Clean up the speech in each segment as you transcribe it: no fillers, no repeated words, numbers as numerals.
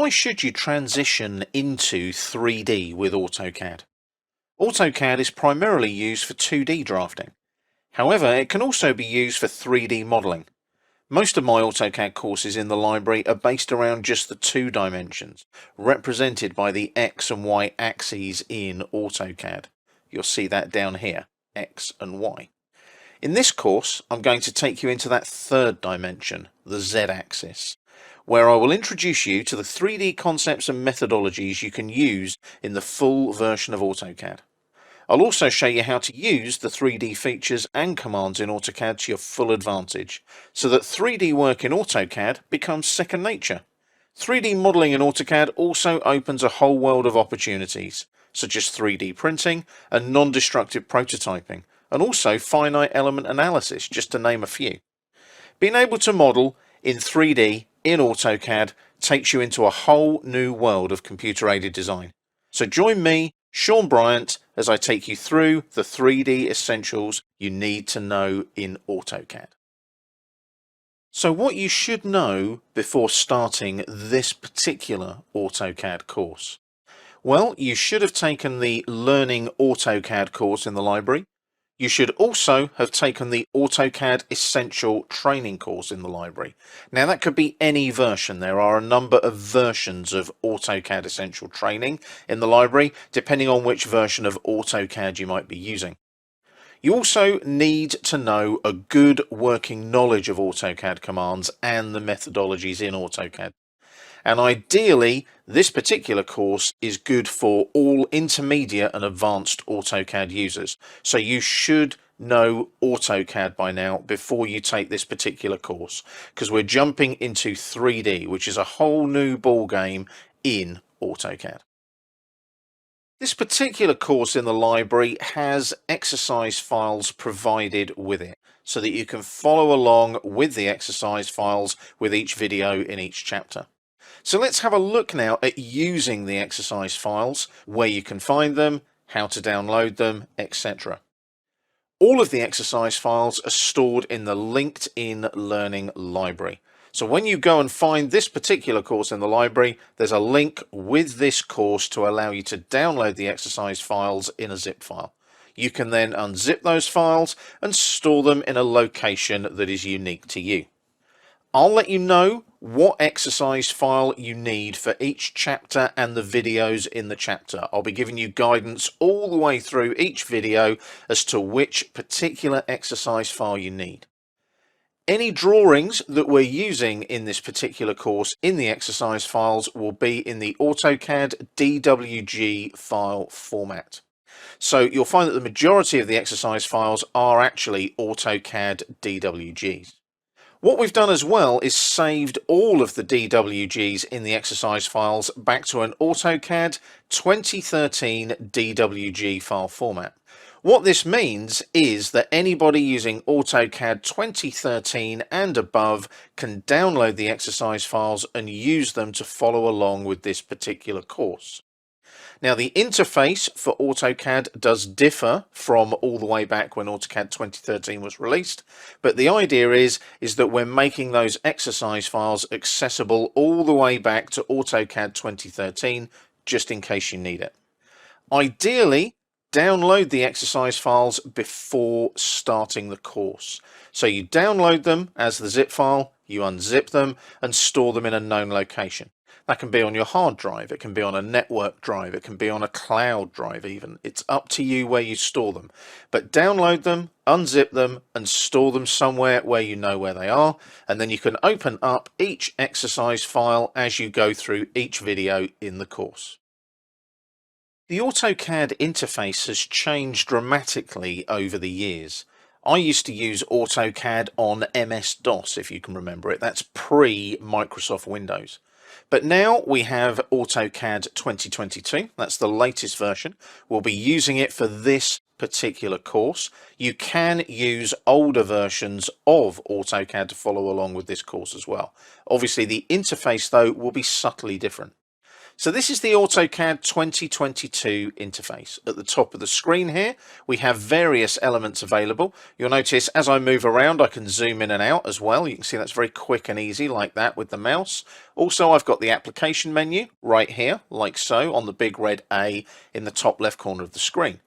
why should you transition into 3D with Autocad? Autocad is primarily used for 2D drafting. However, it can also be used for 3D modelling. Most of my Autocad courses in the library are based around just the two dimensions, represented by the X and Y axes in Autocad. You'll see that down here, X and Y. In this course, I'm going to take you into that third dimension, the Z-axis, where I will introduce you to the 3D concepts and methodologies you can use in the full version of Autocad. I'll also show you how to use the 3D features and commands in Autocad to your full advantage, so that 3D work in Autocad becomes second nature. 3D modelling in Autocad also opens a whole world of opportunities, such as 3D printing and non-destructive prototyping, and also finite element analysis, just to name a few. Being able to model in 3D in Autocad takes you into a whole new world of computer-aided design. So join me, Shaun Bryant, as I take you through the 3D essentials you need to know in Autocad. So what you should know before starting this particular Autocad course. Well, you should have taken the Learning Autocad course in the library. You should also have taken the Autocad Essential Training course in the library. Now that could be any version. There are a number of versions of Autocad Essential Training in the library, depending on which version of Autocad you might be using. You also need to know a good working knowledge of Autocad commands and the methodologies in Autocad. And ideally, this particular course is good for all intermediate and advanced Autocad users. So you should know Autocad by now before you take this particular course, because we're jumping into 3D, which is a whole new ball game in Autocad. This particular course in the library has exercise files provided with it, so that you can follow along with the exercise files with each video in each chapter. So let's have a look now at using the exercise files, where you can find them, how to download them, etc. All of the exercise files are stored in the LinkedIn Learning library. So when you go and find this particular course in the library, there's a link with this course to allow you to download the exercise files in a zip file. You can then unzip those files and store them in a location that is unique to you. I'll let you know what exercise file you need for each chapter and the videos in the chapter. I'll be giving you guidance all the way through each video as to which particular exercise file you need. Any drawings that we're using in this particular course in the exercise files will be in the Autocad DWG file format. So you'll find that the majority of the exercise files are actually Autocad DWGs. What we've done as well is saved all of the DWGs in the exercise files back to an Autocad 2013 DWG file format. What this means is that anybody using Autocad 2013 and above can download the exercise files and use them to follow along with this particular course. Now the interface for Autocad does differ from all the way back when Autocad 2013 was released, but the idea is that we're making those exercise files accessible all the way back to Autocad 2013, just in case you need it. Ideally, download the exercise files before starting the course. So you download them as the zip file, you unzip them and store them in a known location. That can be on your hard drive, it can be on a network drive, it can be on a cloud drive even. It's up to you where you store them. But download them, unzip them and store them somewhere where you know where they are, and then you can open up each exercise file as you go through each video in the course. The Autocad interface has changed dramatically over the years. I used to use Autocad on MS-DOS, if you can remember it. That's pre-Microsoft Windows. But now we have Autocad 2022. That's the latest version. We'll be using it for this particular course. You can use older versions of Autocad to follow along with this course as well. Obviously, the interface, though, will be subtly different. So this is the AutoCAD 2022 interface. At the top of the screen here, we have various elements available. You'll notice as I move around, I can zoom in and out as well. You can see that's very quick and easy like that with the mouse. Also, I've got the application menu right here, like so, on the big red A in the top left corner of the screen.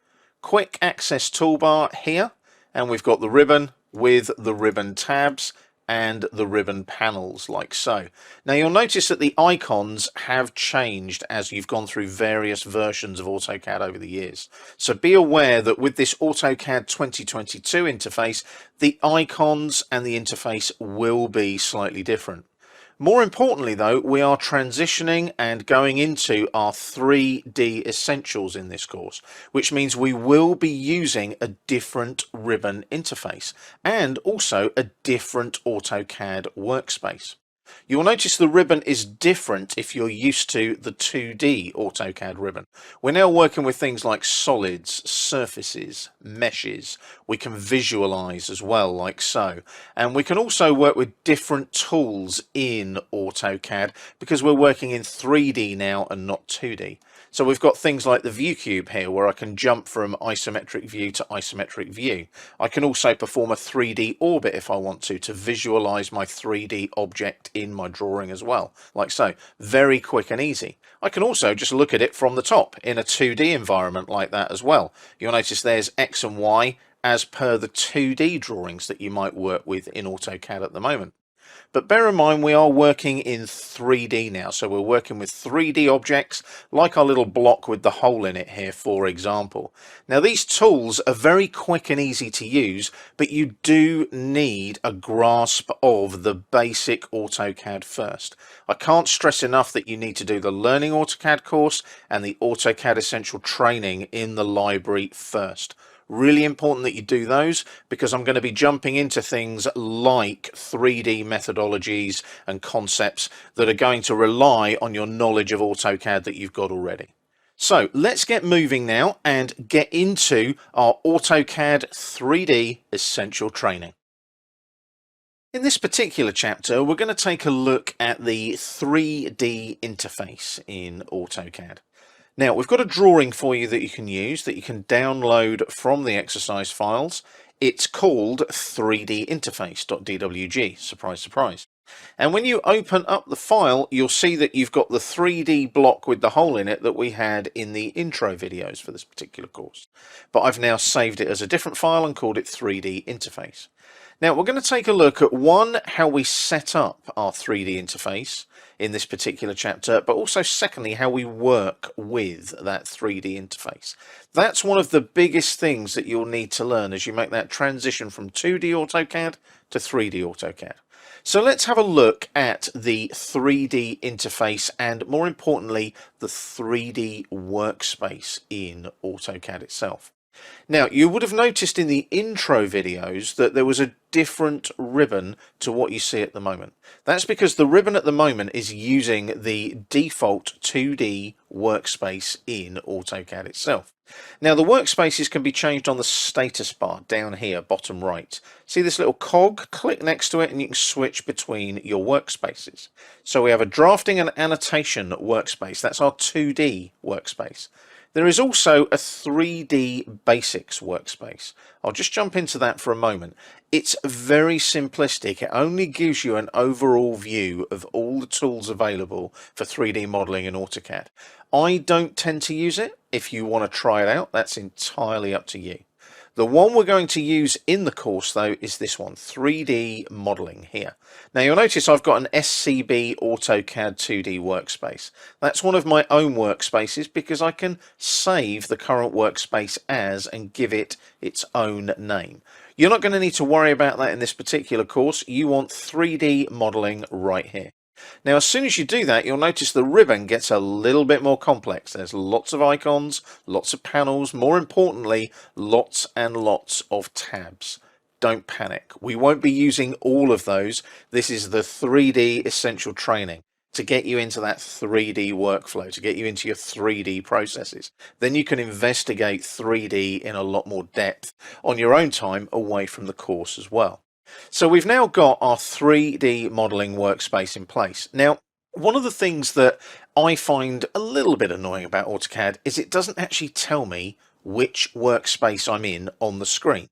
Quick access toolbar here, and we've got the ribbon with the ribbon tabs and the ribbon panels like so. Now you'll notice that the icons have changed as you've gone through various versions of AutoCAD over the years. So be aware that with this AutoCAD 2022 interface, the icons and the interface will be slightly different. More importantly though, we are transitioning and going into our 3D essentials in this course, which means we will be using a different ribbon interface and also a different AutoCAD workspace. You'll notice the ribbon is different if you're used to the 2D AutoCAD ribbon. We're now working with things like solids, surfaces, meshes. We can visualize as well, like so. And we can also work with different tools in AutoCAD because we're working in 3D now and not 2D. So we've got things like the view cube here where I can jump from isometric view to isometric view. I can also perform a 3D orbit if I want to visualize my 3D object in my drawing as well, like so. Very quick and easy. I can also just look at it from the top in a 2D environment like that as well. You'll notice there's X and Y as per the 2D drawings that you might work with in AutoCAD at the moment. But bear in mind we are working in 3D now, so we're working with 3D objects like our little block with the hole in it here, for example. Now these tools are very quick and easy to use, but you do need a grasp of the basic AutoCAD first. I can't stress enough that you need to do the Learning AutoCAD course and the AutoCAD Essential Training in the library first. Really important that you do those because I'm going to be jumping into things like 3D methodologies and concepts that are going to rely on your knowledge of AutoCAD that you've got already. So let's get moving now and get into our AutoCAD 3D Essential Training. In this particular chapter, we're going to take a look at the 3D interface in AutoCAD. Now, we've got a drawing for you that you can use, that you can download from the exercise files. It's called 3dinterface.dwg. Surprise, surprise. And when you open up the file, you'll see that you've got the 3D block with the hole in it that we had in the intro videos for this particular course. But I've now saved it as a different file and called it 3D interface. Now, we're going to take a look at how we set up our 3D interface in this particular chapter, but also secondly, how we work with that 3D interface. That's one of the biggest things that you'll need to learn as you make that transition from 2D AutoCAD to 3D AutoCAD. So let's have a look at the 3D interface and, more importantly, the 3D workspace in AutoCAD itself. Now, you would have noticed in the intro videos that there was a different ribbon to what you see at the moment. That's because the ribbon at the moment is using the default 2D workspace in AutoCAD itself. Now, the workspaces can be changed on the status bar down here, bottom right. See this little cog? Click next to it and you can switch between your workspaces. So we have a drafting and annotation workspace. That's our 2D workspace. There is also a 3D Basics workspace. I'll just jump into that for a moment. It's very simplistic. It only gives you an overall view of all the tools available for 3D modeling in AutoCAD. I don't tend to use it. If you want to try it out, that's entirely up to you. The one we're going to use in the course, though, is this one, 3D modeling here. Now, you'll notice I've got an SCB AutoCAD 2D workspace. That's one of my own workspaces because I can save the current workspace as and give it its own name. You're not going to need to worry about that in this particular course. You want 3D modeling right here. Now, as soon as you do that, you'll notice the ribbon gets a little bit more complex. There's lots of icons, lots of panels, more importantly, lots and lots of tabs. Don't panic. We won't be using all of those. This is the 3D essential training to get you into that 3D workflow, to get you into your 3D processes. Then you can investigate 3D in a lot more depth on your own time away from the course as well. So we've now got our 3D modeling workspace in place. Now, One of the things that I find a little bit annoying about AutoCAD is it doesn't actually tell me which workspace I'm in on the screen,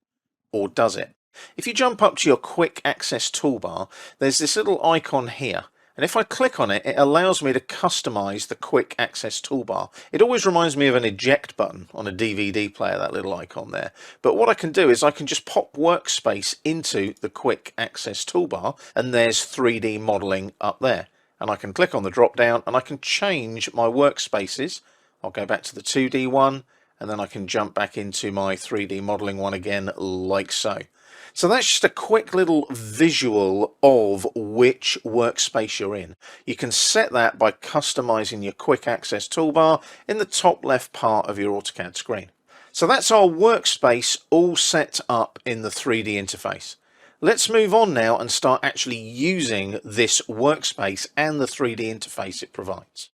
or does it? If you jump up to your quick access toolbar, there's this little icon here. And if I click on it, it allows me to customize the quick access toolbar. It always reminds me of an eject button on a DVD player, that little icon there. But what I can do is I can just pop workspace into the quick access toolbar, and there's 3D modeling up there. And I can click on the drop down and I can change my workspaces. I'll go back to the 2D one, and then I can jump back into my 3D modeling one again, like so. So that's just a quick little visual of which workspace you're in. You can set that by customizing your quick access toolbar in the top left part of your AutoCAD screen. So that's our workspace all set up in the 3D interface. Let's move on now and start actually using this workspace and the 3D interface it provides.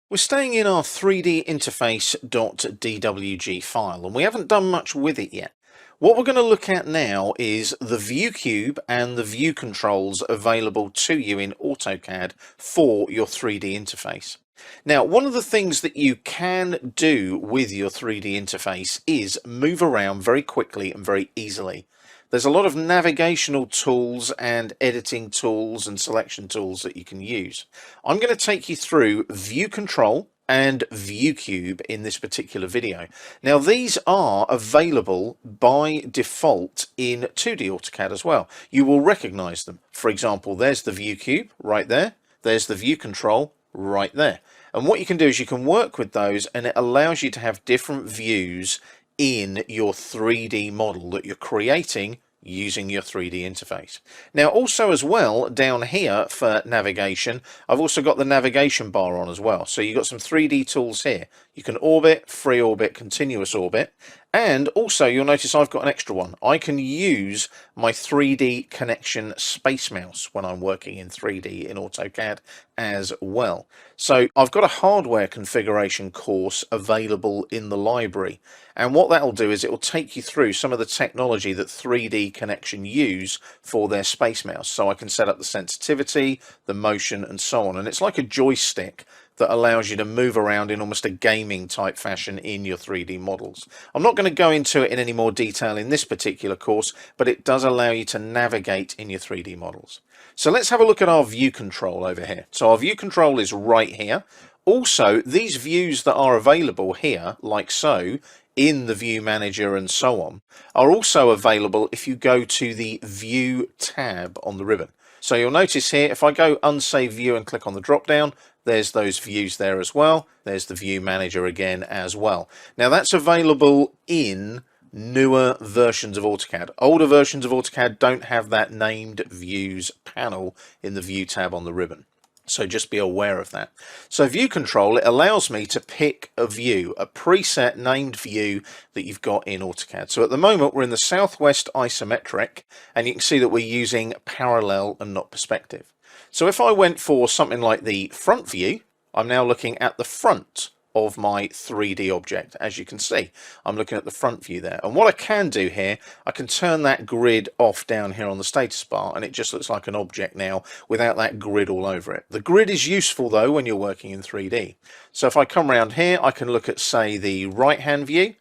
We're staying in our 3D interface.dwg file, and we haven't done much with it yet. What we're going to look at now is the view cube and the view controls available to you in AutoCAD for your 3D interface. Now, one of the things that you can do with your 3D interface is move around very quickly and very easily. There's a lot of navigational tools and editing tools and selection tools that you can use. I'm going to take you through view control and view cube in this particular video. Now, these are available by default in 2D AutoCAD as well. You will recognize them. For example, there's the view cube right there. There's the view control right there. And what you can do is you can work with those, and it allows you to have different views in your 3D model that you're creating using your 3D interface. Now, also as well, down here for navigation, I've also got the navigation bar on as well. So you've got some 3D tools here. You can orbit, free orbit, continuous orbit, and also you'll notice I've got an extra one. I can use my 3D connection space mouse when I'm working in 3D in AutoCAD as well. So I've got a hardware configuration course available in the library, and what that'll do is it will take you through some of the technology that 3D connection use for their space mouse. So I can set up the sensitivity, the motion, and so on, and it's like a joystick that allows you to move around in almost a gaming type fashion in your 3D models. I'm not going to go into it in any more detail in this particular course, but it does allow you to navigate in your 3D models. So let's have a look at our view control over here. So our view control is right here. Also, these views that are available here, like so, in the view manager and so on, are also available if you go to the view tab on the ribbon. So you'll notice here, if I go unsave view and click on the drop down, there's those views there as well. There's the view manager again as well. Now that's available in newer versions of AutoCAD. Older versions of AutoCAD don't have that named views panel in the view tab on the ribbon. So just be aware of that. So view control, it allows me to pick a view, a preset named view that you've got in AutoCAD. So at the moment we're in the southwest isometric, and you can see that we're using parallel and not perspective. So if I went for something like the front view, I'm now looking at the front of my 3D object. As you can see, I'm looking at the front view there. And what I can do here, I can turn that grid off down here on the status bar, and it just looks like an object now without that grid all over it. The grid is useful though when you're working in 3D. So if I come around here, I can look at, say, the right hand view,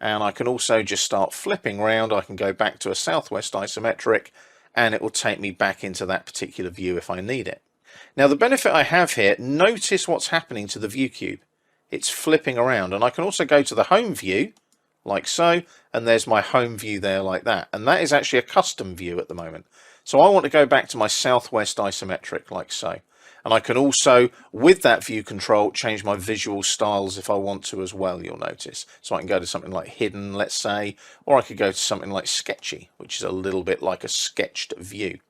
and I can also just start flipping around. I can go back to a southwest isometric, and it will take me back into that particular view if I need it. Now the benefit I have here, notice what's happening to the view cube. It's flipping around, and I can also go to the home view like so, and there's my home view there like that, and that is actually a custom view at the moment. So I want to go back to my southwest isometric like so, and I can also, with that view control, change my visual styles if I want to as well, you'll notice. So I can go to something like hidden, let's say, or I could go to something like sketchy, which is a little bit like a sketched view.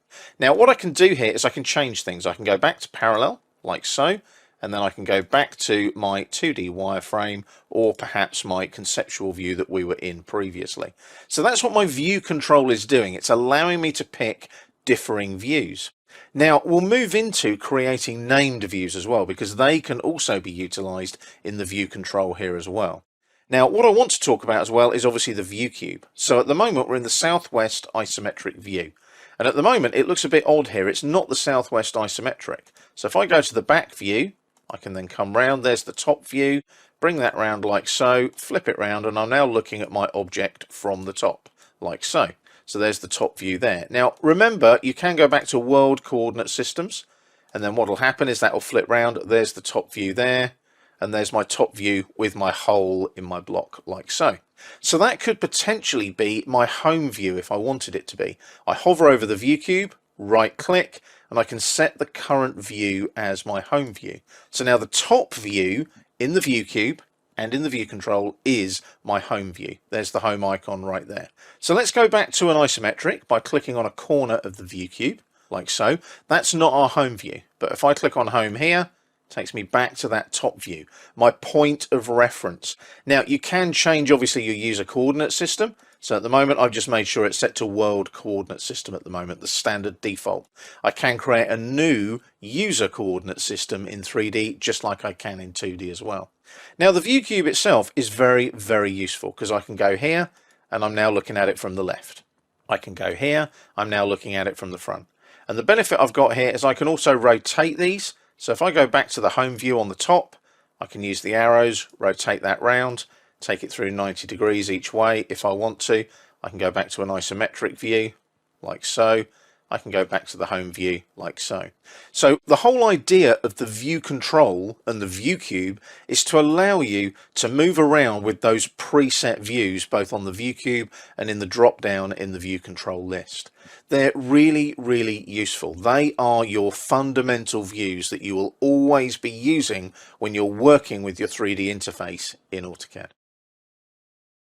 Now what I can do here is I can change things. I can go back to parallel like so, and then I can go back to my 2D wireframe, or perhaps my conceptual view that we were in previously. So that's what my view control is doing. It's allowing me to pick differing views. Now we'll move into creating named views as well, because they can also be utilized in the view control here as well. Now what I want to talk about as well is obviously the view cube. So at the moment we're in the southwest isometric view. And at the moment it looks a bit odd here. It's not the southwest isometric. So if I go to the back view, I can then come round, there's the top view, bring that round like so, flip it round, and I'm now looking at my object from the top, like so. So there's the top view there. Now remember, you can go back to world coordinate systems, and then what will happen is that will flip round, there's the top view there, and there's my top view with my hole in my block, like so. So that could potentially be my home view if I wanted it to be. I hover over the view cube, right click, and I can set the current view as my home view. So now the top view in the view cube and in the view control is my home view. There's the home icon right there. So let's go back to an isometric by clicking on a corner of the view cube, like so. That's not our home view, but if I click on home here, it takes me back to that top view, my point of reference. Now you can change obviously your user coordinate system. So at the moment I've just made sure it's set to world coordinate system at the moment, the standard default. I can create a new user coordinate system in 3D just like I can in 2D as well. Now the view cube itself is very, very useful because I can go here and I'm now looking at it from the left. I can go here, I'm now looking at it from the front. And the benefit I've got here is I can also rotate these. So if I go back to the home view on the top, I can use the arrows, rotate that round, take it through 90 degrees each way if I want to. I can go back to an isometric view, like so. I can go back to the home view, like so. So the whole idea of the view control and the view cube is to allow you to move around with those preset views, both on the view cube and in the drop down in the view control list. They're really, really useful. They are your fundamental views that you will always be using when you're working with your 3D interface in Autocad.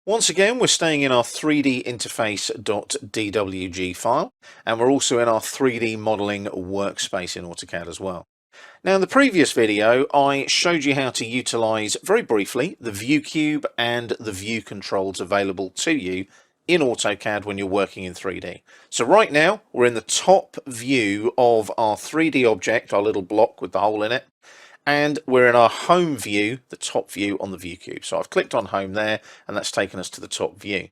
Once again, we're staying in our 3D interface.dwg file, and we're also in our 3D modeling workspace in AutoCAD as well. Now in the previous video, I showed you how to utilize very briefly the view cube and the view controls available to you in AutoCAD when you're working in 3D. So right now, we're in the top view of our 3D object, our little block with the hole in it. And we're in our home view, the top view on the view cube. So I've clicked on home there, and that's taken us to the top view.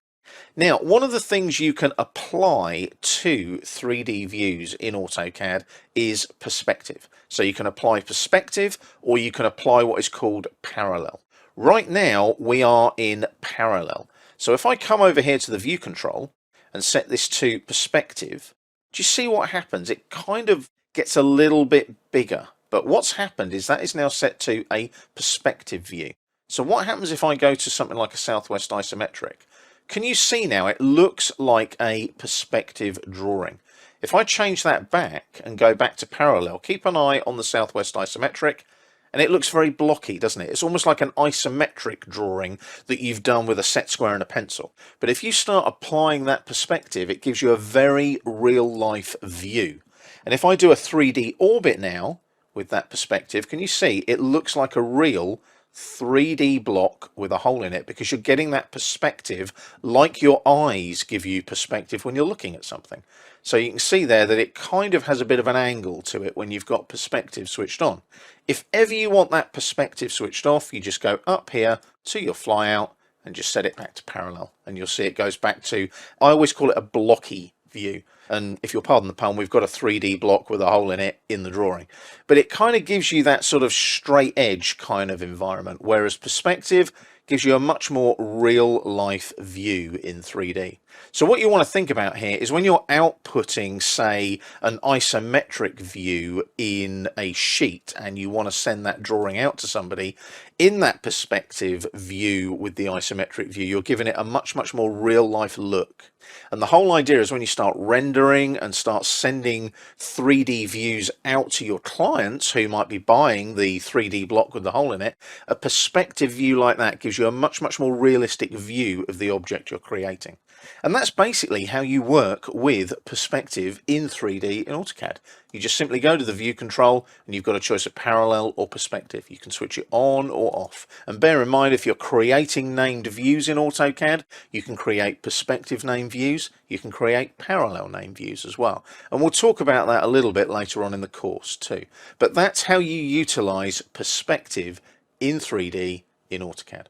Now, one of the things you can apply to 3D views in AutoCAD is perspective. So you can apply perspective, or you can apply what is called parallel. Right now, we are in parallel. So if I come over here to the view control and set this to perspective, do you see what happens? It kind of gets a little bit bigger. But what's happened is that is now set to a perspective view. So what happens if I go to something like a Southwest isometric? Can you see now it looks like a perspective drawing? If I change that back and go back to parallel, keep an eye on the Southwest isometric, and it looks very blocky, doesn't it? It's almost like an isometric drawing that you've done with a set square and a pencil. But if you start applying that perspective, it gives you a very real life view. And if I do a 3D orbit now, with that perspective, can you see it looks like a real 3D block with a hole in it, because you're getting that perspective like your eyes give you perspective when you're looking at something. So you can see there that it kind of has a bit of an angle to it when you've got perspective switched on. If ever you want that perspective switched off, you just go up here to your flyout and just set it back to parallel, and you'll see it goes back to, I always call it a blocky view. And if you'll pardon the pun, we've got a 3D block with a hole in it in the drawing. But it kind of gives you that sort of straight edge kind of environment, whereas perspective gives you a much more real life view in 3D. So what you want to think about here is when you're outputting, say, an isometric view in a sheet and you want to send that drawing out to somebody, in that perspective view with the isometric view, you're giving it a much, much more real life look. And the whole idea is when you start rendering and start sending 3D views out to your clients who might be buying the 3D block with the hole in it, a perspective view like that gives you a much, much more realistic view of the object you're creating. And that's basically how you work with perspective in 3D in AutoCAD. You just simply go to the view control and you've got a choice of parallel or perspective. You can switch it on or off. And bear in mind, if you're creating named views in AutoCAD, you can create perspective named views, you can create parallel named views as well. And we'll talk about that a little bit later on in the course too. But that's how you utilize perspective in 3D in AutoCAD.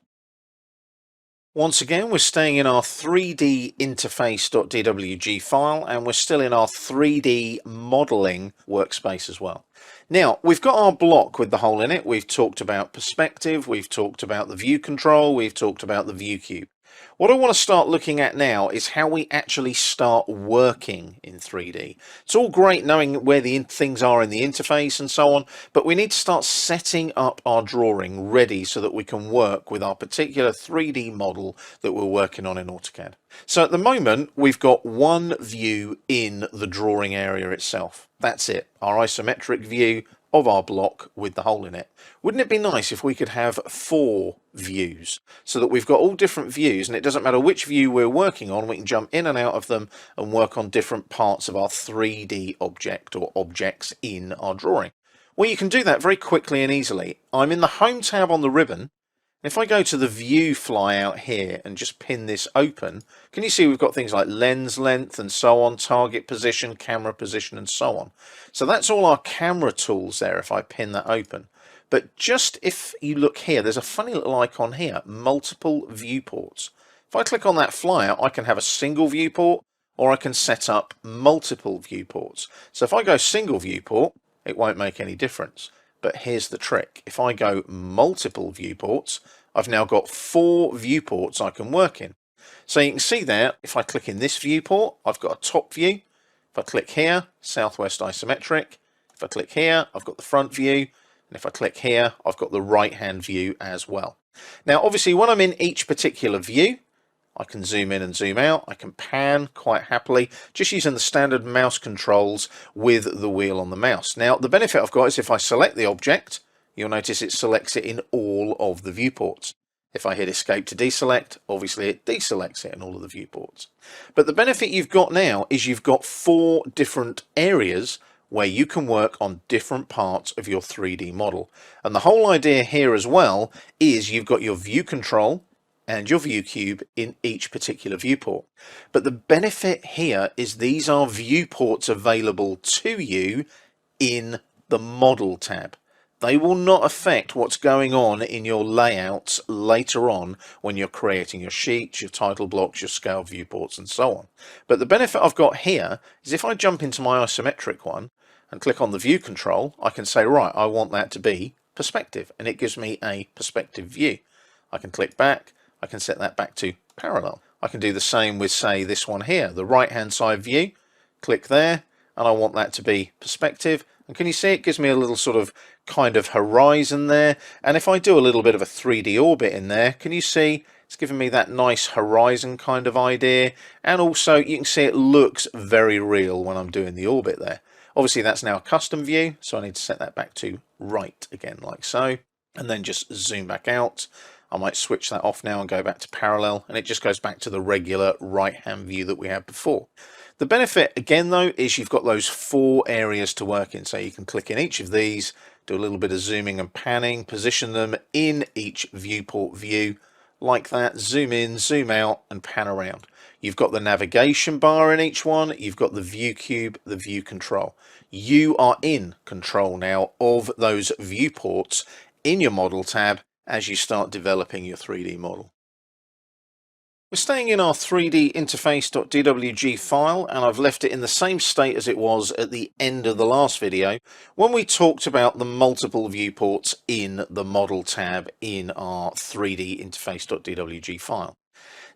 Once again, we're staying in our 3D interface.dwg file, and we're still in our 3D modeling workspace as well. Now, we've got our block with the hole in it. We've talked about perspective, we've talked about the view control, we've talked about the view cube. What I want to start looking at now is how we actually start working in 3D. It's all great knowing where the things are in the interface and so on, but we need to start setting up our drawing ready so that we can work with our particular 3D model that we're working on in Autocad. So at the moment, we've got one view in the drawing area itself. That's it, our isometric view of our block with the hole in it. Wouldn't it be nice if we could have 4 views so that we've got all different views, and it doesn't matter which view we're working on, we can jump in and out of them and work on different parts of our 3D object or objects in our drawing? Well, you can do that very quickly and easily. I'm in the Home tab on the ribbon. If I go to the view fly out here and just pin this open, can you see we've got things like lens length and so on, target position, camera position and so on. So that's all our camera tools there if I pin that open. But just if you look here, there's a funny little icon here, multiple viewports. If I click on that flyout, I can have a single viewport or I can set up multiple viewports. So if I go single viewport, it won't make any difference. But here's the trick. If I go multiple viewports, I've now got 4 viewports I can work in. So you can see there, if I click in this viewport, I've got a top view. If I click here, southwest isometric. If I click here, I've got the front view. And if I click here, I've got the right-hand view as well. Now, obviously, when I'm in each particular view, I can zoom in and zoom out. I can pan quite happily, just using the standard mouse controls with the wheel on the mouse. Now, the benefit I've got is if I select the object, you'll notice it selects it in all of the viewports. If I hit escape to deselect, obviously it deselects it in all of the viewports. But the benefit you've got now is you've got 4 different areas where you can work on different parts of your 3D model. And the whole idea here as well is you've got your view control and your view cube in each particular viewport. But the benefit here is these are viewports available to you in the model tab. They will not affect what's going on in your layouts later on when you're creating your sheets, your title blocks, your scale viewports and so on. But the benefit I've got here is if I jump into my isometric one and click on the view control, I can say, right, I want that to be perspective, and it gives me a perspective view. I can click back, I can set that back to parallel. I can do the same with, say, this one here, the right-hand side view. Click there, and I want that to be perspective. And can you see it gives me a little sort of kind of horizon there? And if I do a little bit of a 3D orbit in there, can you see it's giving me that nice horizon kind of idea? And also you can see it looks very real when I'm doing the orbit there. Obviously that's now a custom view, so I need to set that back to right again, like so, and then just zoom back out. I might switch that off now and go back to parallel, and it just goes back to the regular right-hand view that we had before. The benefit, again, though, is you've got those 4 areas to work in. So you can click in each of these, do a little bit of zooming and panning, position them in each viewport view, like that, zoom in, zoom out, and pan around. You've got the navigation bar in each one, you've got the view cube, the view control. You are in control now of those viewports in your model tab as you start developing your 3D model. We're staying in our 3D interface.dwg file, and I've left it in the same state as it was at the end of the last video when we talked about the multiple viewports in the model tab in our 3D interface.dwg file.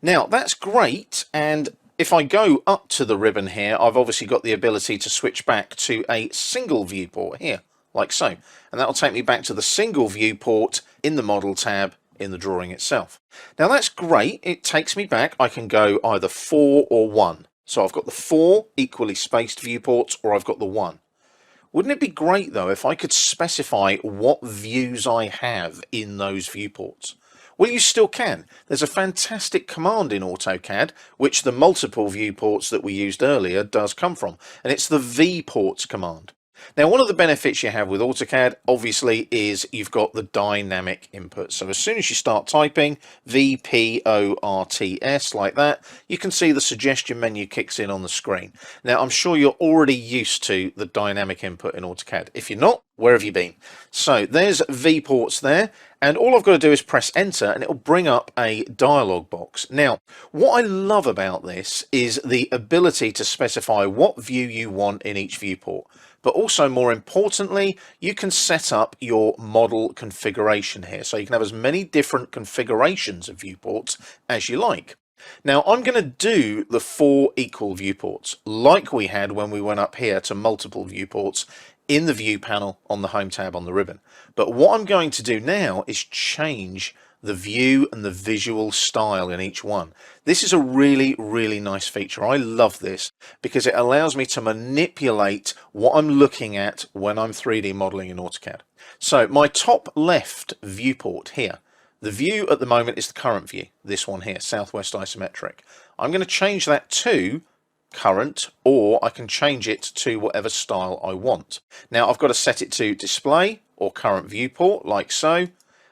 Now that's great, and if I go up to the ribbon here, I've obviously got the ability to switch back to a single viewport here, like so, and that'll take me back to the single viewport in the model tab in the drawing itself. Now that's great, it takes me back. I can go either 4 or 1. So I've got the 4 equally spaced viewports, or I've got the 1. Wouldn't it be great though if I could specify what views I have in those viewports? Well, you still can. There's a fantastic command in Autocad, which the multiple viewports that we used earlier does come from, and it's the vports command. Now, one of the benefits you have with Autocad, obviously, is you've got the dynamic input. So as soon as you start typing VPORTS like that, you can see the suggestion menu kicks in on the screen. Now, I'm sure you're already used to the dynamic input in Autocad. If you're not, where have you been? So there's vports there. And all I've got to do is press enter and it'll bring up a dialog box. Now, what I love about this is the ability to specify what view you want in each viewport. But also, more importantly, you can set up your model configuration here. So you can have as many different configurations of viewports as you like. Now, I'm going to do the 4 equal viewports like we had when we went up here to multiple viewports in the view panel on the home tab on the ribbon. But what I'm going to do now is change the view and the visual style in each one. This is a really nice feature. I love this because it allows me to manipulate what I'm looking at when I'm 3D modeling in AutoCAD. So my top left viewport here, the view at the moment is the current view, this one here, Southwest Isometric. I'm going to change that to current, or I can change it to whatever style I want. Now I've got to set it to display or current viewport like so,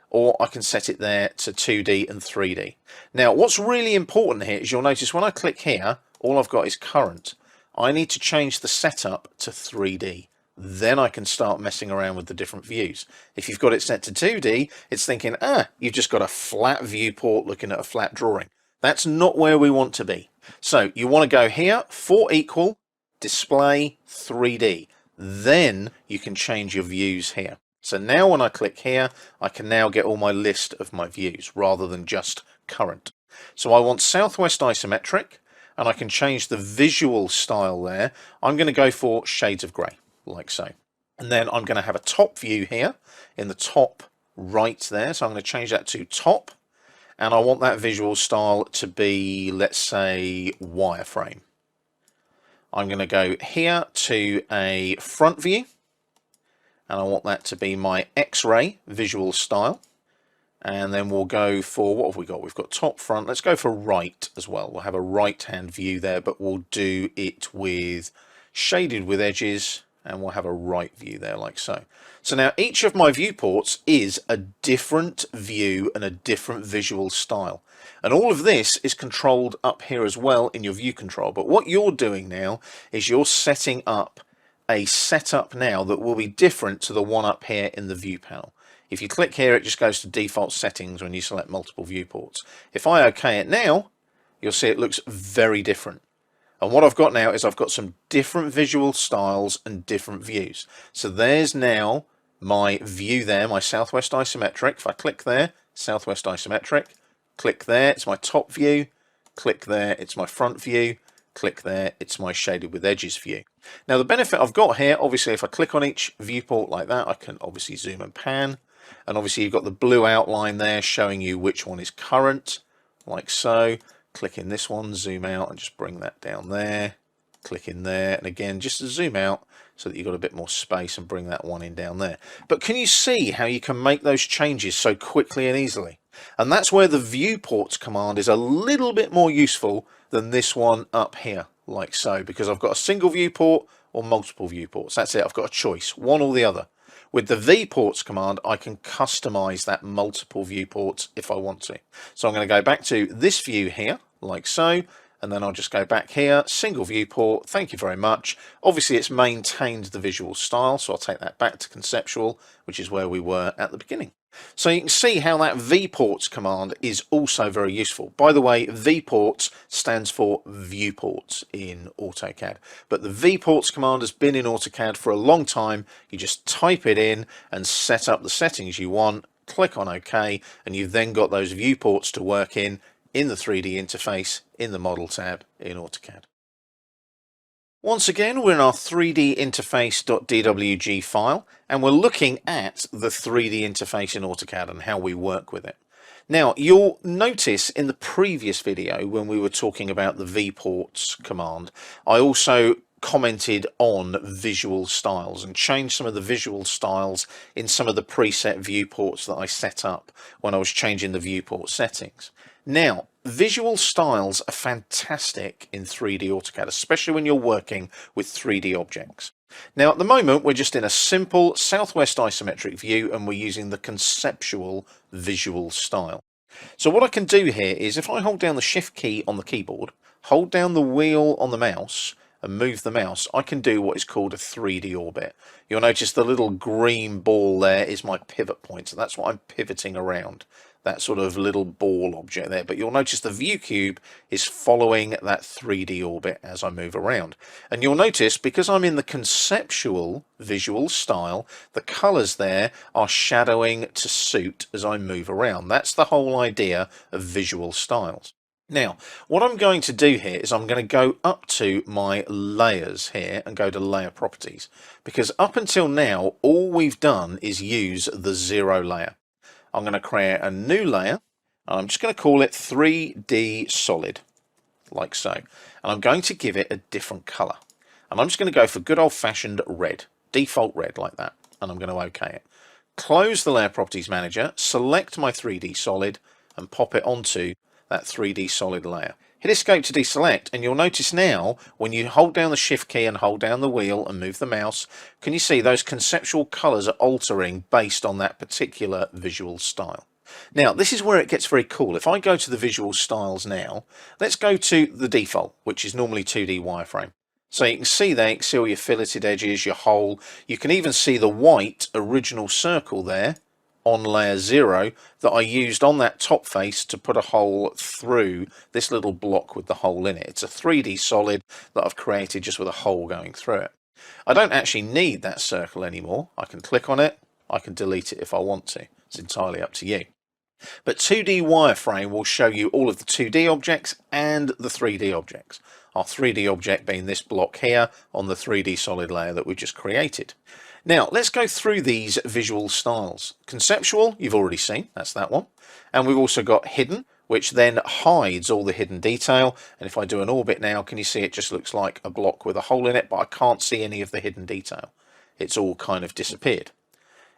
or I can set it there to 2D and 3D. Now what's really important here is you'll notice when I click here, all I've got is current. I need to change the setup to 3D. Then I can start messing around with the different views. If you've got it set to 2D, it's thinking, you've just got a flat viewport looking at a flat drawing. That's not where we want to be. So you want to go here, 4 equal, display, 3D. Then you can change your views here. So now when I click here, I can now get all my list of my views rather than just current. So I want Southwest Isometric, and I can change the visual style there. I'm going to go for shades of grey, like so. And then I'm going to have a top view here in the top right there. So I'm going to change that to top. And I want that visual style to be, let's say, wireframe. I'm going to go here to a front view. And I want that to be my X-ray visual style. And then we'll go for, what have we got? We've got top, front. Let's go for right as well. We'll have a right-hand view there, but we'll do it with shaded with edges. And we'll have a right view there like so. So now each of my viewports is a different view and a different visual style. And all of this is controlled up here as well in your view control. But what you're doing now is you're setting up a setup now that will be different to the one up here in the view panel. If you click here, it just goes to default settings when you select multiple viewports. If I OK it now, you'll see it looks very different. And what I've got now is I've got some different visual styles and different views. So there's now my view there, my Southwest Isometric. If I click there, Southwest Isometric, click there, it's my top view, click there, it's my front view, click there, it's my shaded with edges view. Now the benefit I've got here, obviously if I click on each viewport like that, I can obviously zoom and pan. And obviously you've got the blue outline there showing you which one is current, like so. Click in this one, zoom out and just bring that down there. Click in there, and again just to zoom out so that you've got a bit more space and bring that one in down there. But can you see how you can make those changes so quickly and easily? And that's where the viewports command is a little bit more useful than this one up here, like so, because I've got a single viewport or multiple viewports. That's it, I've got a choice, one or the other. With the viewports command, I can customize that multiple viewports if I want to. So I'm going to go back to this view here, like so, and then I'll just go back here, single viewport, thank you very much. Obviously it's maintained the visual style, so I'll take that back to conceptual, which is where we were at the beginning. So you can see how that viewports command is also very useful. By the way, viewports stands for viewports in AutoCAD, but the viewports command has been in AutoCAD for a long time. You just type it in and set up the settings you want, click on OK, and you've then got those viewports to work in the 3D interface in the Model tab in AutoCAD. Once again, we're in our 3D interface.dwg file, and we're looking at the 3D interface in AutoCAD and how we work with it. Now, you'll notice in the previous video when we were talking about the viewports command, I also commented on visual styles and changed some of the visual styles in some of the preset viewports that I set up when I was changing the viewport settings. Now, visual styles are fantastic in 3D AutoCAD, especially when you're working with 3D objects. Now, at the moment, we're just in a simple Southwest Isometric view and we're using the conceptual visual style. So what I can do here is if I hold down the Shift key on the keyboard, hold down the wheel on the mouse, and move the mouse, I can do what is called a 3D orbit. You'll notice the little green ball there is my pivot point, so that's what I'm pivoting around, that sort of little ball object there. But you'll notice the view cube is following that 3D orbit as I move around. And you'll notice, because I'm in the conceptual visual style, the colors there are shadowing to suit as I move around. That's the whole idea of visual styles. Now, what I'm going to do here is I'm going to go up to my layers here and go to layer properties, because up until now all we've done is use the 0 layer. I'm going to create a new layer. I'm just going to call it 3D solid, like so. And I'm going to give it a different color. And I'm just going to go for good old-fashioned red, default red like that. And I'm going to OK it. Close the Layer Properties Manager, select my 3D solid, and pop it onto that 3D solid layer. Hit Escape to deselect, and you'll notice now when you hold down the Shift key and hold down the wheel and move the mouse, can you see those conceptual colors are altering based on that particular visual style? Now, this is where it gets very cool. If I go to the visual styles now, let's go to the default, which is normally 2D wireframe. So you can see there, you can see all your filleted edges, your hole. You can even see the white original circle there on layer 0 that I used on that top face to put a hole through this little block with the hole in it. It's a 3D solid that I've created just with a hole going through it. I don't actually need that circle anymore. I can click on it, I can delete it if I want to. It's entirely up to you. But 2D wireframe will show you all of the 2D objects and the 3D objects. Our 3D object being this block here on the 3D solid layer that we just created. Now, let's go through these visual styles. Conceptual, you've already seen, that's that one. And we've also got hidden, which then hides all the hidden detail. And if I do an orbit now, can you see it just looks like a block with a hole in it, but I can't see any of the hidden detail. It's all kind of disappeared.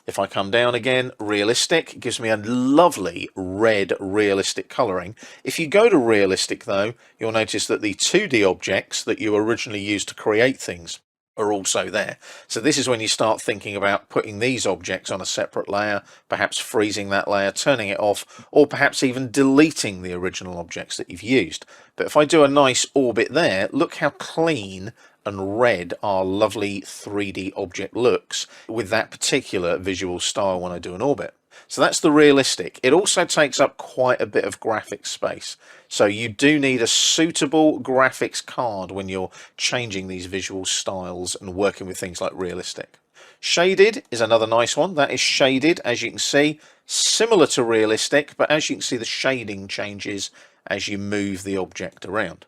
If I come down again, realistic, gives me a lovely red realistic colouring. If you go to realistic though, you'll notice that the 2D objects that you originally used to create things are also there. So this is when you start thinking about putting these objects on a separate layer, perhaps freezing that layer, turning it off, or perhaps even deleting the original objects that you've used. But if I do a nice orbit there, look how clean and red our lovely 3D object looks with that particular visual style when I do an orbit. So that's the realistic. It also takes up quite a bit of graphics space. So you do need a suitable graphics card when you're changing these visual styles and working with things like realistic. Shaded is another nice one. That is shaded, as you can see, similar to realistic, but as you can see the shading changes as you move the object around.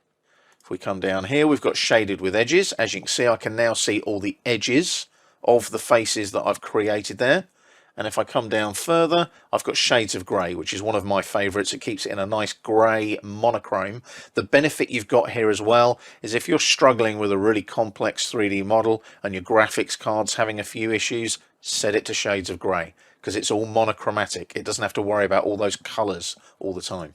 If we come down here, we've got shaded with edges. As you can see, I can now see all the edges of the faces that I've created there. And if I come down further, I've got shades of grey, which is one of my favourites. It keeps it in a nice grey monochrome. The benefit you've got here as well is if you're struggling with a really complex 3D model and your graphics card's having a few issues, set it to shades of grey, because it's all monochromatic. It doesn't have to worry about all those colours all the time.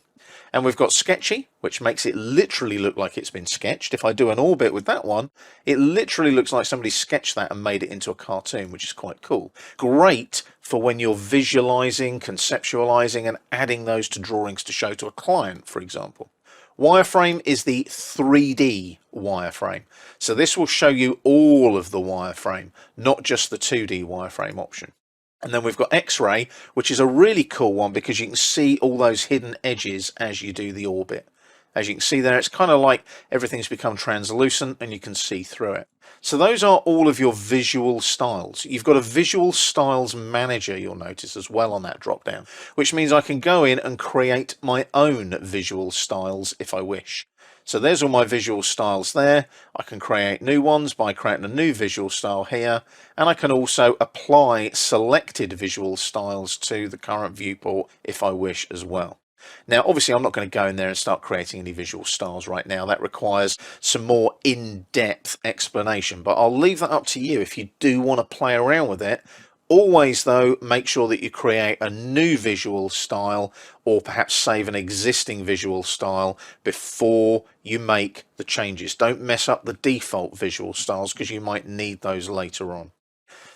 And we've got sketchy, which makes it literally look like it's been sketched. If I do an orbit with that one, it literally looks like somebody sketched that and made it into a cartoon, which is quite cool. Great for when you're visualizing, conceptualizing, and adding those to drawings to show to a client, for example. Wireframe is the 3D wireframe. So this will show you all of the wireframe, not just the 2D wireframe option. And then we've got X-ray, which is a really cool one because you can see all those hidden edges as you do the orbit. As you can see there, it's kind of like everything's become translucent and you can see through it. So those are all of your visual styles. You've got a visual styles manager, you'll notice as well on that drop down, which means I can go in and create my own visual styles if I wish. So there's all my visual styles there. I can create new ones by creating a new visual style here, and I can also apply selected visual styles to the current viewport if I wish as well. Now obviously I'm not going to go in there and start creating any visual styles right now. That requires some more in-depth explanation, but I'll leave that up to you if you do want to play around with it. Always though, make sure that you create a new visual style or perhaps save an existing visual style before you make the changes. Don't mess up the default visual styles because you might need those later on.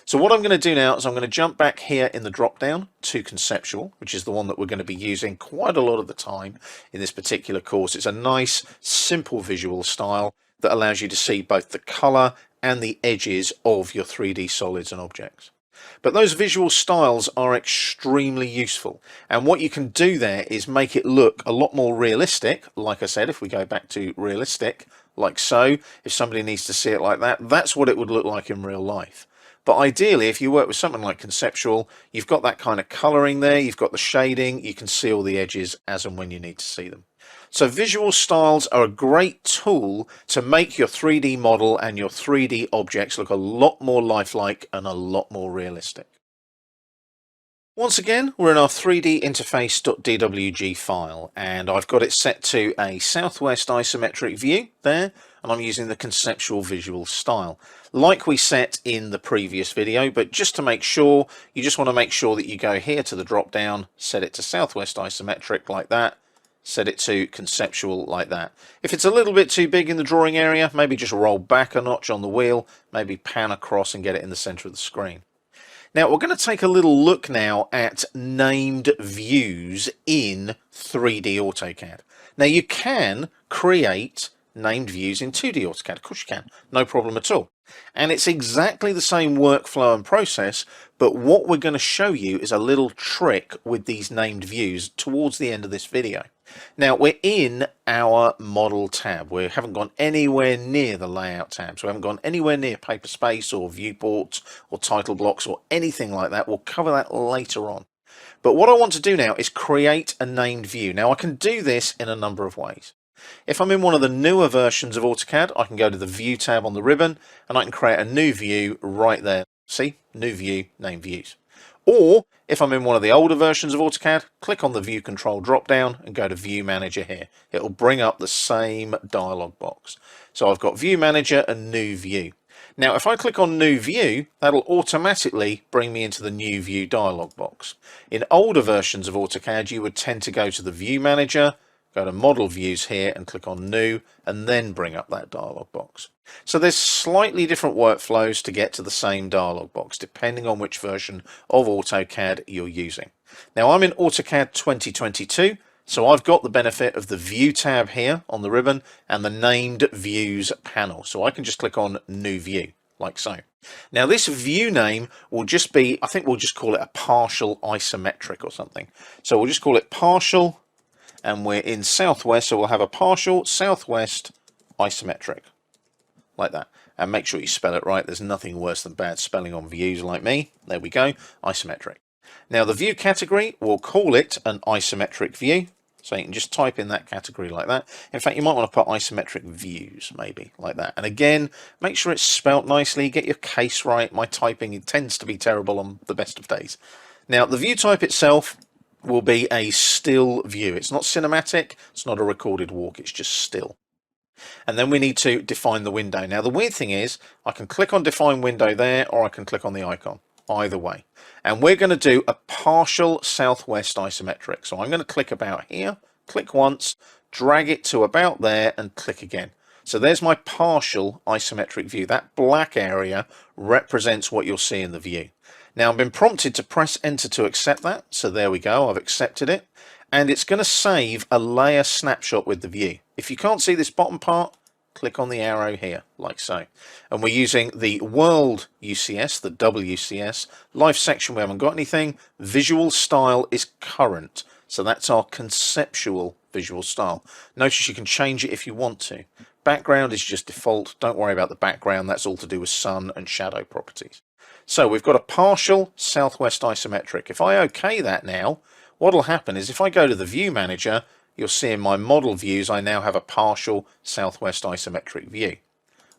So what I'm going to do now is I'm going to jump back here in the drop down to conceptual, which is the one that we're going to be using quite a lot of the time in this particular course. It's a nice simple visual style that allows you to see both the color and the edges of your 3D solids and objects. But those visual styles are extremely useful, and what you can do there is make it look a lot more realistic. Like I said, if we go back to realistic, like so, if somebody needs to see it like that, that's what it would look like in real life. But ideally, if you work with something like conceptual, you've got that kind of colouring there, you've got the shading, you can see all the edges as and when you need to see them. So visual styles are a great tool to make your 3D model and your 3D objects look a lot more lifelike and a lot more realistic. Once again, we're in our 3D interface.dwg file, and I've got it set to a southwest isometric view there, and I'm using the conceptual visual style like we set in the previous video. But just to make sure, you just want to make sure that you go here to the drop down, set it to southwest isometric like that, set it to conceptual like that. If it's a little bit too big in the drawing area, maybe just roll back a notch on the wheel, maybe pan across and get it in the center of the screen. Now we're going to take a little look now at named views in 3D AutoCAD. Now you can create named views in 2D AutoCAD, of course you can, no problem at all. And it's exactly the same workflow and process, but what we're going to show you is a little trick with these named views towards the end of this video. Now we're in our model tab. We haven't gone anywhere near the layout tab, so we haven't gone anywhere near paper space or viewports or title blocks or anything like that. We'll cover that later on. But what I want to do now is create a named view. Now I can do this in a number of ways. If I'm in one of the newer versions of AutoCAD, I can go to the View tab on the ribbon and I can create a new view right there. See? New view, name views. Or if I'm in one of the older versions of AutoCAD, click on the View Control drop down and go to View Manager here. It will bring up the same dialog box. So I've got View Manager and New View. Now if I click on New View, that'll automatically bring me into the New View dialog box. In older versions of AutoCAD, you would tend to go to the View Manager, go to Model Views here and click on New, and then bring up that dialog box. So there's slightly different workflows to get to the same dialog box depending on which version of AutoCAD you're using. Now I'm in AutoCAD 2022, so I've got the benefit of the View tab here on the ribbon and the Named Views panel. So I can just click on New View, like so. Now this view name will just be, I think we'll just call it a partial isometric or something. So we'll just call it partial, and we're in southwest, so we'll have a partial southwest isometric, like that. And make sure you spell it right. There's nothing worse than bad spelling on views like me. There we go, isometric. Now the view category, we'll call it an isometric view. So you can just type in that category like that. In fact, you might want to put isometric views, maybe, like that. And again, make sure it's spelt nicely, get your case right. My typing, it tends to be terrible on the best of days. Now the view type itself will be a still view. It's not cinematic, it's not a recorded walk, it's just still. And then we need to define the window. Now the weird thing is, I can click on define window there, or I can click on the icon, either way. And we're going to do a partial southwest isometric. So I'm going to click about here, click once, drag it to about there, and click again. So there's my partial isometric view. That black area represents what you'll see in the view. Now I've been prompted to press enter to accept that, so there we go, I've accepted it, and it's going to save a layer snapshot with the view. If you can't see this bottom part, click on the arrow here, like so. And we're using the World UCS, the WCS, Live Section we haven't got anything, Visual Style is current, so that's our conceptual visual style. Notice you can change it if you want to. Background is just default, don't worry about the background, that's all to do with sun and shadow properties. So we've got a partial southwest isometric. If I OK that now, what will happen is if I go to the View Manager, you'll see in my model views I now have a partial southwest isometric view.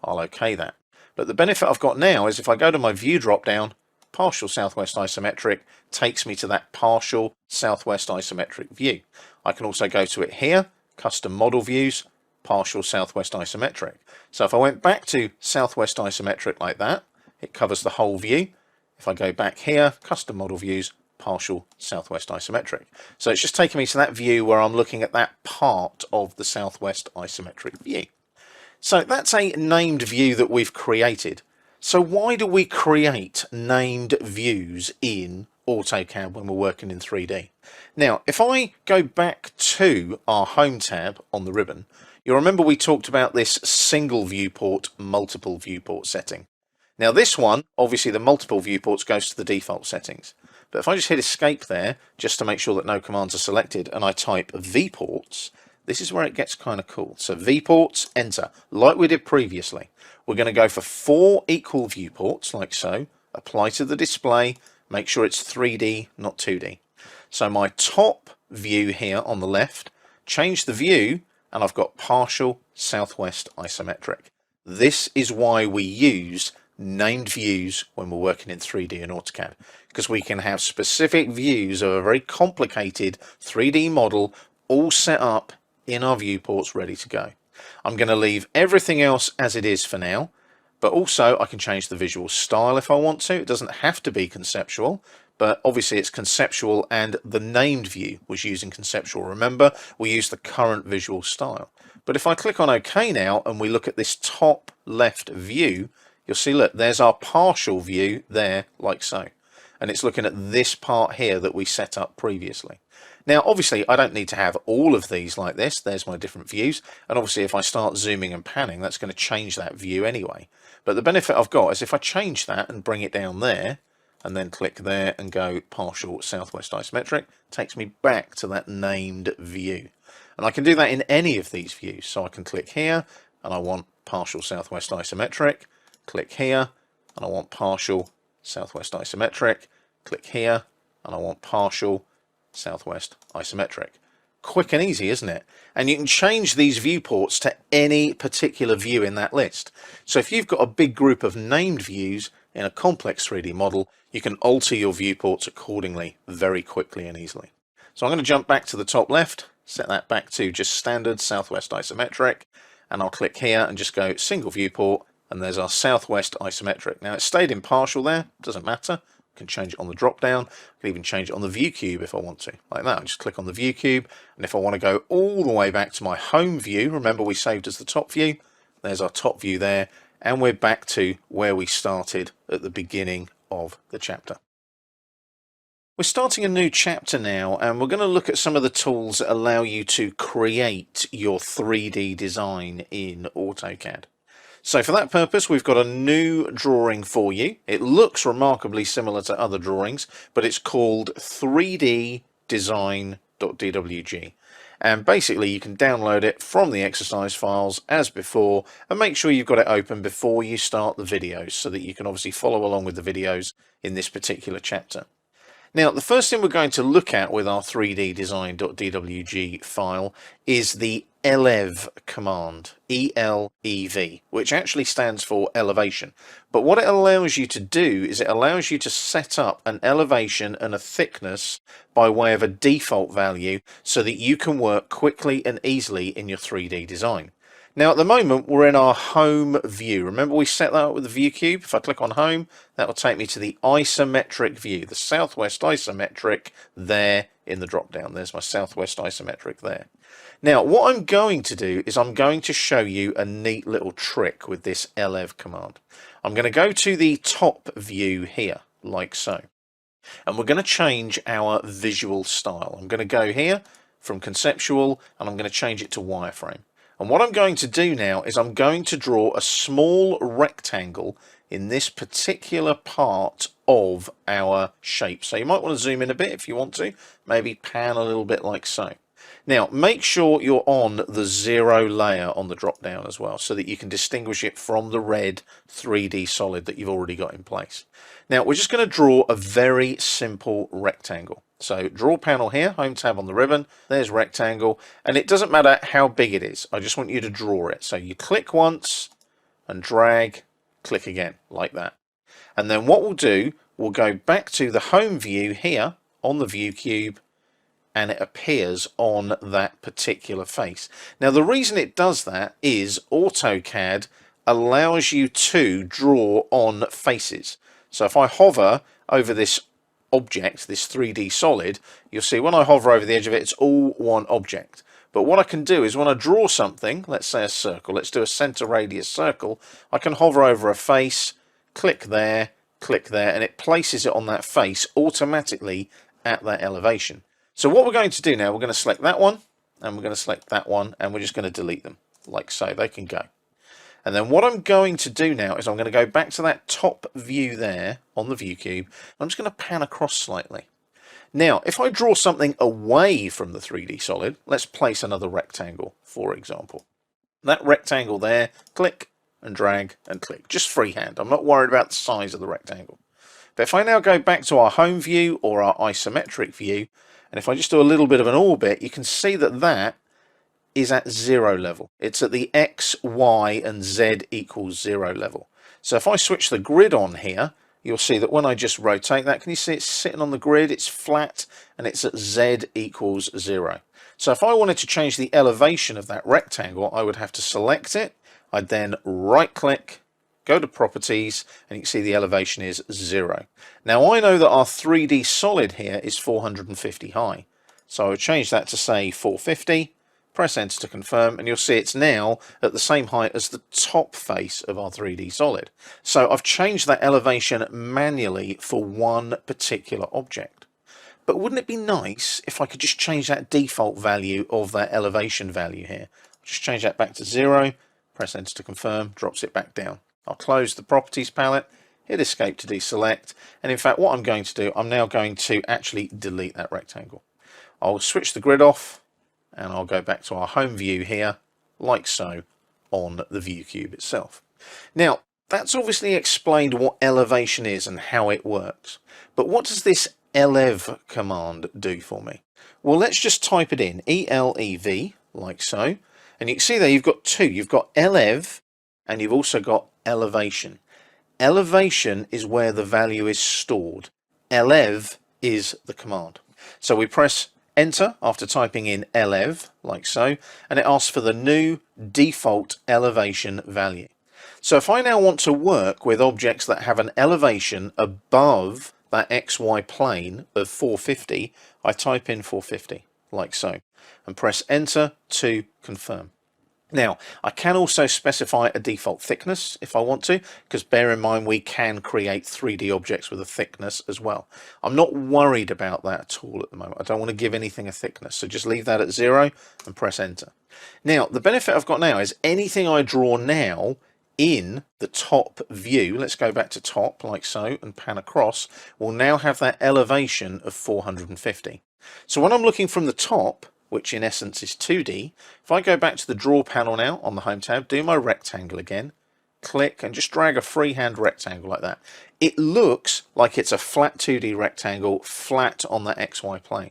I'll OK that. But the benefit I've got now is if I go to my View drop down, partial southwest isometric takes me to that partial southwest isometric view. I can also go to it here, Custom Model Views, partial southwest isometric. So if I went back to southwest isometric like that, it covers the whole view. If I go back here, Custom Model Views, partial southwest isometric. So it's just taking me to that view where I'm looking at that part of the southwest isometric view. So that's a named view that we've created. So why do we create named views in AutoCAD when we're working in 3D. Now, if I go back to our Home tab on the ribbon, you'll remember we talked about this single viewport, multiple viewport setting. Now this one, obviously the multiple viewports goes to the default settings. But if I just hit escape there, just to make sure that no commands are selected, and I type vports, this is where it gets kind of cool. So vports, enter, like we did previously. We're going to go for 4 equal viewports, like so, apply to the display, make sure it's 3D, not 2D. So my top view here on the left, change the view, and I've got partial southwest isometric. This is why we use named views when we're working in 3D in AutoCAD, because we can have specific views of a very complicated 3D model all set up in our viewports ready to go. I'm going to leave everything else as it is for now, but also I can change the visual style if I want to. It doesn't have to be conceptual, but obviously it's conceptual, and the named view was using conceptual. Remember, we use the current visual style. But if I click on OK now and we look at this top left view, you'll see, look, there's our partial view there, like so. And it's looking at this part here that we set up previously. Now, obviously, I don't need to have all of these like this. There's my different views. And obviously, if I start zooming and panning, that's going to change that view anyway. But the benefit I've got is if I change that and bring it down there, and then click there and go partial southwest isometric, it takes me back to that named view. And I can do that in any of these views. So I can click here, and I want partial southwest isometric. Click here, and I want partial southwest isometric. Click here, and I want partial southwest isometric. Quick and easy, isn't it? And you can change these viewports to any particular view in that list. So if you've got a big group of named views in a complex 3D model, you can alter your viewports accordingly very quickly and easily. So I'm going to jump back to the top left, set that back to just standard southwest isometric, and I'll click here and just go single viewport, and there's our southwest isometric. Now it stayed in partial there, doesn't matter. I can change it on the drop down. I can even change it on the view cube if I want to, like that. I just click on the view cube, and if I want to go all the way back to my home view, remember we saved as the top view, there's our top view there, and we're back to where we started at the beginning of the chapter. We're starting a new chapter now, and we're going to look at some of the tools that allow you to create your 3D design in AutoCAD. So for that purpose, we've got a new drawing for you. It looks remarkably similar to other drawings, but it's called 3ddesign.dwg. And basically you can download it from the exercise files as before, and make sure you've got it open before you start the videos so that you can obviously follow along with the videos in this particular chapter. Now, the first thing we're going to look at with our 3ddesign.dwg file is the elev command, E-L-E-V, which actually stands for elevation. But what it allows you to do is it allows you to set up an elevation and a thickness by way of a default value so that you can work quickly and easily in your 3D design. Now at the moment we're in our home view. Remember we set that up with the view cube? If I click on home, that will take me to the isometric view, the southwest isometric there in the drop down. There's my southwest isometric there. Now what I'm going to do is I'm going to show you a neat little trick with this elev command. I'm going to go to the top view here, like so. And we're going to change our visual style. I'm going to go here from conceptual, and I'm going to change it to wireframe. And what I'm going to do now is I'm going to draw a small rectangle in this particular part of our shape. So you might want to zoom in a bit if you want to, maybe pan a little bit like so. Now make sure you're on the 0 layer on the drop down as well so that you can distinguish it from the red 3D solid that you've already got in place. Now we're just going to draw a very simple rectangle. So draw panel here, home tab on the ribbon, there's rectangle, and it doesn't matter how big it is, I just want you to draw it. So you click once and drag, click again, like that. And then what we'll do, we'll go back to the home view here on the view cube, and it appears on that particular face. Now the reason it does that is AutoCAD allows you to draw on faces. So if I hover over this object, this 3D solid, you'll see when I hover over the edge of it, it's all one object. But what I can do is when I draw something, let's say a circle, let's do a center radius circle, I can hover over a face, click there, click there, and it places it on that face automatically at that elevation. So what we're going to do now, we're going to select that one, and we're going to select that one, and we're just going to delete them, like so. They can go. And then what I'm going to do now is I'm going to go back to that top view there on the view cube. I'm just going to pan across slightly. Now, if I draw something away from the 3D solid, let's place another rectangle, for example. That rectangle there, click and drag and click, just freehand. I'm not worried about the size of the rectangle. But if I now go back to our home view or our isometric view, and if I just do a little bit of an orbit, you can see that that is at 0 level. It's at the X, Y, and Z equals 0 level. So if I switch the grid on here, you'll see that when I just rotate that, can you see it's sitting on the grid? It's flat, and it's at Z equals 0. So if I wanted to change the elevation of that rectangle, I would have to select it. I'd then right-click, go to Properties, and you can see the elevation is 0. Now I know that our 3D solid here is 450 high. So I would change that to say 450, press enter to confirm, and you'll see it's now at the same height as the top face of our 3D solid. So I've changed that elevation manually for one particular object. But wouldn't it be nice if I could just change that default value of that elevation value here? Just change that back to 0, press enter to confirm, drops it back down. I'll close the properties palette, hit escape to deselect, and in fact what I'm going to do, I'm now going to actually delete that rectangle. I'll switch the grid off, and I'll go back to our home view here, like so, on the view cube itself. Now, that's obviously explained what elevation is and how it works. But what does this elev command do for me? Well, let's just type it in, E-L-E-V, like so. And you can see there you've got two. You've got elev, and you've also got elevation. Elevation is where the value is stored. Elev is the command. So we press enter after typing in elev, like so, and it asks for the new default elevation value. So if I now want to work with objects that have an elevation above that XY plane of 450, I type in 450, like so, and press enter to confirm. Now, I can also specify a default thickness if I want to, because bear in mind we can create 3D objects with a thickness as well. I'm not worried about that at all at the moment. I don't want to give anything a thickness, so just leave that at 0 and press enter. Now, the benefit I've got now is anything I draw now in the top view, let's go back to top like so and pan across, will now have that elevation of 450. So when I'm looking from the top, which in essence is 2D, if I go back to the draw panel now on the home tab, do my rectangle again, click and just drag a freehand rectangle like that, it looks like it's a flat 2D rectangle flat on that XY plane.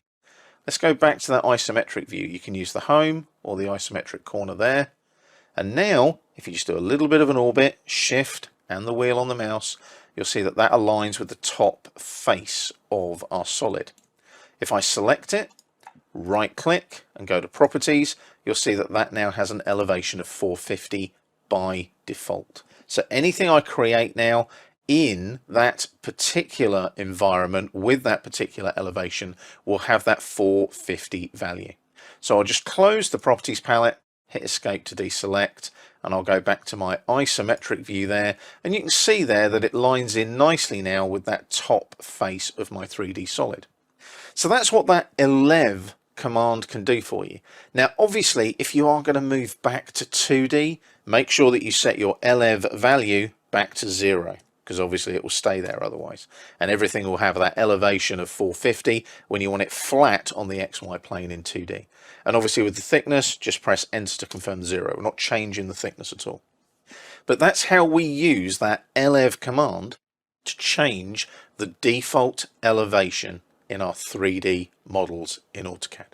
Let's go back to that isometric view. You can use the home or the isometric corner there. And now, if you just do a little bit of an orbit, shift and the wheel on the mouse, you'll see that that aligns with the top face of our solid. If I select it, right click and go to properties, you'll see that that now has an elevation of 450 by default. So anything I create now in that particular environment with that particular elevation will have that 450 value. So I'll just close the properties palette, hit escape to deselect, and I'll go back to my isometric view there, and you can see there that it lines in nicely now with that top face of my 3D solid. So that's what that elev command can do for you. Now obviously if you are going to move back to 2D, make sure that you set your elev value back to 0, because obviously it will stay there otherwise, and everything will have that elevation of 450 when you want it flat on the XY plane in 2D. And obviously with the thickness, just press enter to confirm 0. We're not changing the thickness at all. But that's how we use that elev command to change the default elevation in our 3D models in Autocad.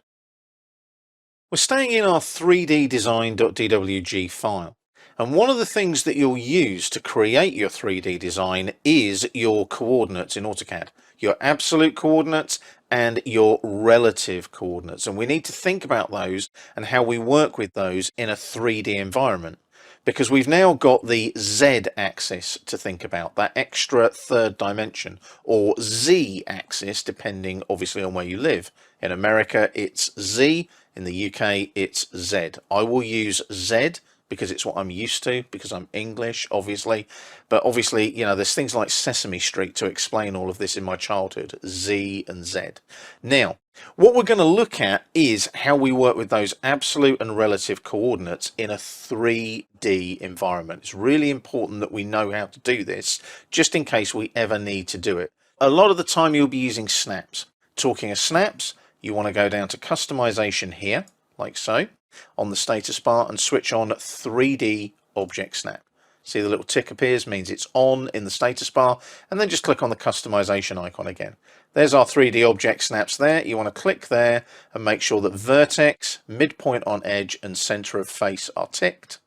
We're staying in our 3D design.dwg file, and one of the things that you'll use to create your 3D design is your coordinates in Autocad, your absolute coordinates and your relative coordinates, and we need to think about those and how we work with those in a 3D environment, because we've now got the Z axis to think about, that extra third dimension, or Z axis depending obviously on where you live. In America it's Z, in the UK it's Z. I will use Z because it's what I'm used to, because I'm English, obviously. But obviously, you know, there's things like Sesame Street to explain all of this in my childhood, Z and Z. Now, what we're going to look at is how we work with those absolute and relative coordinates in a 3D environment. It's really important that we know how to do this, just in case we ever need to do it. A lot of the time you'll be using snaps. Talking of snaps, you want to go down to customization here, like so, on the status bar, and switch on 3D object snap. See the little tick appears, means it's on in the status bar, and then just click on the customization icon again. There's our 3D object snaps there. You want to click there and make sure that vertex, midpoint on edge, and center of face are ticked,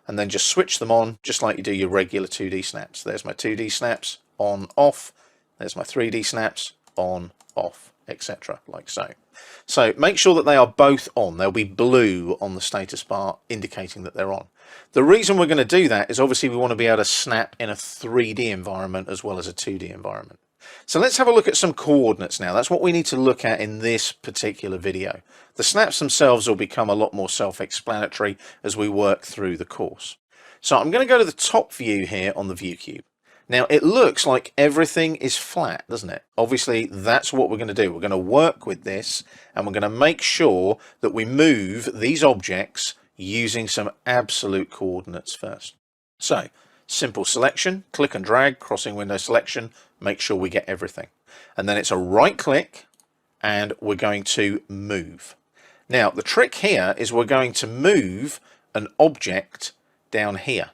and then just switch them on just like you do your regular 2D snaps. There's my 2D snaps, on, off. There's my 3D snaps, on, off, etc. like so. So make sure that they are both on. They'll be blue on the status bar indicating that they're on. The reason we're going to do that is obviously we want to be able to snap in a 3D environment as well as a 2D environment. So let's have a look at some coordinates now. That's what we need to look at in this particular video. The snaps themselves will become a lot more self-explanatory as we work through the course. So I'm going to go to the top view here on the view cube. Now it looks like everything is flat, doesn't it? Obviously that's what we're going to do. We're going to work with this and we're going to make sure that we move these objects using some absolute coordinates first. So simple selection, click and drag, crossing window selection, make sure we get everything. And then it's a right click and we're going to move. Now the trick here is we're going to move an object down here.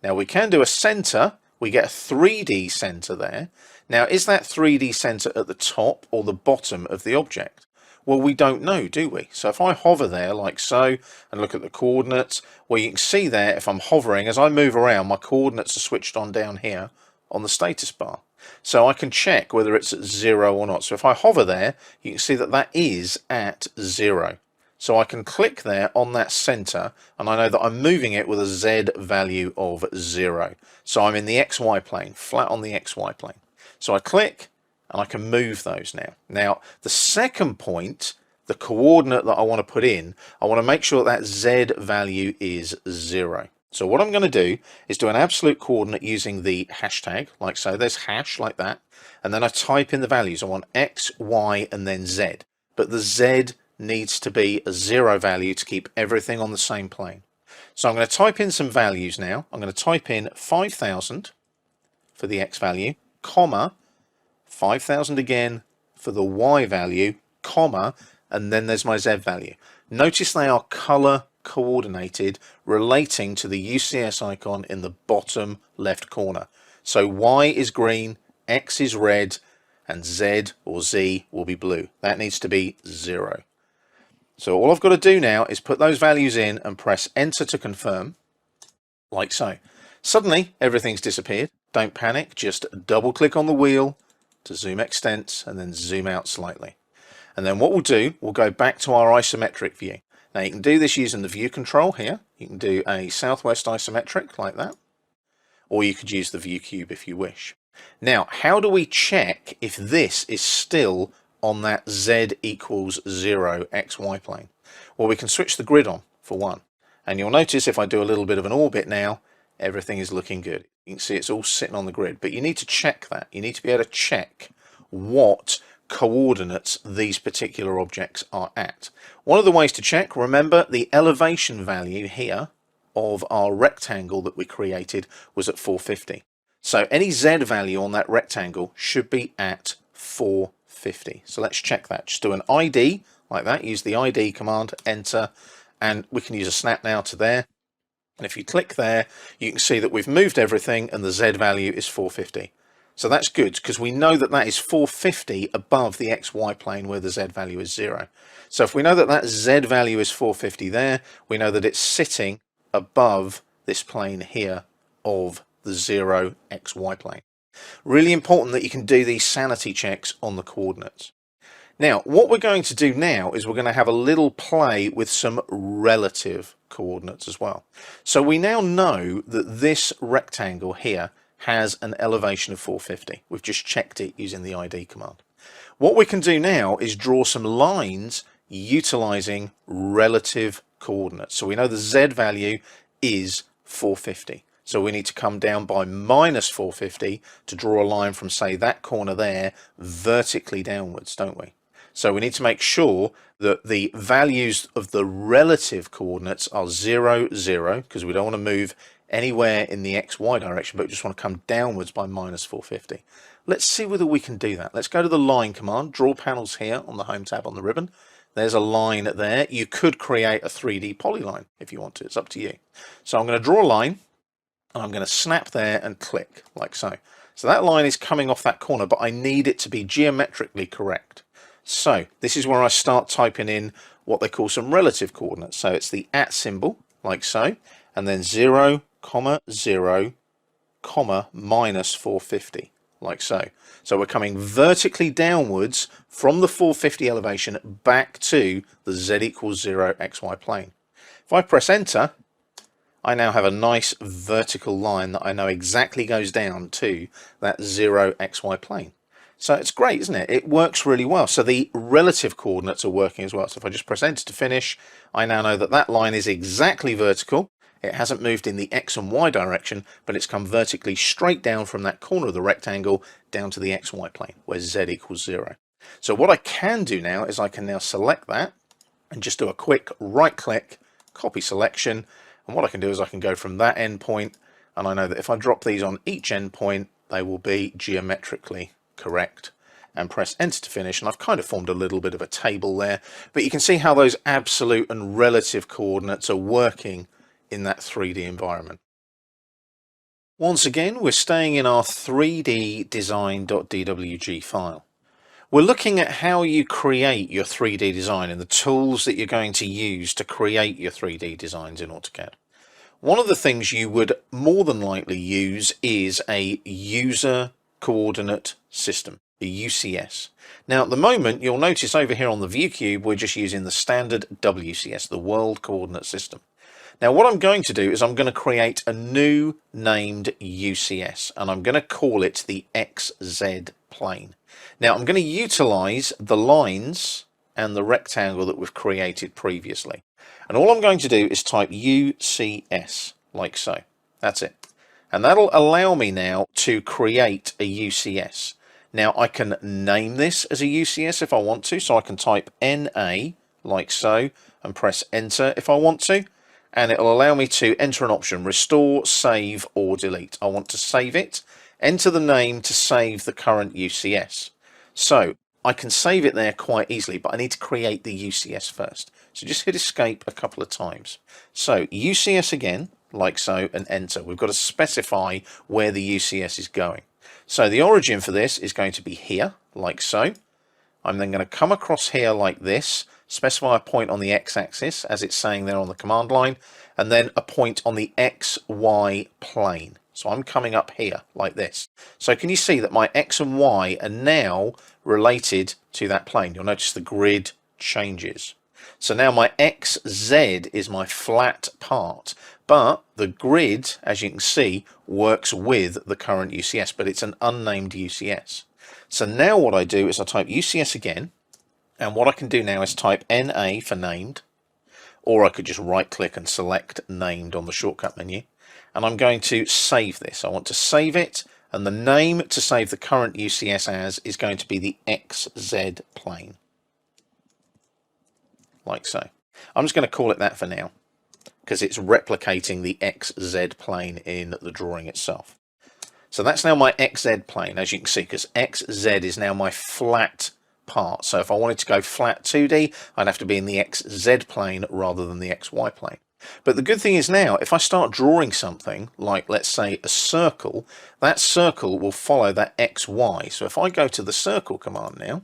Now we can do a center. We get a 3D center there. Now, is that 3D center at the top or the bottom of the object? Well, we don't know, do we? So if I hover there like so and look at the coordinates, well, you can see there if I'm hovering, as I move around, my coordinates are switched on down here on the status bar. So I can check whether it's at 0 or not. So if I hover there, you can see that that is at 0. So I can click there on that center and I know that I'm moving it with a Z value of 0. So I'm in the XY plane, flat on the XY plane. So I click and I can move those now. Now the second point, the coordinate that I want to put in, I want to make sure that Z value is 0. So what I'm going to do is do an absolute coordinate using the hashtag, like so. There's hash like that. And then I type in the values. I want X, Y, and then Z. But the Z needs to be a 0 value to keep everything on the same plane. So I'm going to type in some values now. I'm going to type in 5,000 for the X value, comma, 5,000 again for the Y value, comma, and then there's my Z value. Notice they are color coordinated relating to the UCS icon in the bottom left corner. So Y is green, X is red, and Z or Z will be blue. That needs to be 0. So all I've got to do now is put those values in and press enter to confirm, like so. Suddenly everything's disappeared. Don't panic, just double click on the wheel to zoom extents and then zoom out slightly. And then what we'll do, we'll go back to our isometric view. Now you can do this using the view control here. You can do a southwest isometric like that, or you could use the view cube if you wish. Now, how do we check if this is still on that Z equals 0 XY plane? Well, we can switch the grid on for one. And you'll notice if I do a little bit of an orbit now, everything is looking good. You can see it's all sitting on the grid, but you need to check that. You need to be able to check what coordinates these particular objects are at. One of the ways to check, remember the elevation value here of our rectangle that we created was at 450. So any Z value on that rectangle should be at 450. So let's check that. Just do an ID like that. Use the ID command, enter, and we can use a snap now to there. And if you click there, you can see that we've moved everything and the Z value is 450. So that's good because we know that that is 450 above the XY plane where the Z value is 0. So if we know that that Z value is 450 there, we know that it's sitting above this plane here of the 0 XY plane. Really important that you can do these sanity checks on the coordinates. Now, what we're going to do now is we're going to have a little play with some relative coordinates as well. So we now know that this rectangle here has an elevation of 450. We've just checked it using the ID command. What we can do now is draw some lines utilizing relative coordinates. So we know the Z value is 450. So we need to come down by minus 450 to draw a line from, say, that corner there vertically downwards, don't we? So we need to make sure that the values of the relative coordinates are 0, 0, because we don't want to move anywhere in the XY direction, but we just want to come downwards by minus 450. Let's see whether we can do that. Let's go to the line command, draw panels here on the home tab on the ribbon. There's a line there. You could create a 3D polyline if you want to. It's up to you. So I'm going to draw a line, and I'm going to snap there and click like so. So that line is coming off that corner, but I need it to be geometrically correct. So this is where I start typing in what they call some relative coordinates. So it's the @ symbol, like so, and then 0, 0, minus 450, like so. So we're coming vertically downwards from the 450 elevation back to the z equals 0 xy plane. If I press enter, I now have a nice vertical line that I know exactly goes down to that 0 xy plane. So it's great, isn't it? It works really well. So the relative coordinates are working as well. So if I just press enter to finish, I now know that that line is exactly vertical. It hasn't moved in the X and Y direction, but it's come vertically straight down from that corner of the rectangle down to the XY plane, where Z equals 0. So what I can do now is I can now select that and just do a quick right click, copy selection. And what I can do is I can go from that endpoint, and I know that if I drop these on each endpoint, they will be geometrically correct, and press enter to finish. And I've kind of formed a little bit of a table there, but you can see how those absolute and relative coordinates are working in that 3D environment. Once again, we're staying in our 3D design.dwg file. We're looking at how you create your 3D design and the tools that you're going to use to create your 3D designs in Autocad. One of the things you would more than likely use is a user coordinate system, a UCS. Now at the moment, you'll notice over here on the view cube, we're just using the standard WCS, the World Coordinate System. Now what I'm going to do is I'm going to create a new named UCS, and I'm going to call it the XZ plane. Now I'm going to utilize the lines and the rectangle that we've created previously. And all I'm going to do is type UCS, like so. That's it. And that'll allow me now to create a UCS. Now I can name this as a UCS if I want to, so I can type NA, like so, and press enter if I want to. And it'll allow me to enter an option, restore, save, or delete. I want to save it, enter the name to save the current UCS. So I can save it there quite easily, but I need to create the UCS first. So just hit escape a couple of times. So UCS again, like so, and enter. We've got to specify where the UCS is going. So the origin for this is going to be here, like so. I'm then going to come across here like this, specify a point on the x-axis, as it's saying there on the command line, and then a point on the xy plane. So I'm coming up here like this. So can you see that my x and y are now related to that plane? You'll notice the grid changes. So now my XZ is my flat part, but the grid, as you can see, works with the current UCS, but it's an unnamed UCS. So now what I do is I type UCS again, and what I can do now is type NA for named, or I could just right click and select named on the shortcut menu, and I'm going to save this. I want to save it, and the name to save the current UCS as is going to be the XZ plane. Like so. I'm just going to call it that for now, because it's replicating the XZ plane in the drawing itself. So that's now my XZ plane, as you can see, because XZ is now my flat part. So if I wanted to go flat 2D, I'd have to be in the XZ plane rather than the XY plane. But the good thing is now, if I start drawing something, like let's say a circle, that circle will follow that XY. So if I go to the circle command now,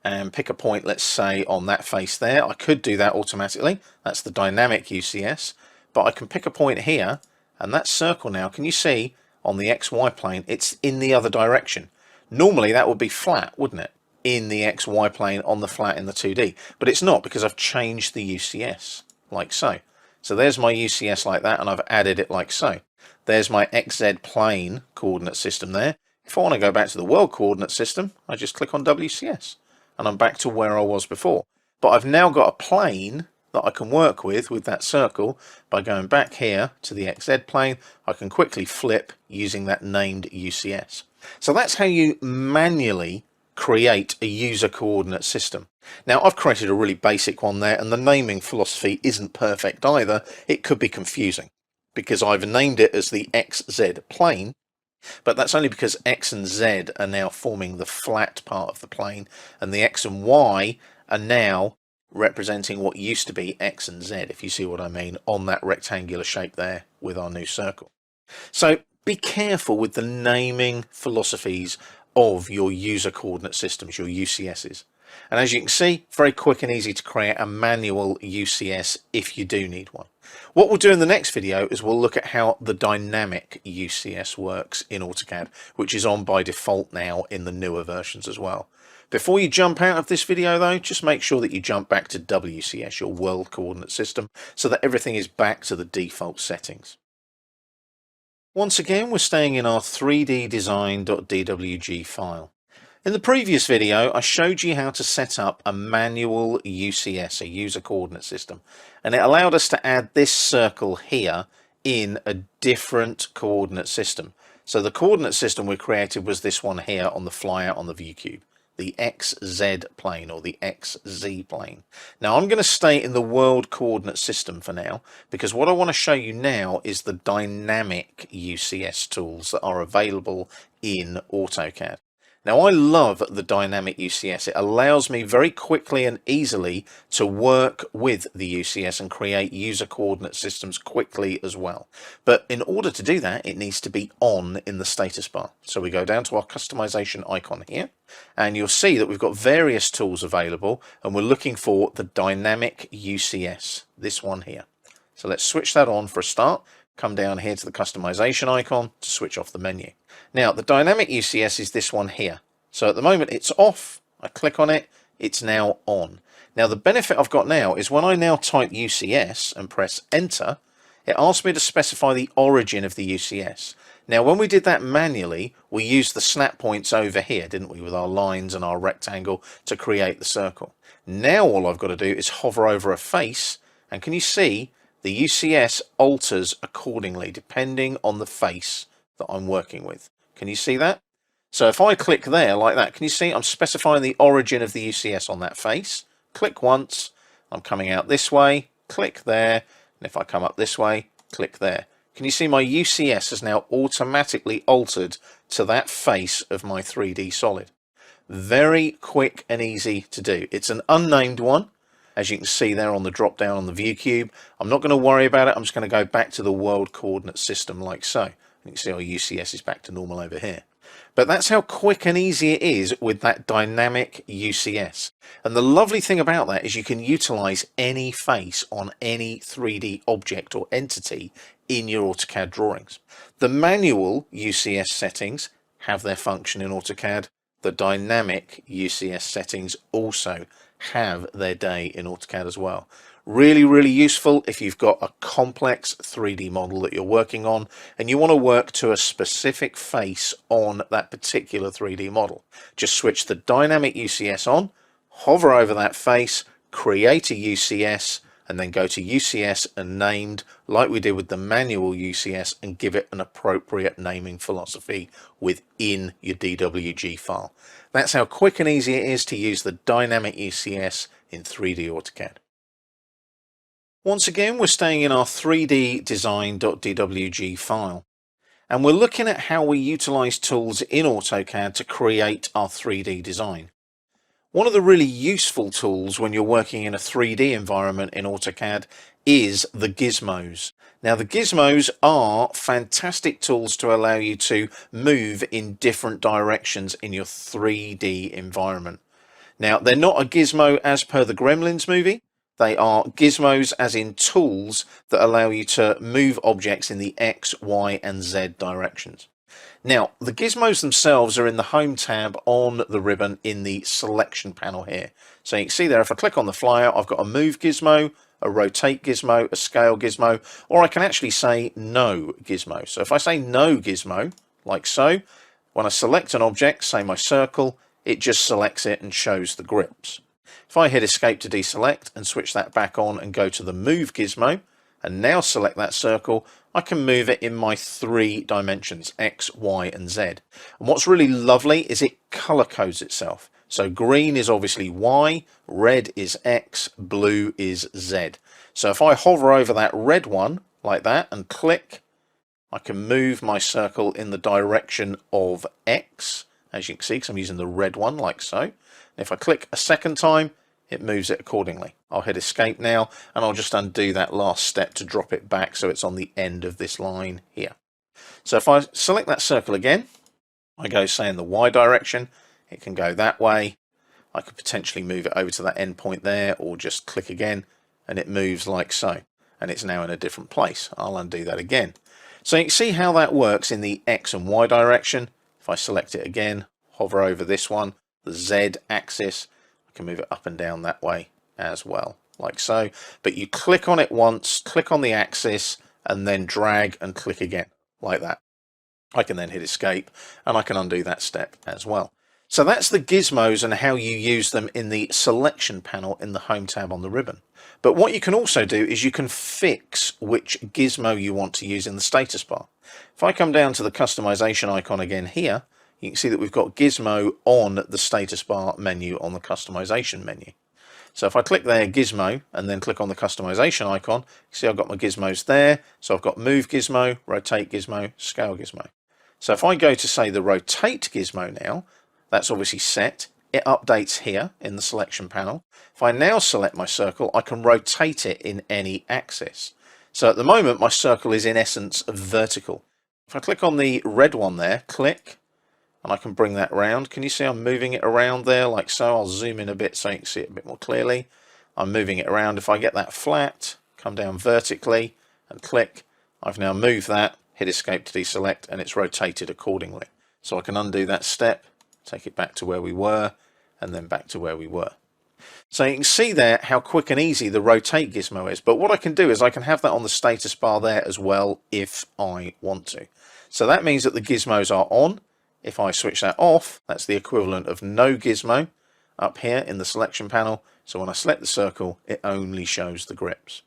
and pick a point, let's say on that face there, I could do that automatically. That's the dynamic UCS, but I can pick a point here, and that circle now, can you see on the XY plane, it's in the other direction. Normally that would be flat, wouldn't it? In the XY plane on the flat in the 2D, but it's not because I've changed the UCS like so. So there's my UCS like that, and I've added it like so. There's my XZ plane coordinate system there. If I want to go back to the world coordinate system, I just click on WCS. And I'm back to where I was before. But I've now got a plane that I can work with that circle by going back here to the XZ plane. I can quickly flip using that named UCS. So that's how you manually create a user coordinate system. Now I've created a really basic one there, and the naming philosophy isn't perfect either. It could be confusing because I've named it as the XZ plane, but that's only because X and Z are now forming the flat part of the plane, and the X and Y are now representing what used to be X and Z, if you see what I mean, on that rectangular shape there with our new circle. So be careful with the naming philosophies of your user coordinate systems, your UCSs. And as you can see, very quick and easy to create a manual UCS if you do need one. What we'll do in the next video is we'll look at how the dynamic UCS works in AutoCAD, which is on by default now in the newer versions as well. Before you jump out of this video though, just make sure that you jump back to WCS, your world coordinate system, so that everything is back to the default settings. Once again, we're staying in our 3D design.dwg file. In the previous video, I showed you how to set up a manual UCS, a user coordinate system, and it allowed us to add this circle here in a different coordinate system. So the coordinate system we created was this one here on the flyout on the view cube, the XZ plane or the XZ plane. Now I'm going to stay in the world coordinate system for now, because what I want to show you now is the dynamic UCS tools that are available in AutoCAD. Now I love the dynamic UCS. It allows me very quickly and easily to work with the UCS and create user coordinate systems quickly as well. But in order to do that, it needs to be on in the status bar. So we go down to our customization icon here, and you'll see that we've got various tools available, and we're looking for the dynamic UCS, this one here. So let's switch that on for a start. Come down here to the customization icon to switch off the menu. Now the dynamic UCS is this one here. So at the moment it's off. I click on it, it's now on. Now the benefit I've got now is when I now type UCS and press enter, it asks me to specify the origin of the UCS. Now when we did that manually, we used the snap points over here, didn't we, with our lines and our rectangle to create the circle. Now all I've got to do is hover over a face, and can you see the UCS alters accordingly depending on the face that I'm working with. Can you see that? So if I click there like that, can you see I'm specifying the origin of the UCS on that face? Click once, I'm coming out this way, click there, and if I come up this way, click there. Can you see my UCS has now automatically altered to that face of my 3D solid? Very quick and easy to do. It's an unnamed one, as you can see there on the drop down on the view cube. I'm not going to worry about it. I'm just going to go back to the world coordinate system like so. You can see our UCS is back to normal over here. But that's how quick and easy it is with that dynamic UCS. And the lovely thing about that is you can utilize any face on any 3D object or entity in your AutoCAD drawings. The manual UCS settings have their function in AutoCAD. The dynamic UCS settings also have their day in AutoCAD as well. Really useful if you've got a complex 3D model that you're working on and you want to work to a specific face on that particular 3D model. Just switch the dynamic UCS on, hover over that face, create a UCS, and then go to UCS and named like we did with the manual UCS and give it an appropriate naming philosophy within your DWG file. That's how quick and easy it is to use the dynamic UCS in 3D AutoCAD. Once again, we're staying in our 3D design.dwg file, and we're looking at how we utilize tools in AutoCAD to create our 3D design. One of the really useful tools when you're working in a 3D environment in AutoCAD is the gizmos. Now the gizmos are fantastic tools to allow you to move in different directions in your 3D environment. Now they're not a gizmo as per the Gremlins movie. They are gizmos as in tools that allow you to move objects in the X, Y and Z directions. Now the gizmos themselves are in the Home tab on the ribbon in the selection panel here. So you can see there, if I click on the flyout, I've got a move gizmo, a rotate gizmo, a scale gizmo, or I can actually say no gizmo. So if I say no gizmo, like so, when I select an object, say my circle, it just selects it and shows the grips. If I hit escape to deselect and switch that back on and go to the move gizmo and now select that circle, I can move it in my 3 dimensions, X, Y and Z. And what's really lovely is it color codes itself. So green is obviously Y, red is X, blue is Z. So if I hover over that red one like that and click, I can move my circle in the direction of X, as you can see, because I'm using the red one like so. And if I click a second time, it moves it accordingly. I'll hit escape now and I'll just undo that last step to drop it back so it's on the end of this line here. So if I select that circle again, I go say in the Y direction, it can go that way. I could potentially move it over to that end point there, or just click again and it moves like so, and it's now in a different place. I'll undo that again. So you can see how that works in the X and Y direction. If I select it again, hover over this one, the Z axis, I can move it up and down that way as well, like so. But you click on it once, click on the axis, and then drag and click again, like that. I can then hit escape and I can undo that step as well. So that's the gizmos and how you use them in the selection panel in the home tab on the ribbon. But what you can also do is you can fix which gizmo you want to use in the status bar. If I come down to the customization icon again here, you can see that we've got gizmo on the status bar menu on the customization menu. So if I click there, gizmo, and then click on the customization icon, you see I've got my gizmos there. So I've got move gizmo, rotate gizmo, scale gizmo. So if I go to say the rotate gizmo now, that's obviously set. It updates here in the selection panel. If I now select my circle, I can rotate it in any axis. So at the moment, my circle is in essence vertical. If I click on the red one there, click, and I can bring that round. Can you see I'm moving it around there like so? I'll zoom in a bit so you can see it a bit more clearly. I'm moving it around. If I get that flat, come down vertically and click, I've now moved that, hit escape to deselect, and it's rotated accordingly. So I can undo that step, take it back to where we were, and then back to where we were. So you can see there how quick and easy the rotate gizmo is. But what I can do is I can have that on the status bar there as well if I want to. So that means that the gizmos are on. If I switch that off, that's the equivalent of no gizmo up here in the selection panel. So when I select the circle, it only shows the grips.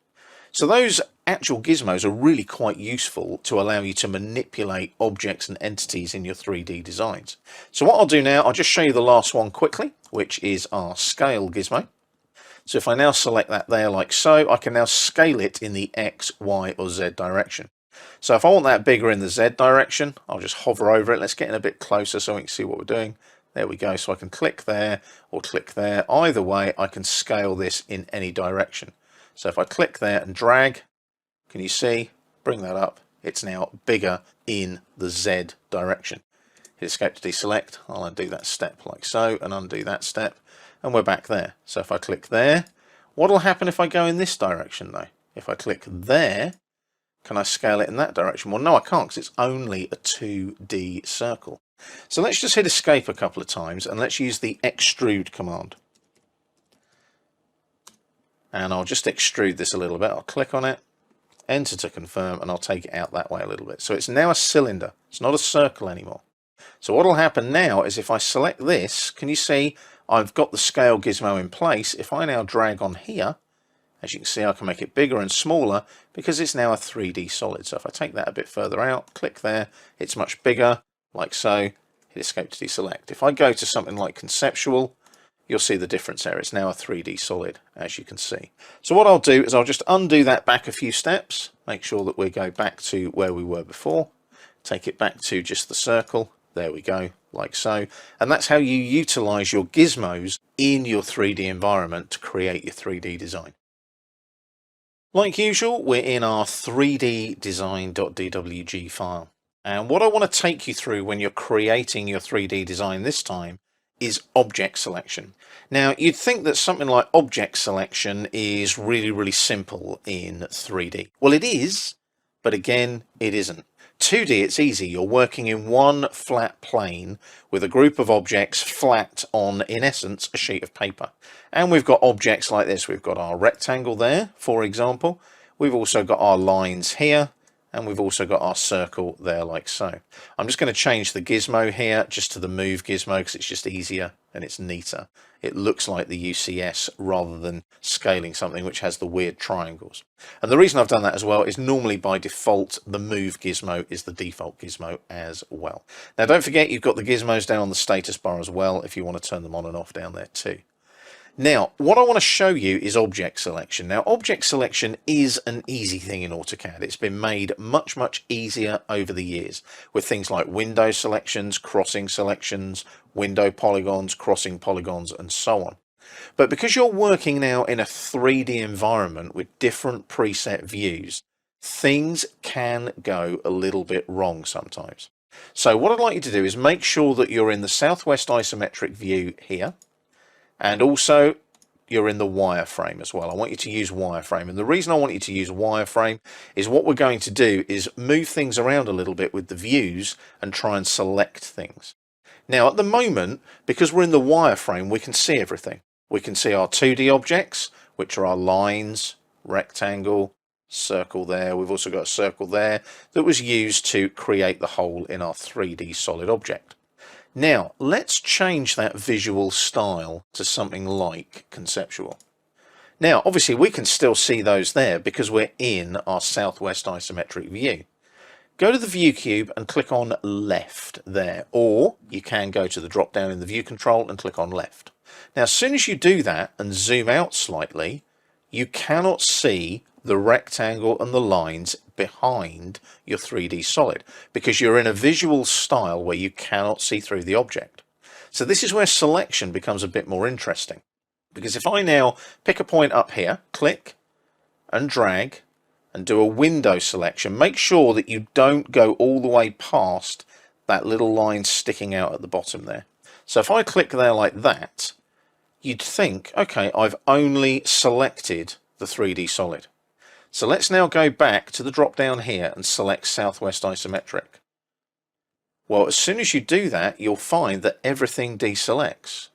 So those actual gizmos are really quite useful to allow you to manipulate objects and entities in your 3D designs. So what I'll do now, I'll just show you the last one quickly, which is our scale gizmo. So if I now select that there like so, I can now scale it in the X, Y or Z direction. So if I want that bigger in the Z direction, I'll just hover over it. Let's get in a bit closer so we can see what we're doing. There we go. So I can click there or click there. Either way, I can scale this in any direction. So if I click there and drag, can you see? Bring that up. It's now bigger in the Z direction. Hit escape to deselect. I'll undo that step like so and undo that step. And we're back there. So if I click there, what will happen if I go in this direction though? If I click there, can I scale it in that direction? Well, no, I can't because it's only a 2D circle. So let's just hit escape a couple of times and let's use the extrude command. And I'll just extrude this a little bit. I'll click on it, enter to confirm, and I'll take it out that way a little bit. So it's now a cylinder. It's not a circle anymore. So what will happen now is if I select this, can you see I've got the scale gizmo in place. If I now drag on here, as you can see, I can make it bigger and smaller because it's now a 3D solid. So if I take that a bit further out, click there, it's much bigger, like so, hit escape to deselect. If I go to something like conceptual, you'll see the difference there. It's now a 3D solid, as you can see. So what I'll do is I'll just undo that back a few steps, make sure that we go back to where we were before, take it back to just the circle. There we go, like so. And that's how you utilize your gizmos in your 3D environment to create your 3D design. Like usual, we're in our 3D design.dwg file. And what I want to take you through when you're creating your 3D design this time is object selection. Now, you'd think that something like object selection is really simple in 3D. Well, it is, but again, it isn't. 2D, it's easy. You're working in one flat plane with a group of objects flat on, in essence, a sheet of paper. And we've got objects like this. We've got our rectangle there, for example. We've also got our lines here, And we've also got our circle there like so. I'm just going to change the gizmo here just to the move gizmo because it's just easier and it's neater. It looks like the UCS rather than scaling something which has the weird triangles. And the reason I've done that as well is normally by default the move gizmo is the default gizmo as well. Now don't forget you've got the gizmos down on the status bar as well if you want to turn them on and off down there too. Now, what I want to show you is object selection. Now, object selection is an easy thing in AutoCAD. It's been made much, much easier over the years with things like window selections, crossing selections, window polygons, crossing polygons, and so on. But because you're working now in a 3D environment with different preset views, things can go a little bit wrong sometimes. So what I'd like you to do is make sure that you're in the Southwest isometric view here. And also you're in the wireframe as well. I want you to use wireframe. And the reason I want you to use wireframe is what we're going to do is move things around a little bit with the views and try and select things. Now at the moment, because we're in the wireframe, we can see everything. We can see our 2D objects, which are our lines, rectangle, circle there. We've also got a circle there that was used to create the hole in our 3D solid object. Now, let's change that visual style to something like conceptual. Now, obviously, we can still see those there because we're in our Southwest isometric view. Go to the view cube and click on left there, or you can go to the drop down in the view control and click on left. Now, as soon as you do that and zoom out slightly, you cannot see the rectangle and the lines behind your 3D solid because you're in a visual style where you cannot see through the object. So this is where selection becomes a bit more interesting, because if I now pick a point up here, click and drag and do a window selection, make sure that you don't go all the way past that little line sticking out at the bottom there. So if I click there like that, you'd think, okay, I've only selected the 3D solid. So let's now go back to the drop down here and select Southwest Isometric. Well, as soon as you do that, you'll find that everything deselects.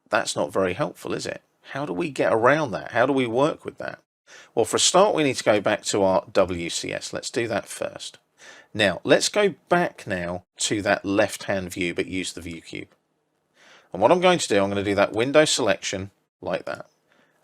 That's not very helpful, is it? How do we get around that? How do we work with that? Well, for a start, we need to go back to our WCS. Let's do that first. Now, let's go back now to that left-hand view, but use the view cube. And what I'm going to do, I'm going to do that window selection like that.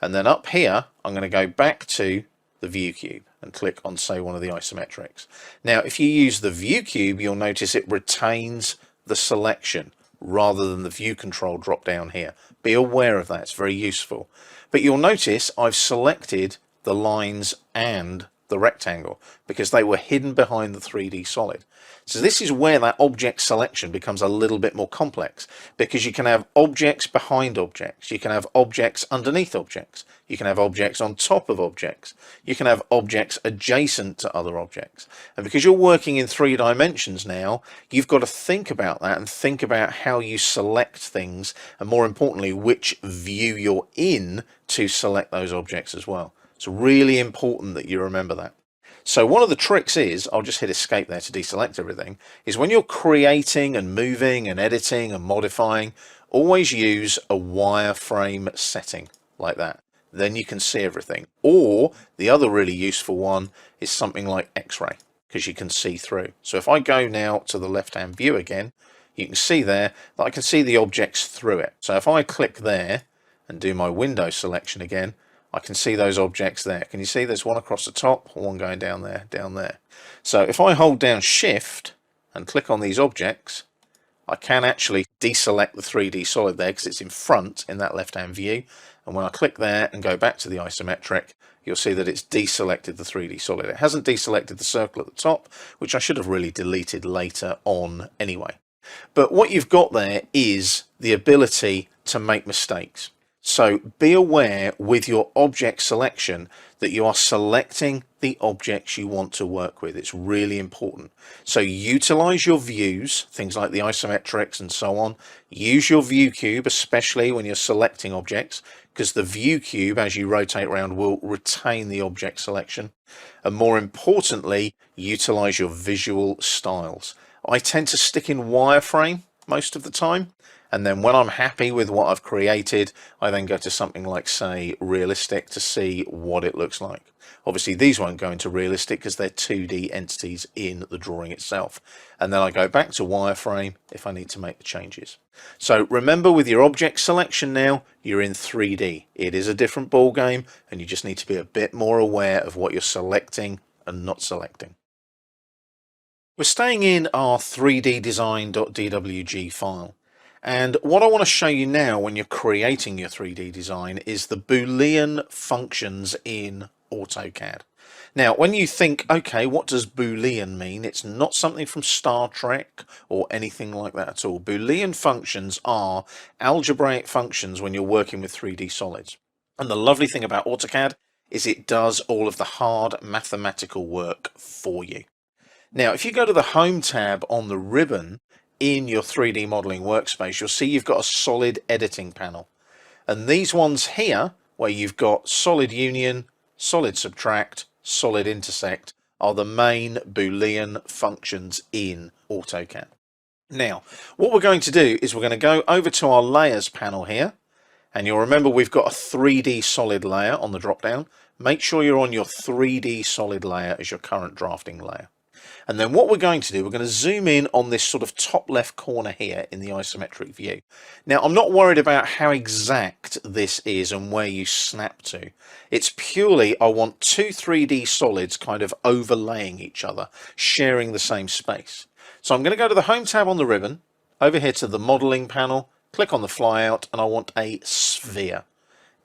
And then up here, I'm going to go back to the view cube and click on, say, one of the isometrics. Now, if you use the view cube, you'll notice it retains the selection rather than the view control drop down here. Be aware of that, it's very useful. But you'll notice I've selected the lines and the rectangle because they were hidden behind the 3D solid. So this is where that object selection becomes a little bit more complex, because you can have objects behind objects, you can have objects underneath objects, you can have objects on top of objects, you can have objects adjacent to other objects. And because you're working in 3 dimensions now, you've got to think about that and think about how you select things, and more importantly, which view you're in to select those objects as well. It's really important that you remember that. So one of the tricks is, I'll just hit escape there to deselect everything, is when you're creating and moving and editing and modifying, always use a wireframe setting like that. Then you can see everything. Or the other really useful one is something like X-ray, because you can see through. So if I go now to the left-hand view again, you can see there that I can see the objects through it. So if I click there and do my window selection again, I can see those objects there. Can you see there's one across the top, one going down there, down there. So if I hold down Shift and click on these objects, I can actually deselect the 3D solid there because it's in front in that left-hand view. And when I click there and go back to the isometric, you'll see that it's deselected the 3D solid. It hasn't deselected the circle at the top, which I should have really deleted later on anyway. But what you've got there is the ability to make mistakes. So be aware with your object selection that you are selecting the objects you want to work with. It's really important. So utilize your views, things like the isometrics and so on. Use your view cube, especially when you're selecting objects, because the view cube, as you rotate around, will retain the object selection. And more importantly, utilize your visual styles. I tend to stick in wireframe most of the time. And then when I'm happy with what I've created, I then go to something like, say, realistic to see what it looks like. Obviously, these won't go into realistic because they're 2D entities in the drawing itself. And then I go back to wireframe if I need to make the changes. So remember, with your object selection now, you're in 3D. It is a different ball game, and you just need to be a bit more aware of what you're selecting and not selecting. We're staying in our 3D design.dwg file. And what I want to show you now when you're creating your 3D design is the Boolean functions in Autocad. Now, when you think, okay, what does Boolean mean? It's not something from Star Trek or anything like that at all. Boolean functions are algebraic functions when you're working with 3D solids. And the lovely thing about Autocad is it does all of the hard mathematical work for you. Now, if you go to the Home tab on the ribbon in your 3D modeling workspace, you'll see you've got a solid editing panel. And these ones here, where you've got solid union, solid subtract, solid intersect, are the main Boolean functions in Autocad. Now, what we're going to do is we're going to go over to our layers panel here. And you'll remember we've got a 3D solid layer on the drop down. Make sure you're on your 3D solid layer as your current drafting layer. And then what we're going to do, we're going to zoom in on this sort of top left corner here in the isometric view. Now, I'm not worried about how exact this is and where you snap to. It's purely, I want two 3D solids kind of overlaying each other, sharing the same space. So I'm going to go to the Home tab on the ribbon, over here to the modeling panel, click on the flyout, and I want a sphere.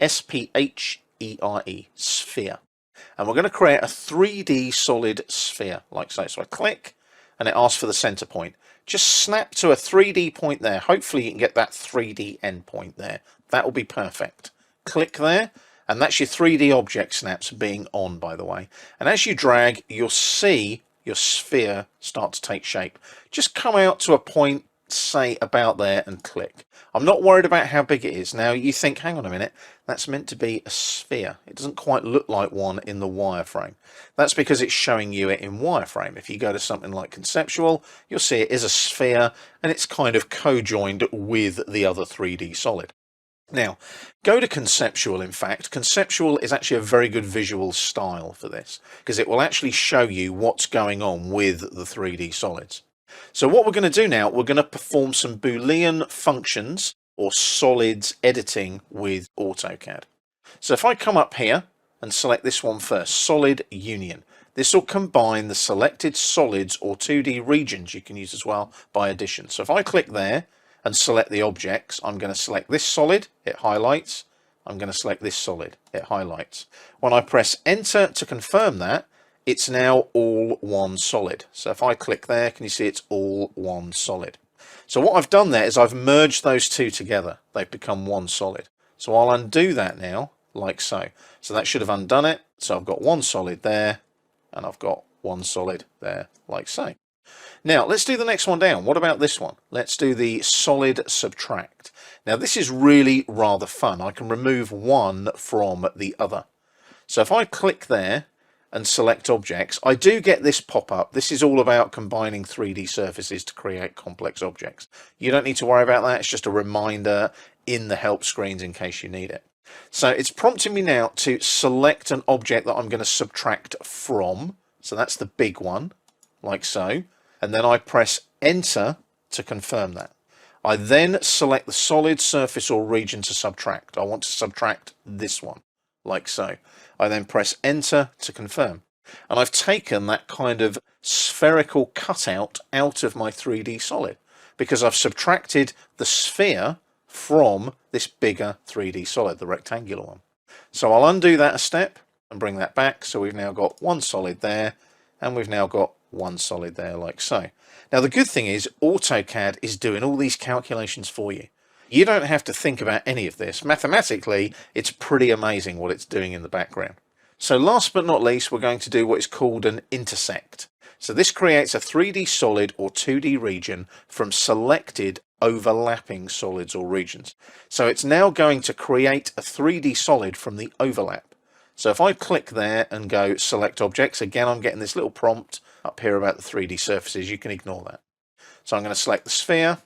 S-P-H-E-R-E, sphere. And we're going to create a 3D solid sphere, like so. So I click, and it asks for the center point. Just snap to a 3D point there. Hopefully you can get that 3D endpoint there. That will be perfect. Click there, and that's your 3D object snaps being on, by the way. And as you drag, you'll see your sphere start to take shape. Just come out to a point, say about there, and click. I'm not worried about how big it is. Now you think, hang on a minute, that's meant to be a sphere. It doesn't quite look like one in the wireframe. That's because it's showing you it in wireframe. If you go to something like conceptual, you'll see it is a sphere, and it's kind of co-joined with the other 3D solid. Now, go to conceptual. In fact, conceptual is actually a very good visual style for this, because it will actually show you what's going on with the 3D solids. So what we're going to do now, we're going to perform some Boolean functions or solids editing with Autocad. So if I come up here and select this one first, solid union, this will combine the selected solids or 2D regions you can use as well by addition. So if I click there and select the objects, I'm going to select this solid, it highlights. I'm going to select this solid, it highlights. When I press enter to confirm that, it's now all one solid. So if I click there, can you see it's all one solid? So what I've done there is I've merged those two together. They've become one solid. So I'll undo that now, like so. So that should have undone it. So I've got one solid there, and I've got one solid there, like so. Now let's do the next one down. What about this one? Let's do the solid subtract. Now this is really rather fun. I can remove one from the other. So if I click there and select objects, I do get this pop-up. This is all about combining 3D surfaces to create complex objects. You don't need to worry about that. It's just a reminder in the help screens in case you need it. So it's prompting me now to select an object that I'm going to subtract from. So that's the big one, like so. And then I press enter to confirm that. I then select the solid surface or region to subtract. I want to subtract this one, like so. I then press enter to confirm. And I've taken that kind of spherical cutout out of my 3D solid because I've subtracted the sphere from this bigger 3D solid, the rectangular one. So I'll undo that a step and bring that back. So we've now got one solid there, and we've now got one solid there, like so. Now the good thing is AutoCAD is doing all these calculations for you. You don't have to think about any of this. Mathematically, it's pretty amazing what it's doing in the background. So last but not least, we're going to do what is called an intersect. So this creates a 3D solid or 2D region from selected overlapping solids or regions. So it's now going to create a 3D solid from the overlap. So if I click there and go select objects, again I'm getting this little prompt up here about the 3D surfaces. You can ignore that. So I'm going to select the sphere,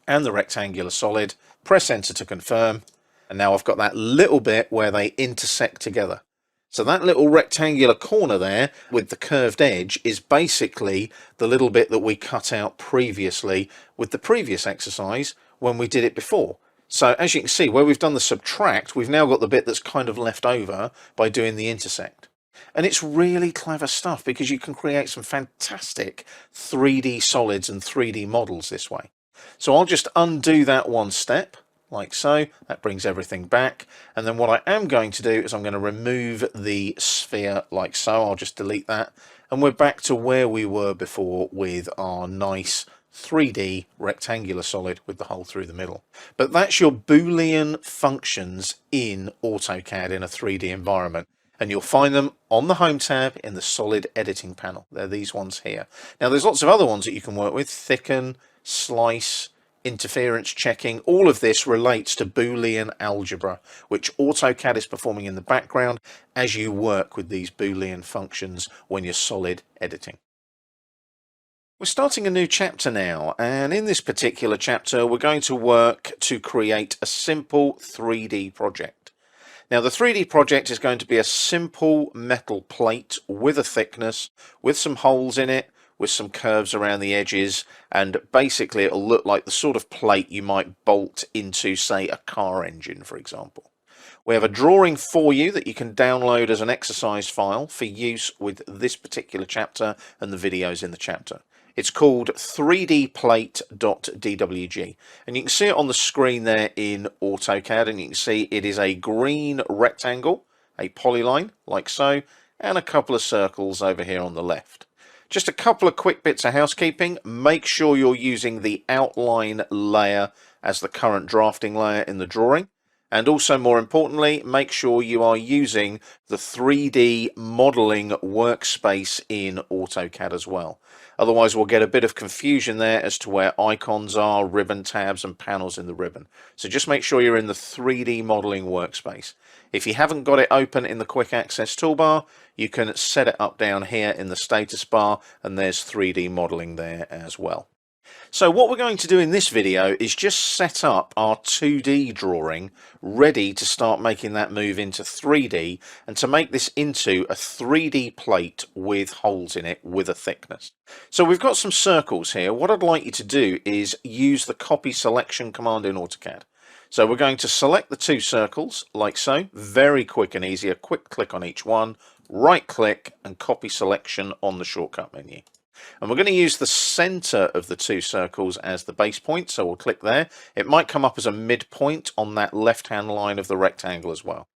and the rectangular solid, press enter to confirm, and now I've got that little bit where they intersect together. So that little rectangular corner there with the curved edge is basically the little bit that we cut out previously with the previous exercise when we did it before. So as you can see, where we've done the subtract, we've now got the bit that's kind of left over by doing the intersect. And it's really clever stuff because you can create some fantastic 3D solids and 3D models this way. So I'll just undo that one step, like so. That brings everything back. And then what I am going to do is I'm going to remove the sphere like so. I'll just delete that. And we're back to where we were before with our nice 3D rectangular solid with the hole through the middle. But that's your Boolean functions in AutoCAD in a 3D environment. And you'll find them on the Home tab in the Solid Editing panel. They're these ones here. Now there's lots of other ones that you can work with. Thicken, slice, interference checking. All of this relates to Boolean algebra, which AutoCAD is performing in the background as you work with these Boolean functions when you're solid editing. We're starting a new chapter now, and in this particular chapter we're going to work to create a simple 3D project. Now the 3D project is going to be a simple metal plate with a thickness, with some holes in it, with some curves around the edges, and basically it'll look like the sort of plate you might bolt into, say, a car engine, for example. We have a drawing for you that you can download as an exercise file for use with this particular chapter and the videos in the chapter. It's called 3dplate.dwg, and you can see it on the screen there in AutoCAD, and you can see it is a green rectangle, a polyline like so, and a couple of circles over here on the left. Just a couple of quick bits of housekeeping. Make sure you're using the outline layer as the current drafting layer in the drawing. And also, more importantly, make sure you are using the 3D modeling workspace in AutoCAD as well. Otherwise, we'll get a bit of confusion there as to where icons are, ribbon tabs, and panels in the ribbon. So just make sure you're in the 3D modeling workspace. If you haven't got it open in the quick access toolbar, you can set it up down here in the status bar, and there's 3D modeling there as well. So what we're going to do in this video is just set up our 2D drawing ready to start making that move into 3D and to make this into a 3D plate with holes in it with a thickness. So we've got some circles here. What I'd like you to do is use the copy selection command in AutoCAD. So we're going to select the two circles like so, very quick and easy, a quick click on each one, right click and copy selection on the shortcut menu. And we're going to use the center of the two circles as the base point, so we'll click there. It might come up as a midpoint on that left-hand line of the rectangle as well.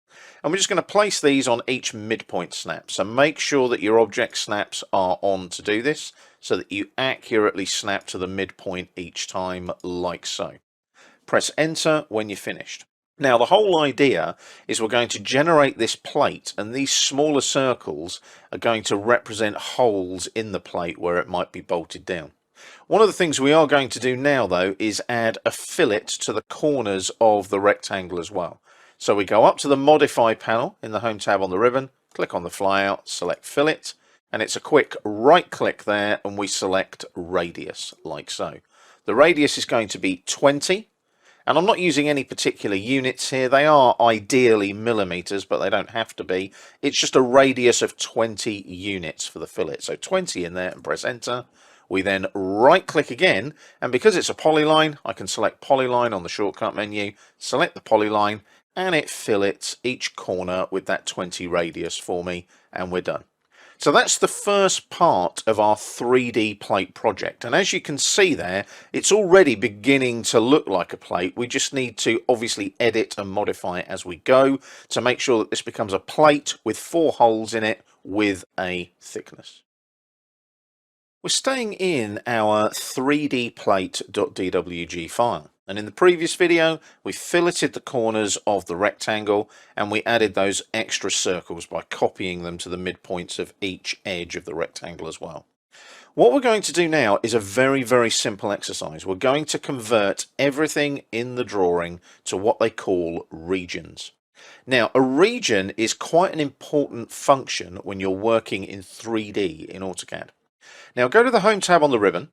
And we're just going to place these on each midpoint snap. So make sure that your object snaps are on to do this, so that you accurately snap to the midpoint each time, like so. Press enter when you're finished. Now the whole idea is we're going to generate this plate, and these smaller circles are going to represent holes in the plate where it might be bolted down. One of the things we are going to do now though is add a fillet to the corners of the rectangle as well. So we go up to the modify panel in the home tab on the ribbon, click on the flyout, select fillet, and it's a quick right click there and we select radius like so. The radius is going to be 20. And I'm not using any particular units here. They are ideally millimeters, but they don't have to be. It's just a radius of 20 units for the fillet. So 20 in there and press enter. We then right click again, and because it's a polyline, I can select polyline on the shortcut menu, select the polyline, and it fillets each corner with that 20 radius for me, and we're done. So that's the first part of our 3D plate project, and as you can see there, it's already beginning to look like a plate. We just need to obviously edit and modify it as we go to make sure that this becomes a plate with 4 holes in it with a thickness. We're staying in our 3dplate.dwg file. And in the previous video, we filleted the corners of the rectangle and we added those extra circles by copying them to the midpoints of each edge of the rectangle as well. What we're going to do now is a very, very simple exercise. We're going to convert everything in the drawing to what they call regions. Now, a region is quite an important function when you're working in 3D in AutoCAD. Now, go to the Home tab on the ribbon,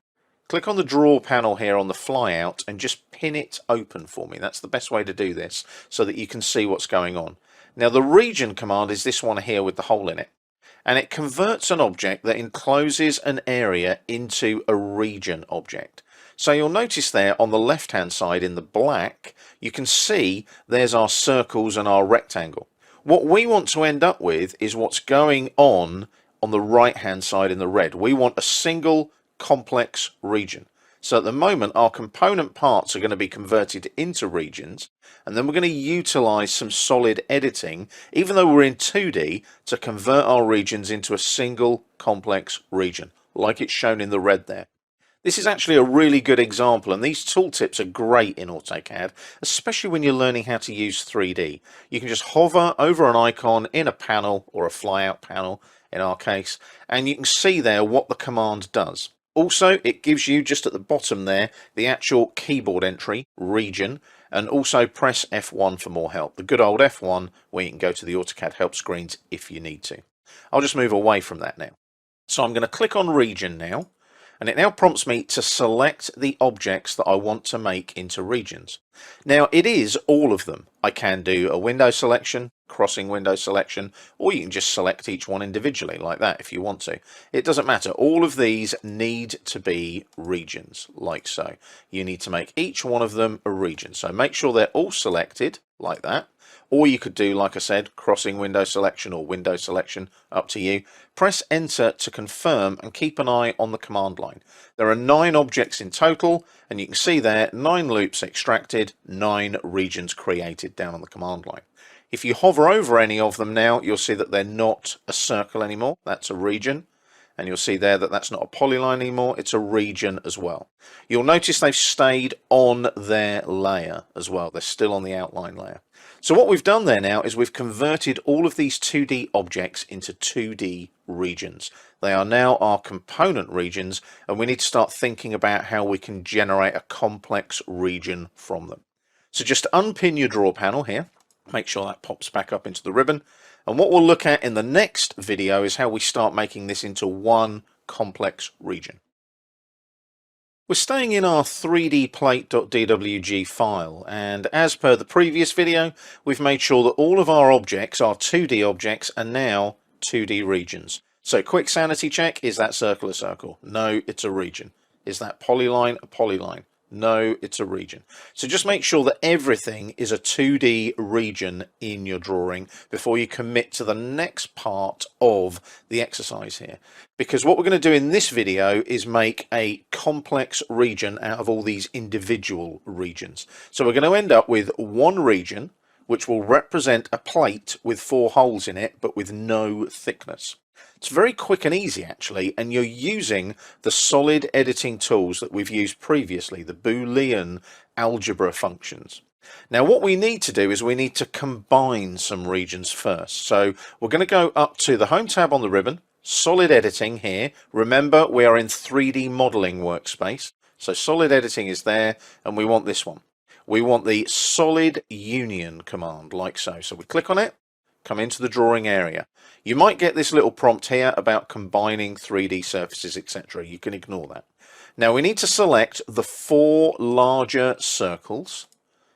Click on the draw panel here on the flyout and just pin it open for me. That's the best way to do this so that you can see what's going on. Now the region command is this one here with the hole in it, and it converts an object that encloses an area into a region object. So you'll notice there on the left hand side in the black, you can see there's our circles and our rectangle. What we want to end up with is what's going on the right hand side in the red. We want a single complex region. So at the moment our component parts are going to be converted into regions, and then we're going to utilize some solid editing, even though we're in 2D, to convert our regions into a single complex region, like it's shown in the red there. This is actually a really good example, and these tooltips are great in AutoCAD, especially when you're learning how to use 3D. You can just hover over an icon in a panel, or a flyout panel in our case, and you can see there what the command does. Also, it gives you just at the bottom there the actual keyboard entry, region, and also press F1 for more help. The good old F1 where you can go to the AutoCAD help screens if you need to. I'll just move away from that now. So I'm going to click on region now, and it now prompts me to select the objects that I want to make into regions. Now it is all of them. I can do a window selection, crossing window selection, or you can just select each one individually like that if you want to. It doesn't matter. All of these need to be regions like so. You need to make each one of them a region. So make sure they're all selected like that. Or you could do, like I said, crossing window selection or window selection, up to you. Press enter to confirm and keep an eye on the command line. There are 9 objects in total, and you can see there 9 loops extracted, 9 regions created down on the command line. If you hover over any of them now, you'll see that they're not a circle anymore. That's a region. And you'll see there that that's not a polyline anymore, it's a region as well. You'll notice they've stayed on their layer as well. They're still on the outline layer. So what we've done there now is we've converted all of these 2D objects into 2D regions. They are now our component regions, and we need to start thinking about how we can generate a complex region from them. So just unpin your draw panel here. Make sure that pops back up into the ribbon. And what we'll look at in the next video is how we start making this into one complex region. We're staying in our 3dplate.dwg file, and as per the previous video, we've made sure that all of our objects, our 2D objects, are now 2D regions. So quick sanity check, is that circle a circle? No, it's a region. Is that polyline a polyline? No, it's a region. So just make sure that everything is a 2D region in your drawing before you commit to the next part of the exercise here. Because what we're going to do in this video is make a complex region out of all these individual regions. So we're going to end up with one region which will represent a plate with 4 holes in it but with no thickness. It's very quick and easy actually, and you're using the solid editing tools that we've used previously, the Boolean algebra functions. Now what we need to do is we need to combine some regions first. So we're going to go up to the Home tab on the ribbon, solid editing here. Remember, we are in 3D modeling workspace. So solid editing is there, and we want this one. We want the solid union command like so. So we click on it, come into the drawing area. You might get this little prompt here about combining 3D surfaces, etc. You can ignore that. Now we need to select the 4 larger circles.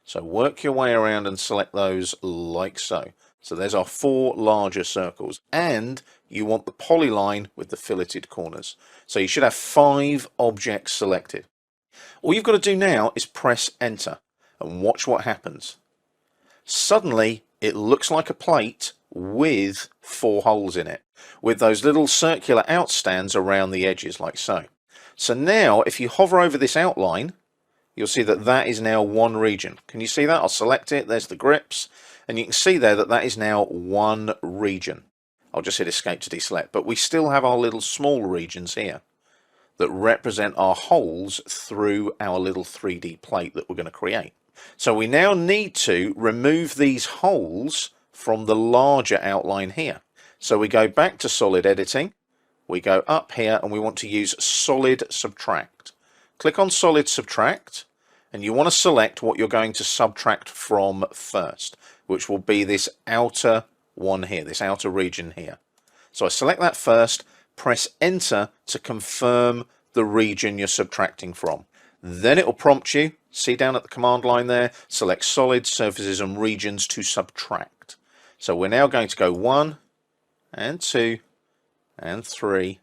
So work your way around and select those like so. So there's our 4 larger circles, and you want the polyline with the filleted corners. So you should have 5 objects selected. All you've got to do now is press enter and watch what happens. Suddenly it looks like a plate with 4 holes in it, with those little circular outstands around the edges like so. So now if you hover over this outline, you'll see that that is now one region. Can you see that? I'll select it, there's the grips, and you can see there that that is now one region. I'll just hit escape to deselect, but we still have our little small regions here that represent our holes through our little 3D plate that we're going to create. So we now need to remove these holes from the larger outline here. So we go back to solid editing, we go up here, and we want to use solid subtract. Click on solid subtract, and you want to select what you're going to subtract from first, which will be this outer one here, this outer region here. So I select that first, press enter to confirm the region you're subtracting from. Then it will prompt you, see down at the command line there, select solids, surfaces and regions to subtract. So we're now going to go 1 and 2 and 3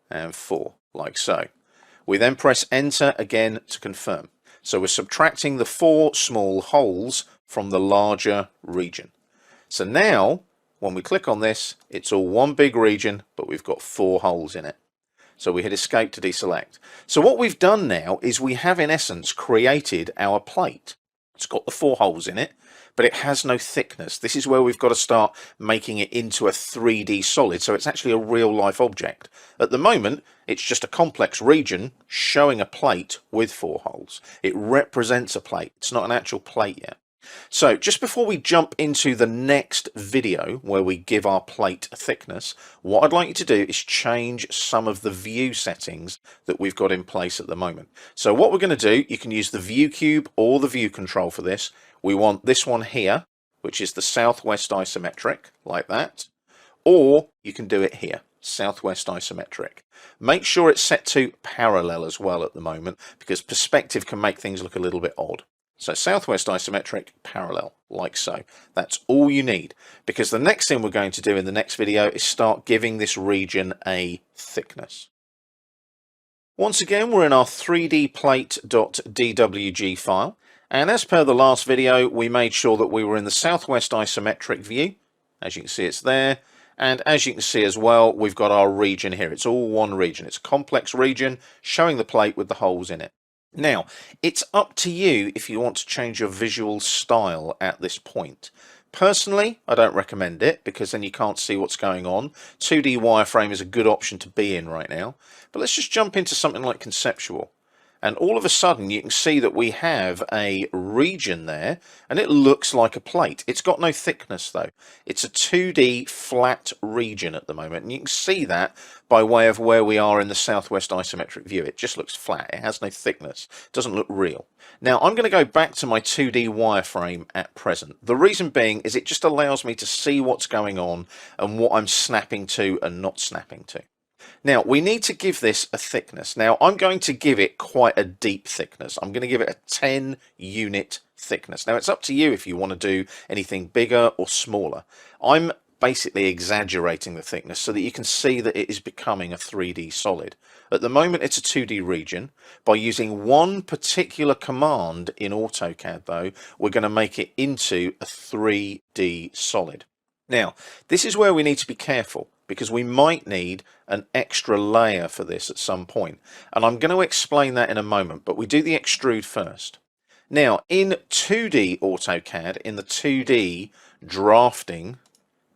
and 4, like so. We then press enter again to confirm. So we're subtracting the 4 small holes from the larger region. So now, when we click on this, it's all one big region, but we've got 4 holes in it. So we hit escape to deselect. So what we've done now is we have in essence created our plate. It's got the 4 holes in it, but it has no thickness. This is where we've got to start making it into a 3D solid, so it's actually a real life object. At the moment, it's just a complex region showing a plate with 4 holes. It represents a plate. It's not an actual plate yet. So just before we jump into the next video where we give our plate a thickness, what I'd like you to do is change some of the view settings that we've got in place at the moment. So what we're going to do, you can use the view cube or the view control for this. We want this one here, which is the southwest isometric, like that, or you can do it here, southwest isometric. Make sure it's set to parallel as well at the moment, because perspective can make things look a little bit odd. So southwest isometric, parallel, like so. That's all you need, because the next thing we're going to do in the next video is start giving this region a thickness. Once again, we're in our 3dplate.dwg file, and as per the last video, we made sure that we were in the southwest isometric view. As you can see, it's there. And as you can see as well, we've got our region here. It's all one region. It's a complex region showing the plate with the holes in it. Now, it's up to you if you want to change your visual style at this point. Personally, I don't recommend it because then you can't see what's going on. 2D wireframe is a good option to be in right now. But let's just jump into something like conceptual. And all of a sudden you can see that we have a region there and it looks like a plate. It's got no thickness though. It's a 2D flat region at the moment, and you can see that by way of where we are in the southwest isometric view. It just looks flat. It has no thickness. It doesn't look real. Now I'm going to go back to my 2D wireframe at present. The reason being is it just allows me to see what's going on and what I'm snapping to and not snapping to. Now, we need to give this a thickness. Now, I'm going to give it quite a deep thickness. I'm going to give it a 10 unit thickness. Now, it's up to you if you want to do anything bigger or smaller. I'm basically exaggerating the thickness so that you can see that it is becoming a 3D solid. At the moment, it's a 2D region. By using one particular command in Autocad, though, we're going to make it into a 3D solid. Now, this is where we need to be careful, because we might need an extra layer for this at some point. And I'm going to explain that in a moment, but we do the extrude first. Now, in 2D Autocad, in the 2D drafting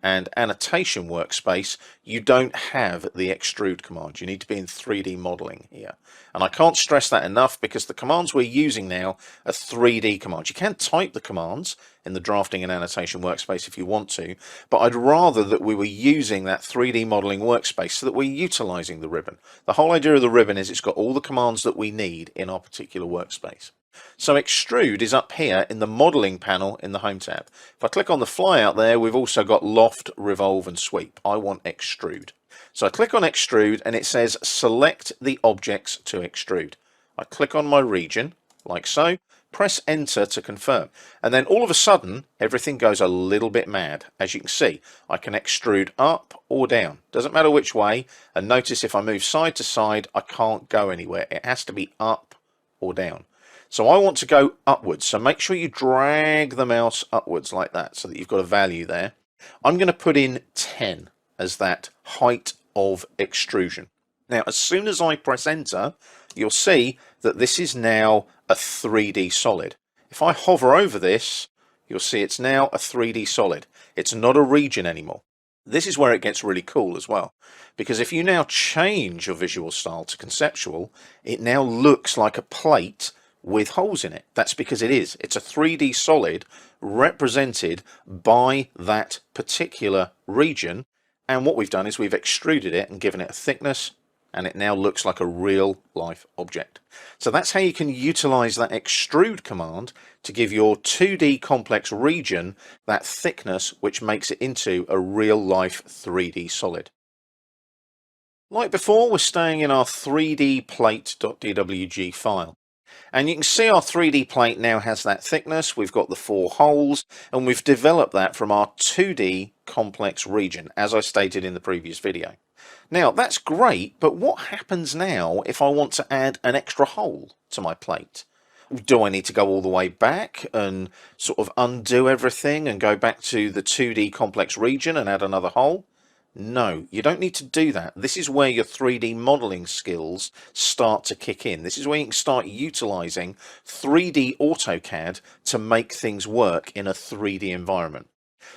and annotation workspace, you don't have the extrude command. You need to be in 3D modeling here. And I can't stress that enough because the commands we're using now are 3D commands. You can type the commands in the drafting and annotation workspace if you want to, but I'd rather that we were using that 3D modeling workspace so that we're utilizing the ribbon. The whole idea of the ribbon is it's got all the commands that we need in our particular workspace. So extrude is up here in the modeling panel in the home tab. If I click on the flyout there, we've also got loft, revolve and sweep. I want extrude. So I click on extrude and it says select the objects to extrude. I click on my region like so, press enter to confirm. And then all of a sudden, everything goes a little bit mad. As you can see, I can extrude up or down. Doesn't matter which way. And notice if I move side to side, I can't go anywhere. It has to be up or down. So I want to go upwards, so make sure you drag the mouse upwards like that so that you've got a value there. I'm going to put in 10 as that height of extrusion. Now, as soon as I press enter, you'll see that this is now a 3D solid. If I hover over this, you'll see it's now a 3D solid. It's not a region anymore. This is where it gets really cool as well, because if you now change your visual style to conceptual, it now looks like a plate with holes in it. That's because it is. It's a 3D solid represented by that particular region, and what we've done is we've extruded it and given it a thickness, and it now looks like a real life object. So that's how you can utilize that extrude command to give your 2D complex region that thickness which makes it into a real life 3D solid. Like before, we're staying in our 3D plate.dwg file. And you can see our 3D plate now has that thickness, we've got the 4 holes, and we've developed that from our 2D complex region, as I stated in the previous video. Now, that's great, but what happens now if I want to add an extra hole to my plate? Do I need to go all the way back and sort of undo everything and go back to the 2D complex region and add another hole? No, you don't need to do that. This is where your 3D modeling skills start to kick in. This is where you can start utilizing 3D AutoCAD to make things work in a 3D environment.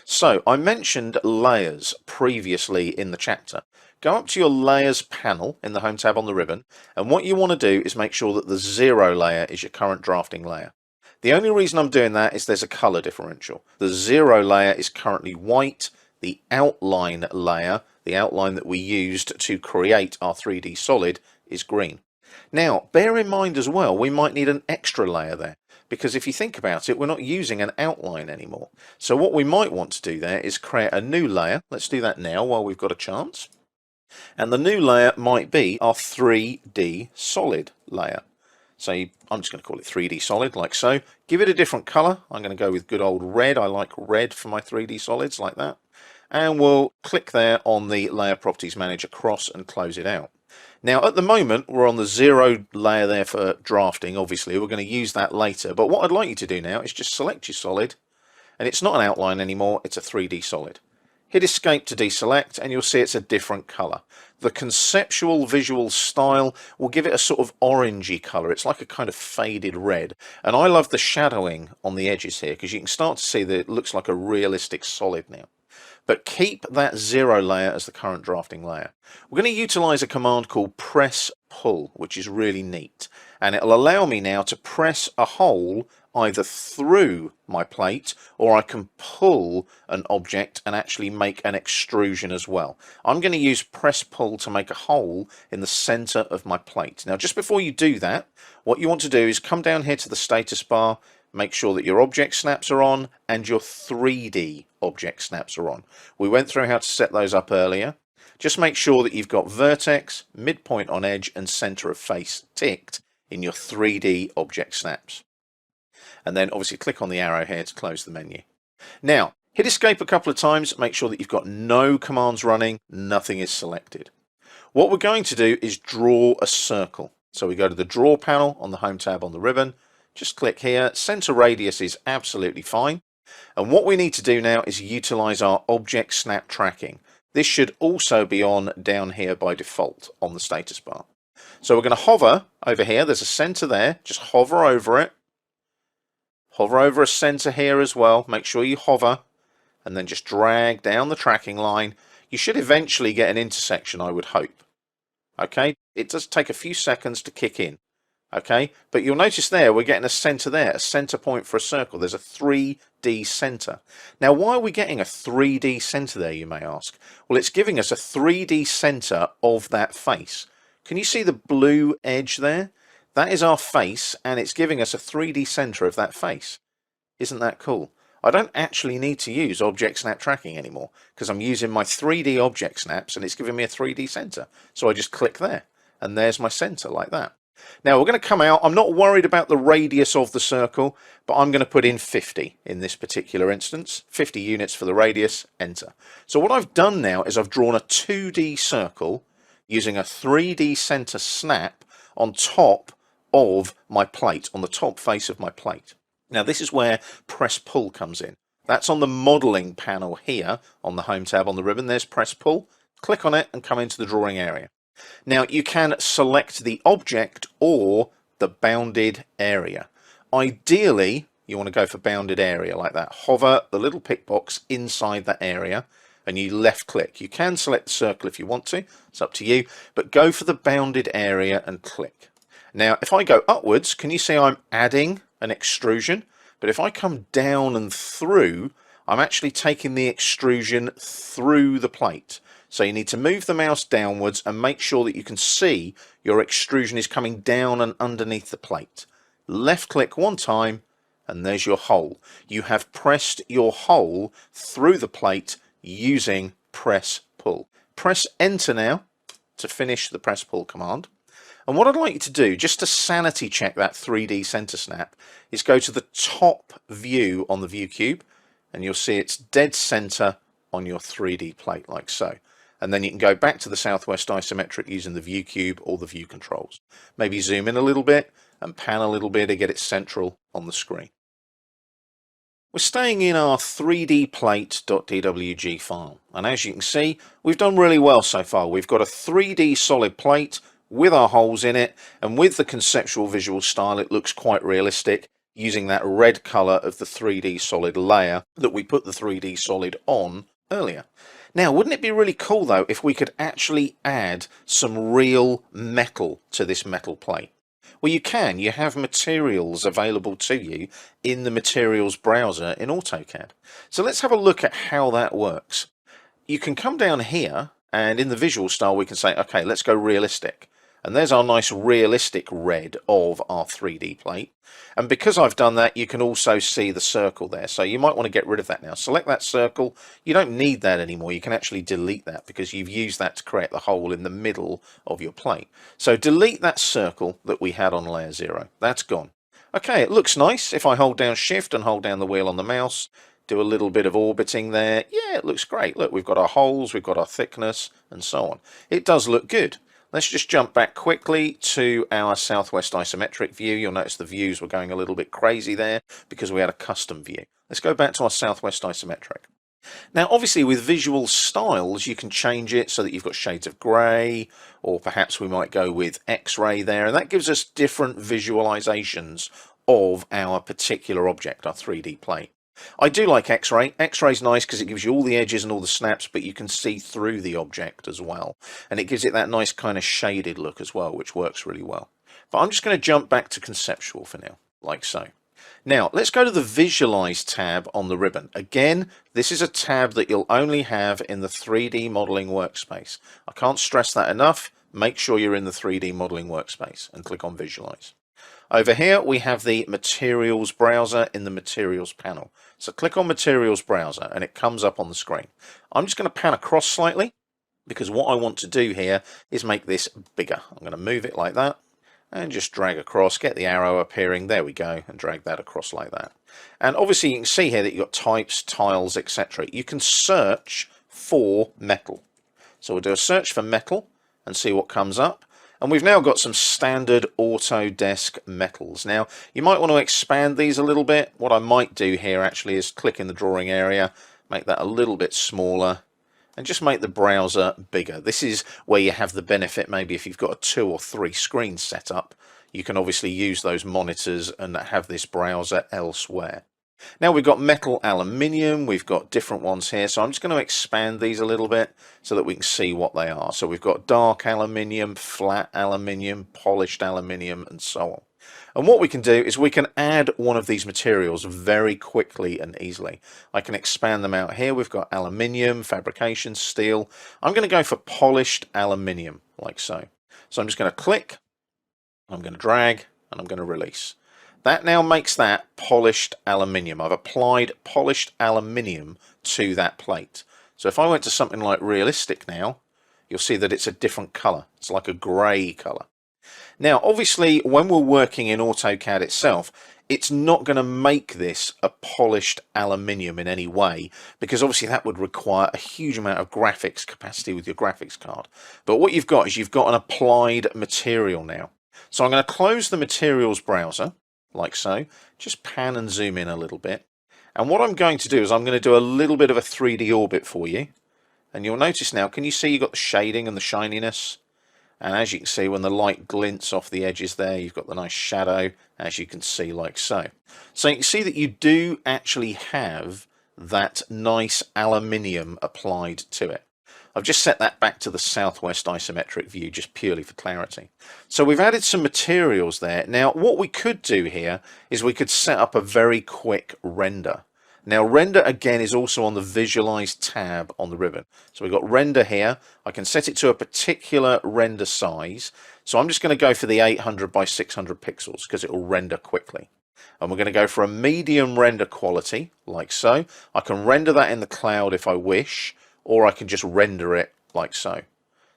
So I mentioned layers previously in the chapter. Go up to your layers panel in the home tab on the ribbon, and what you want to do is make sure that the 0 layer is your current drafting layer. The only reason I'm doing that is there's a color differential. The 0 layer is currently white. The outline layer, the outline that we used to create our 3D solid, is green. Now, bear in mind as well, we might need an extra layer there, because if you think about it, we're not using an outline anymore. So what we might want to do there is create a new layer. Let's do that now while we've got a chance. And the new layer might be our 3D solid layer. So I'm just going to call it 3D solid, like so. Give it a different color. I'm going to go with good old red. I like red for my 3D solids, like that. And we'll click there on the Layer Properties Manager cross and close it out. Now at the moment we're on the 0 layer there for drafting. Obviously we're going to use that later, but what I'd like you to do now is just select your solid, and it's not an outline anymore, it's a 3D solid. Hit escape to deselect and you'll see it's a different color. The conceptual visual style will give it a sort of orangey color. It's like a kind of faded red, and I love the shadowing on the edges here because you can start to see that it looks like a realistic solid now. But keep that 0 layer as the current drafting layer. We're going to utilize a command called press pull, which is really neat, and it'll allow me now to press a hole either through my plate, or I can pull an object and actually make an extrusion as well. I'm going to use press pull to make a hole in the center of my plate. Now just before you do that, what you want to do is come down here to the status bar, make sure that your object snaps are on and your 3D object snaps are on. We went through how to set those up earlier. Just make sure that you've got vertex, midpoint on edge and center of face ticked in your 3D object snaps. And then obviously click on the arrow here to close the menu. Now hit escape a couple of times, make sure that you've got no commands running, nothing is selected. What we're going to do is draw a circle. So we go to the draw panel on the home tab on the ribbon. Just click here, center radius is absolutely fine. And what we need to do now is utilize our object snap tracking. This should also be on down here by default on the status bar. So we're going to hover over here, there's a center there, just hover over it. Hover over a center here as well, make sure you hover, and then just drag down the tracking line. You should eventually get an intersection, I would hope. Okay, it does take a few seconds to kick in. Okay, but you'll notice there we're getting a center there, a center point for a circle. There's a 3D center. Now why are we getting a 3D center there, you may ask? Well, it's giving us a 3D center of that face. Can you see the blue edge there? That is our face, and it's giving us a 3D center of that face. Isn't that cool? I don't actually need to use object snap tracking anymore because I'm using my 3D object snaps and it's giving me a 3D center. So I just click there and there's my center like that. Now we're going to come out. I'm not worried about the radius of the circle, but I'm going to put in 50 in this particular instance. 50 units for the radius, enter. So what I've done now is I've drawn a 2D circle using a 3D center snap on top of my plate, on the top face of my plate. Now this is where press pull comes in. That's on the modeling panel here on the home tab on the ribbon. There's press pull. Click on it and come into the drawing area. Now you can select the object or the bounded area. Ideally you want to go for bounded area like that. Hover the little pick box inside that area and you left click. You can select the circle if you want to, it's up to you, but go for the bounded area and click. Now if I go upwards, can you see I'm adding an extrusion? But if I come down and through, I'm actually taking the extrusion through the plate. So you need to move the mouse downwards and make sure that you can see your extrusion is coming down and underneath the plate. Left click one time and there's your hole. You have pressed your hole through the plate using press pull. Press enter now to finish the press pull command. And what I'd like you to do, just to sanity check that 3D center snap, is go to the top view on the view cube, and you'll see it's dead center on your 3D plate, like so. And then you can go back to the southwest isometric using the view cube or the view controls. Maybe zoom in a little bit and pan a little bit to get it central on the screen. We're staying in our 3D plate.dwg file, and as you can see, we've done really well so far. We've got a 3D solid plate with our holes in it, and with the conceptual visual style it looks quite realistic, using that red color of the 3D solid layer that we put the 3D solid on earlier. Now, wouldn't it be really cool though if we could actually add some real metal to this metal plate? Well, you can. You have materials available to you in the materials browser in AutoCAD. So let's have a look at how that works. You can come down here, and in the visual style we can say, okay, let's go realistic. And there's our nice realistic red of our 3D plate. And because I've done that, you can also see the circle there. So you might want to get rid of that now. Select that circle. You don't need that anymore. You can actually delete that because you've used that to create the hole in the middle of your plate. So delete that circle that we had on layer 0. That's gone. Okay, it looks nice. If I hold down Shift and hold down the wheel on the mouse, do a little bit of orbiting there. Yeah, it looks great. Look, we've got our holes, we've got our thickness, and so on. It does look good. Let's just jump back quickly to our southwest isometric view. You'll notice the views were going a little bit crazy there because we had a custom view. Let's go back to our southwest isometric. Now, obviously, with visual styles, you can change it so that you've got shades of grey, or perhaps we might go with X-ray there, and that gives us different visualizations of our particular object, our 3D plate. I do like X-ray. X-ray's nice because it gives you all the edges and all the snaps, but you can see through the object as well. And it gives it that nice kind of shaded look as well, which works really well. But I'm just going to jump back to conceptual for now, like so. Now, let's go to the Visualize tab on the ribbon. Again, this is a tab that you'll only have in the 3D modeling workspace. I can't stress that enough. Make sure you're in the 3D modeling workspace and click on Visualize. Over here we have the Materials browser in the Materials panel. So click on Materials browser and it comes up on the screen. I'm just going to pan across slightly because what I want to do here is make this bigger. I'm going to move it like that and just drag across, get the arrow appearing, there we go, and drag that across like that. And obviously you can see here that you've got types, tiles, etc. You can search for metal. So we'll do a search for metal and see what comes up. And we've now got some standard Autodesk metals. Now, you might want to expand these a little bit. What I might do here actually is click in the drawing area, make that a little bit smaller, and just make the browser bigger. This is where you have the benefit, maybe if you've got a 2 or 3 screens set up, you can obviously use those monitors and have this browser elsewhere. Now we've got metal aluminium, we've got different ones here, so I'm just going to expand these a little bit so that we can see what they are. So we've got dark aluminium, flat aluminium, polished aluminium, and so on. And what we can do is we can add one of these materials very quickly and easily. I can expand them out here. We've got aluminium, fabrication, steel. I'm going to go for polished aluminium, like so. So I'm just going to click, I'm going to drag, and I'm going to release. That now makes that polished aluminium. I've applied polished aluminium to that plate. So if I went to something like realistic now, you'll see that it's a different color. It's like a gray color. Now, obviously, when we're working in AutoCAD itself, it's not going to make this a polished aluminium in any way, because obviously that would require a huge amount of graphics capacity with your graphics card. But what you've got is you've got an applied material now. So I'm going to close the materials browser, like so, just pan and zoom in a little bit. And what I'm going to do is I'm going to do a little bit of a 3D orbit for you. And you'll notice now, can you see you've got the shading and the shininess? And as you can see, when the light glints off the edges there, you've got the nice shadow, as you can see, like so. So you can see that you do actually have that nice aluminium applied to it. I've just set that back to the southwest isometric view just purely for clarity. So we've added some materials there. Now what we could do here is we could set up a very quick render. Now render again is also on the Visualize tab on the ribbon. So we've got render here. I can set it to a particular render size. So I'm just going to go for the 800 by 600 pixels because it will render quickly. And we're going to go for a medium render quality like so. I can render that in the cloud if I wish, or I can just render it like so.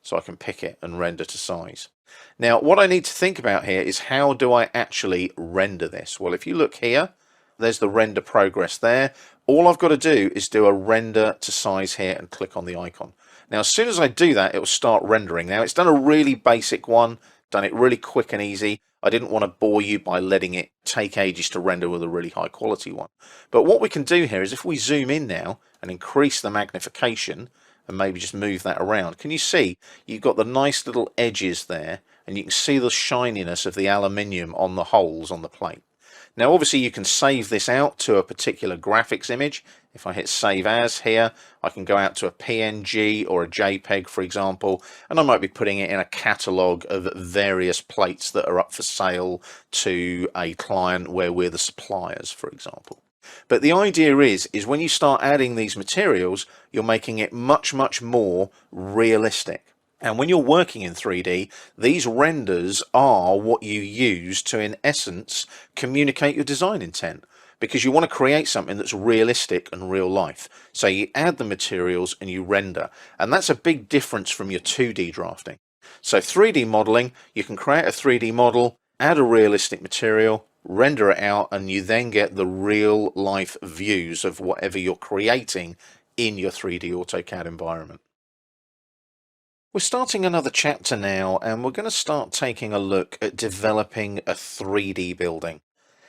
so I can pick it and render to size. Now, what I need to think about here is how do I actually render this? Well, if you look here, there's the render progress there. All I've got to do is do a render to size here and click on the icon. Now, as soon as I do that, it will start rendering. Now, it's done a really basic one, done it really quick and easy. I didn't want to bore you by letting it take ages to render with a really high quality one. But what we can do here is if we zoom in now and increase the magnification and maybe just move that around, can you see you've got the nice little edges there, and you can see the shininess of the aluminium on the holes on the plate. Now, obviously, you can save this out to a particular graphics image. If I hit Save As here, I can go out to a PNG or a JPEG, for example, and I might be putting it in a catalogue of various plates that are up for sale to a client where we're the suppliers, for example. But the idea is when you start adding these materials, you're making it much, much more realistic. And when you're working in 3D, these renders are what you use to, in essence, communicate your design intent, because you want to create something that's realistic and real life. So you add the materials and you render, and that's a big difference from your 2D drafting. So 3D modeling, you can create a 3D model, add a realistic material, render it out, and you then get the real life views of whatever you're creating in your 3D AutoCAD environment. We're starting another chapter now, and we're going to start taking a look at developing a 3D building.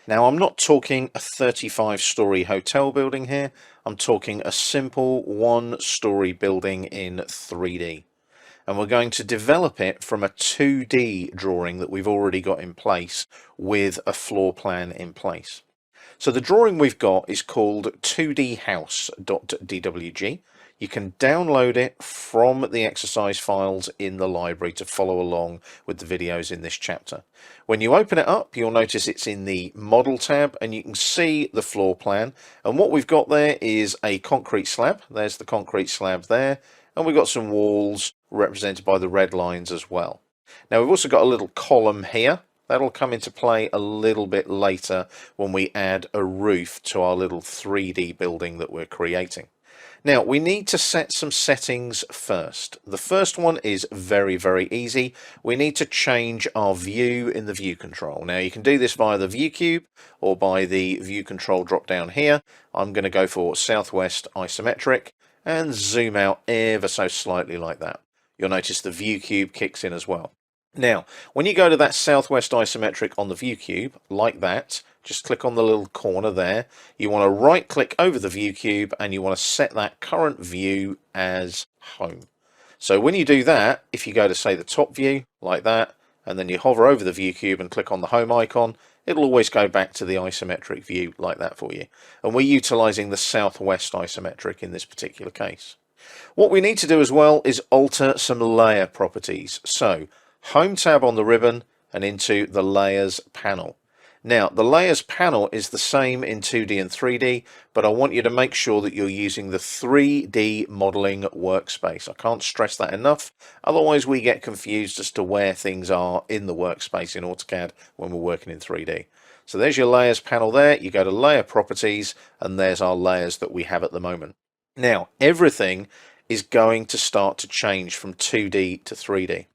Now, I'm not talking a 35-story hotel building here. I'm talking a simple 1-story building in 3D. And we're going to develop it from a 2D drawing that we've already got in place with a floor plan in place. So the drawing we've got is called 2dhouse.dwg. You can download it from the exercise files in the library to follow along with the videos in this chapter. When you open it up, you'll notice it's in the Model tab, and you can see the floor plan. And what we've got there is a concrete slab. There's the concrete slab there. And we've got some walls represented by the red lines as well. Now, we've also got a little column here. That'll come into play a little bit later when we add a roof to our little 3D building that we're creating. Now, we need to set some settings first. The first one is very, very easy. We need to change our view in the view control. Now, you can do this via the view cube or by the view control drop down here. I'm going to go for southwest isometric and zoom out ever so slightly like that. You'll notice the view cube kicks in as well. Now, when you go to that southwest isometric on the view cube, like that, just click on the little corner there. You want to right click over the view cube and you want to set that current view as home. So when you do that, if you go to say the top view like that, and then you hover over the view cube and click on the home icon, it'll always go back to the isometric view like that for you. And we're utilizing the southwest isometric in this particular case. What we need to do as well is alter some layer properties. So home tab on the ribbon and into the layers panel. Now, the layers panel is the same in 2D and 3D, but I want you to make sure that you're using the 3D modeling workspace. I can't stress that enough. Otherwise, we get confused as to where things are in the workspace in AutoCAD when we're working in 3D. So there's your layers panel there. You go to layer properties, and there's our layers that we have at the moment. Now, everything is going to start to change from 2D to 3D.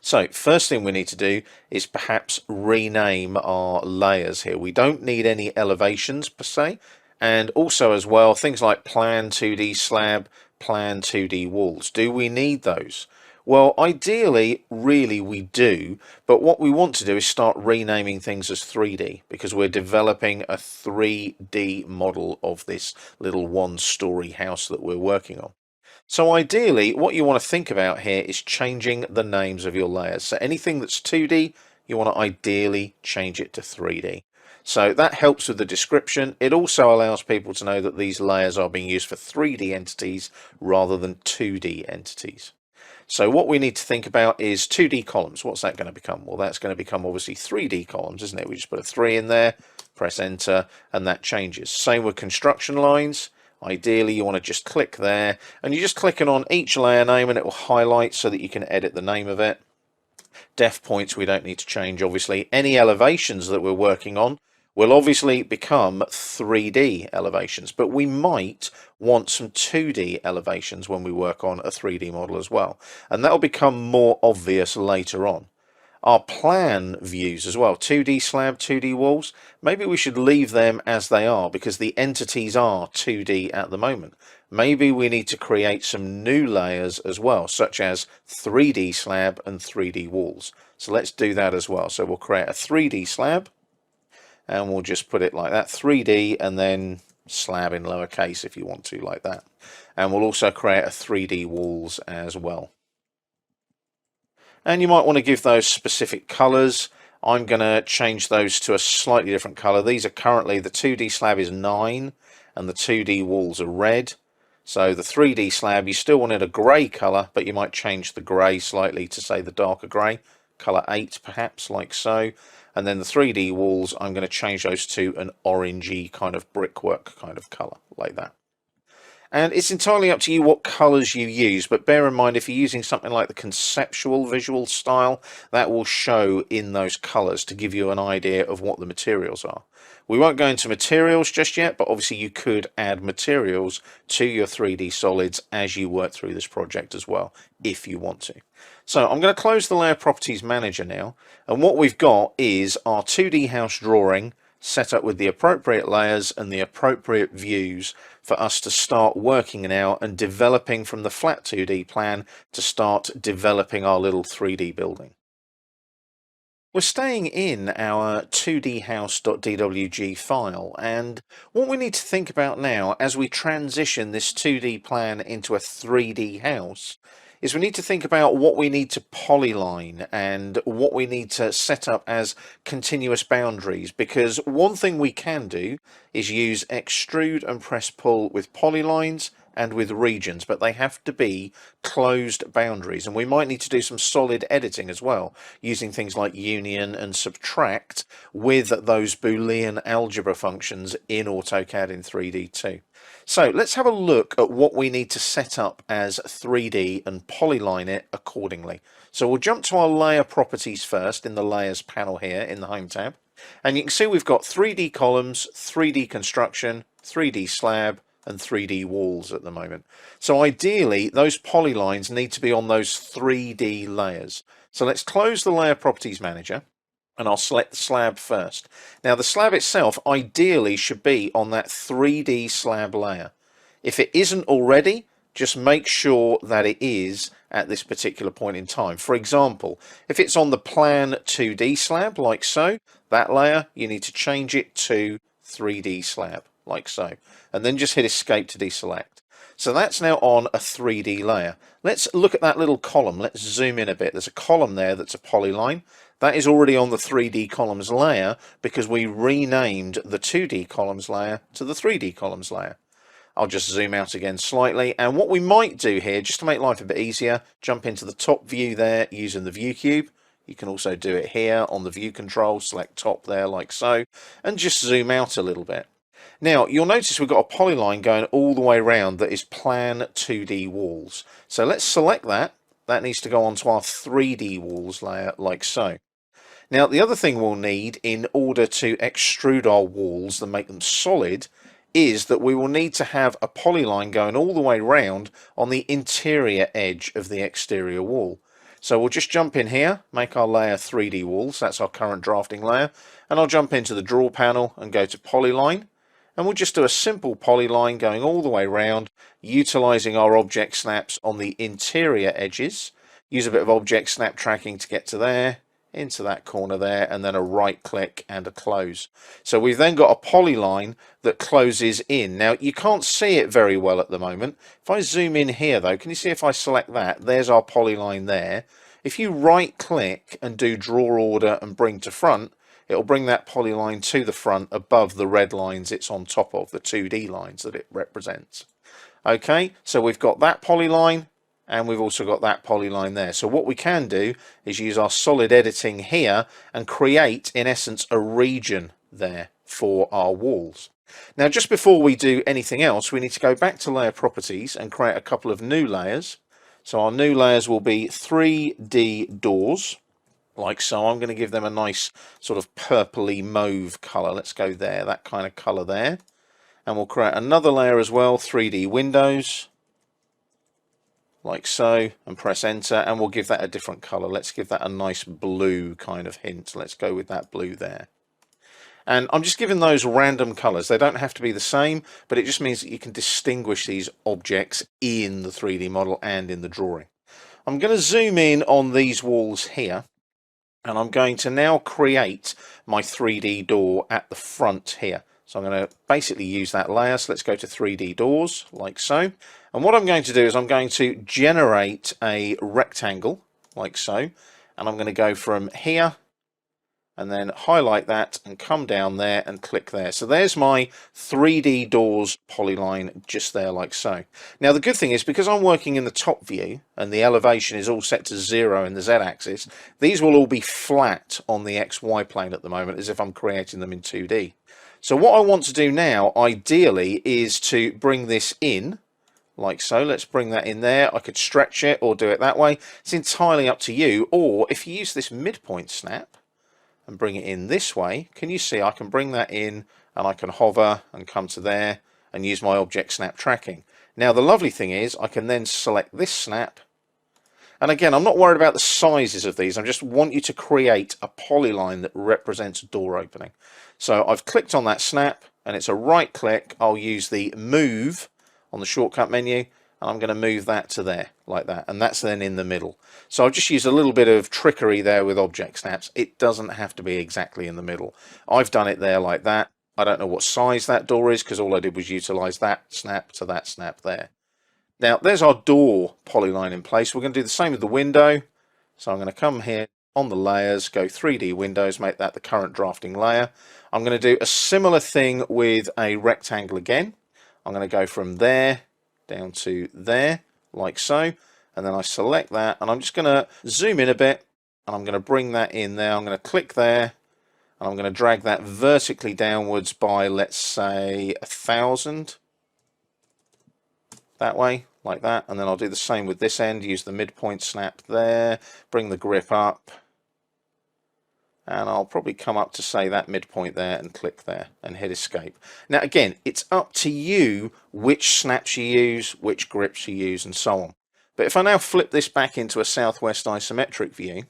So first thing we need to do is perhaps rename our layers here. We don't need any elevations per se, and also as well things like plan 2D slab, plan 2D walls. Do we need those? Well, ideally, really we do, but what we want to do is start renaming things as 3D because we're developing a 3D model of this little 1-story house that we're working on. So ideally, what you want to think about here is changing the names of your layers. So anything that's 2D, you want to ideally change it to 3D. So that helps with the description. It also allows people to know that these layers are being used for 3D entities rather than 2D entities. So what we need to think about is 2D columns. What's that going to become? Well, that's going to become obviously 3D columns, isn't it? We just put a 3 in there, press enter, and that changes. Same with construction lines. Ideally, you want to just click there, and you're just clicking on each layer name and it will highlight so that you can edit the name of it. Depth points we don't need to change, obviously. Any elevations that we're working on, will obviously become 3D elevations, but we might want some 2D elevations when we work on a 3D model as well, and that will become more obvious later on. Our plan views as well, 2D slab, 2D walls, maybe we should leave them as they are because the entities are 2D at the moment. Maybe we need to create some new layers as well, such as 3D slab and 3D walls. So let's do that as well. So we'll create a 3D slab and we'll just put it like that, 3D, and then slab in lowercase if you want to, like that. And we'll also create a 3D walls as well. And you might want to give those specific colors. I'm going to change those to a slightly different color. These are currently, the 2D slab is 9 and the 2D walls are red. So the 3D slab, you still wanted a grey color, but you might change the grey slightly to say the darker grey, color 8 perhaps, like so. And then the 3D walls, I'm going to change those to an orangey kind of brickwork kind of color, like that. And it's entirely up to you what colours you use, but bear in mind if you're using something like the conceptual visual style, that will show in those colours to give you an idea of what the materials are. We won't go into materials just yet, but obviously you could add materials to your 3D solids as you work through this project as well, if you want to. So I'm going to close the Layer Properties Manager now, and what we've got is our 2D house drawing set up with the appropriate layers and the appropriate views for us to start working now and developing from the flat 2D plan to start developing our little 3D building. We're staying in our 2dhouse.dwg file, and what we need to think about now as we transition this 2D plan into a 3D house is we need to think about what we need to polyline and what we need to set up as continuous boundaries, because one thing we can do is use extrude and press pull with polylines and with regions, but they have to be closed boundaries, and we might need to do some solid editing as well using things like union and subtract with those Boolean algebra functions in Autocad in 3D too. So let's have a look at what we need to set up as 3D and polyline it accordingly. So we'll jump to our layer properties first in the layers panel here in the home tab, and you can see we've got 3D columns, 3D construction, 3D slab and 3D walls at the moment. So ideally those polylines need to be on those 3D layers. So let's close the Layer Properties Manager and I'll select the slab first. Now the slab itself ideally should be on that 3D slab layer. If it isn't already, just make sure that it is at this particular point in time. For example, if it's on the plan 2D slab like so, that layer, you need to change it to 3D slab like so, and then just hit escape to deselect. So that's now on a 3D layer. Let's look at that little column. Let's zoom in a bit. There's a column there that's a polyline. That is already on the 3D columns layer because we renamed the 2D columns layer to the 3D columns layer. I'll just zoom out again slightly, and what we might do here, just to make life a bit easier, jump into the top view there using the view cube. You can also do it here on the view control, select top there like so, and just zoom out a little bit. Now you'll notice we've got a polyline going all the way around that is plan 2D walls. So let's select that. That needs to go onto our 3D walls layer like so. Now the other thing we'll need in order to extrude our walls and make them solid is that we will need to have a polyline going all the way around on the interior edge of the exterior wall. So we'll just jump in here, make our layer 3D walls, that's our current drafting layer, and I'll jump into the draw panel and go to polyline, and we'll just do a simple polyline going all the way around, utilizing our object snaps on the interior edges. Use a bit of object snap tracking to get to there, into that corner there, and then a right click and a close. So we've then got a polyline that closes in. Now you can't see it very well at the moment. If I zoom in here though, can you see if I select that, there's our polyline there. If you right click and do draw order and bring to front, it'll bring that polyline to the front above the red lines it's on top of, the 2D lines that it represents. Okay, so we've got that polyline, and we've also got that polyline there. So what we can do is use our solid editing here and create, in essence, a region there for our walls. Now, just before we do anything else, we need to go back to Layer Properties and create a couple of new layers. So our new layers will be 3D doors, like so. I'm going to give them a nice sort of purpley mauve colour. Let's go there, that kind of colour there. And we'll create another layer as well, 3D windows, like so, and press enter, and we'll give that a different colour. Let's give that a nice blue kind of hint. Let's go with that blue there. And I'm just giving those random colours. They don't have to be the same, but it just means that you can distinguish these objects in the 3D model and in the drawing. I'm going to zoom in on these walls here, and I'm going to now create my 3D door at the front here. So I'm going to basically use that layer. So let's go to 3D doors, like so. And what I'm going to do is I'm going to generate a rectangle, like so. And I'm going to go from here, and then highlight that and come down there and click there. So there's my 3D doors polyline just there, like so. Now the good thing is, because I'm working in the top view and the elevation is all set to 0 in the Z-axis, these will all be flat on the XY plane at the moment, as if I'm creating them in 2D. So what I want to do now, ideally, is to bring this in, like so. Let's bring that in there. I could stretch it or do it that way. It's entirely up to you. Or if you use this midpoint snap and bring it in this way, can you see I can bring that in and I can hover and come to there and use my object snap tracking. Now the lovely thing is I can then select this snap, and again, I'm not worried about the sizes of these. I just want you to create a polyline that represents a door opening. So I've clicked on that snap, and it's a right click. I'll use the move on the shortcut menu, and I'm going to move that to there, like that, and that's then in the middle. So I've just used a little bit of trickery there with object snaps. It doesn't have to be exactly in the middle. I've done it there like that. I don't know what size that door is, because all I did was utilize that snap to that snap there. Now there's our door polyline in place. We're going to do the same with the window. So I'm going to come here on the layers, go 3D windows, make that the current drafting layer. I'm going to do a similar thing with a rectangle again. I'm going to go from there down to there, like so, and then I select that, and I'm just going to zoom in a bit, and I'm going to bring that in there. I'm going to click there, and I'm going to drag that vertically downwards by, let's say, 1,000, that way, like that. And then I'll do the same with this end, use the midpoint snap there, bring the grip up, and I'll probably come up to, say, that midpoint there and click there and hit escape. Now again, it's up to you which snaps you use, which grips you use, and so on. But if I now flip this back into a southwest isometric view,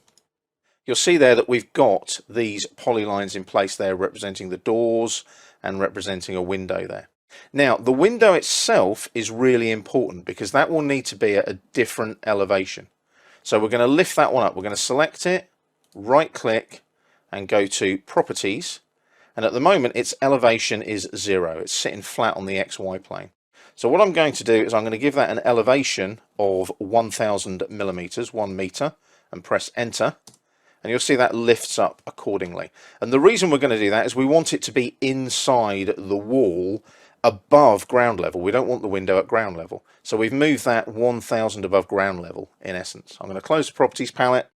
you'll see there that we've got these polylines in place there representing the doors and representing a window there. Now the window itself is really important, because that will need to be at a different elevation. So we're going to lift that one up. We're going to select it, right click, and go to properties, and at the moment its elevation is 0. It's sitting flat on the XY plane. So what I'm going to do is I'm going to give that an elevation of 1000 millimeters, 1 meter, and press enter, and you'll see that lifts up accordingly. And the reason we're going to do that is we want it to be inside the wall above ground level. We don't want the window at ground level, so we've moved that 1000 above ground level in essence. I'm going to close the properties palette,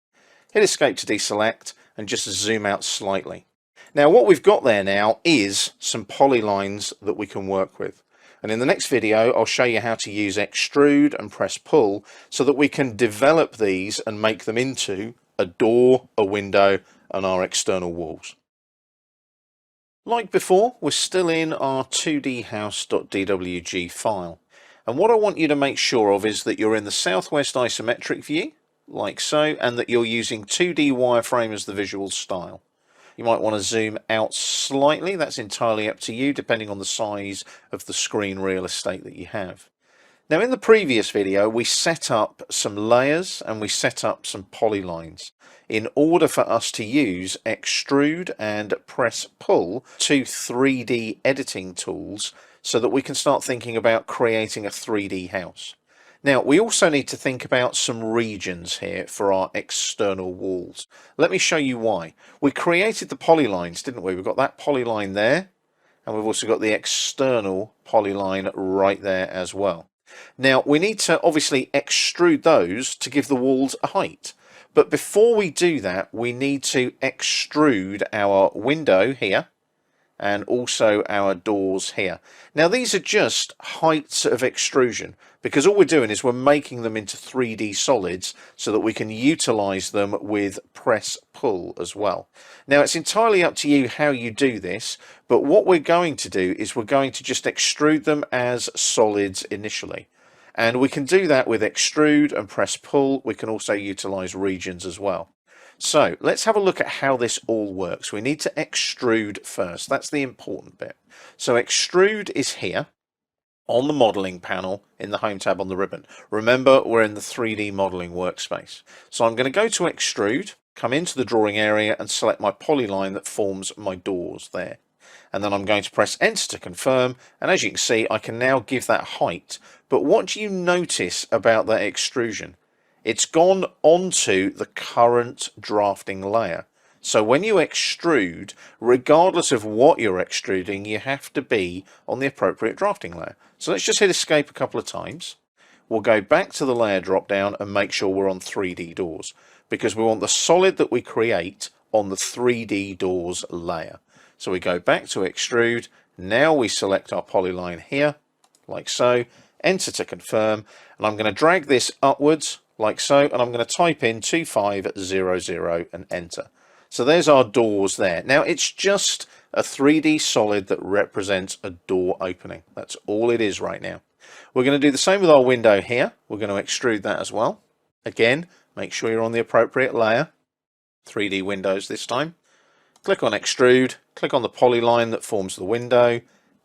hit escape to deselect, and just zoom out slightly. Now what we've got there now is some polylines that we can work with, and in the next video I'll show you how to use extrude and press pull so that we can develop these and make them into a door, a window, and our external walls. Like before, we're still in our 2dhouse.dwg file, and what I want you to make sure of is that you're in the southwest isometric view, like so, and that you're using 2D wireframe as the visual style. You might want to zoom out slightly. That's entirely up to you, depending on the size of the screen real estate that you have. Now in the previous video we set up some layers and we set up some polylines in order for us to use extrude and press pull, two 3D editing tools, so that we can start thinking about creating a 3D house. Now we also need to think about some regions here for our external walls. Let me show you why. We created the polylines, didn't we? We've got that polyline there, and we've also got the external polyline right there as well. Now we need to obviously extrude those to give the walls a height, but before we do that we need to extrude our window here and also our doors here. Now these are just heights of extrusion, because all we're doing is we're making them into 3D solids so that we can utilize them with press pull as well. Now it's entirely up to you how you do this, but what we're going to do is we're going to just extrude them as solids initially. And we can do that with extrude and press pull. We can also utilize regions as well. So let's have a look at how this all works. We need to extrude first. That's the important bit. So extrude is here on the modeling panel in the home tab on the ribbon. Remember, we're in the 3D modeling workspace. So I'm going to go to extrude, come into the drawing area and select my polyline that forms my doors there. And then I'm going to press enter to confirm, and as you can see I can now give that height. But what do you notice about that extrusion? It's gone onto the current drafting layer. So when you extrude, regardless of what you're extruding, you have to be on the appropriate drafting layer. So let's just hit escape a couple of times. We'll go back to the layer drop down and make sure we're on 3D doors, because we want the solid that we create on the 3D doors layer. So we go back to extrude. Now we select our polyline here, like so, enter to confirm, and I'm going to drag this upwards like so, and I'm going to type in 2500 and enter. So there's our doors there. Now it's just a 3D solid that represents a door opening. That's all it is right now. We're going to do the same with our window here. We're going to extrude that as well. Again, make sure you're on the appropriate layer. 3D windows this time. Click on extrude, click on the polyline that forms the window,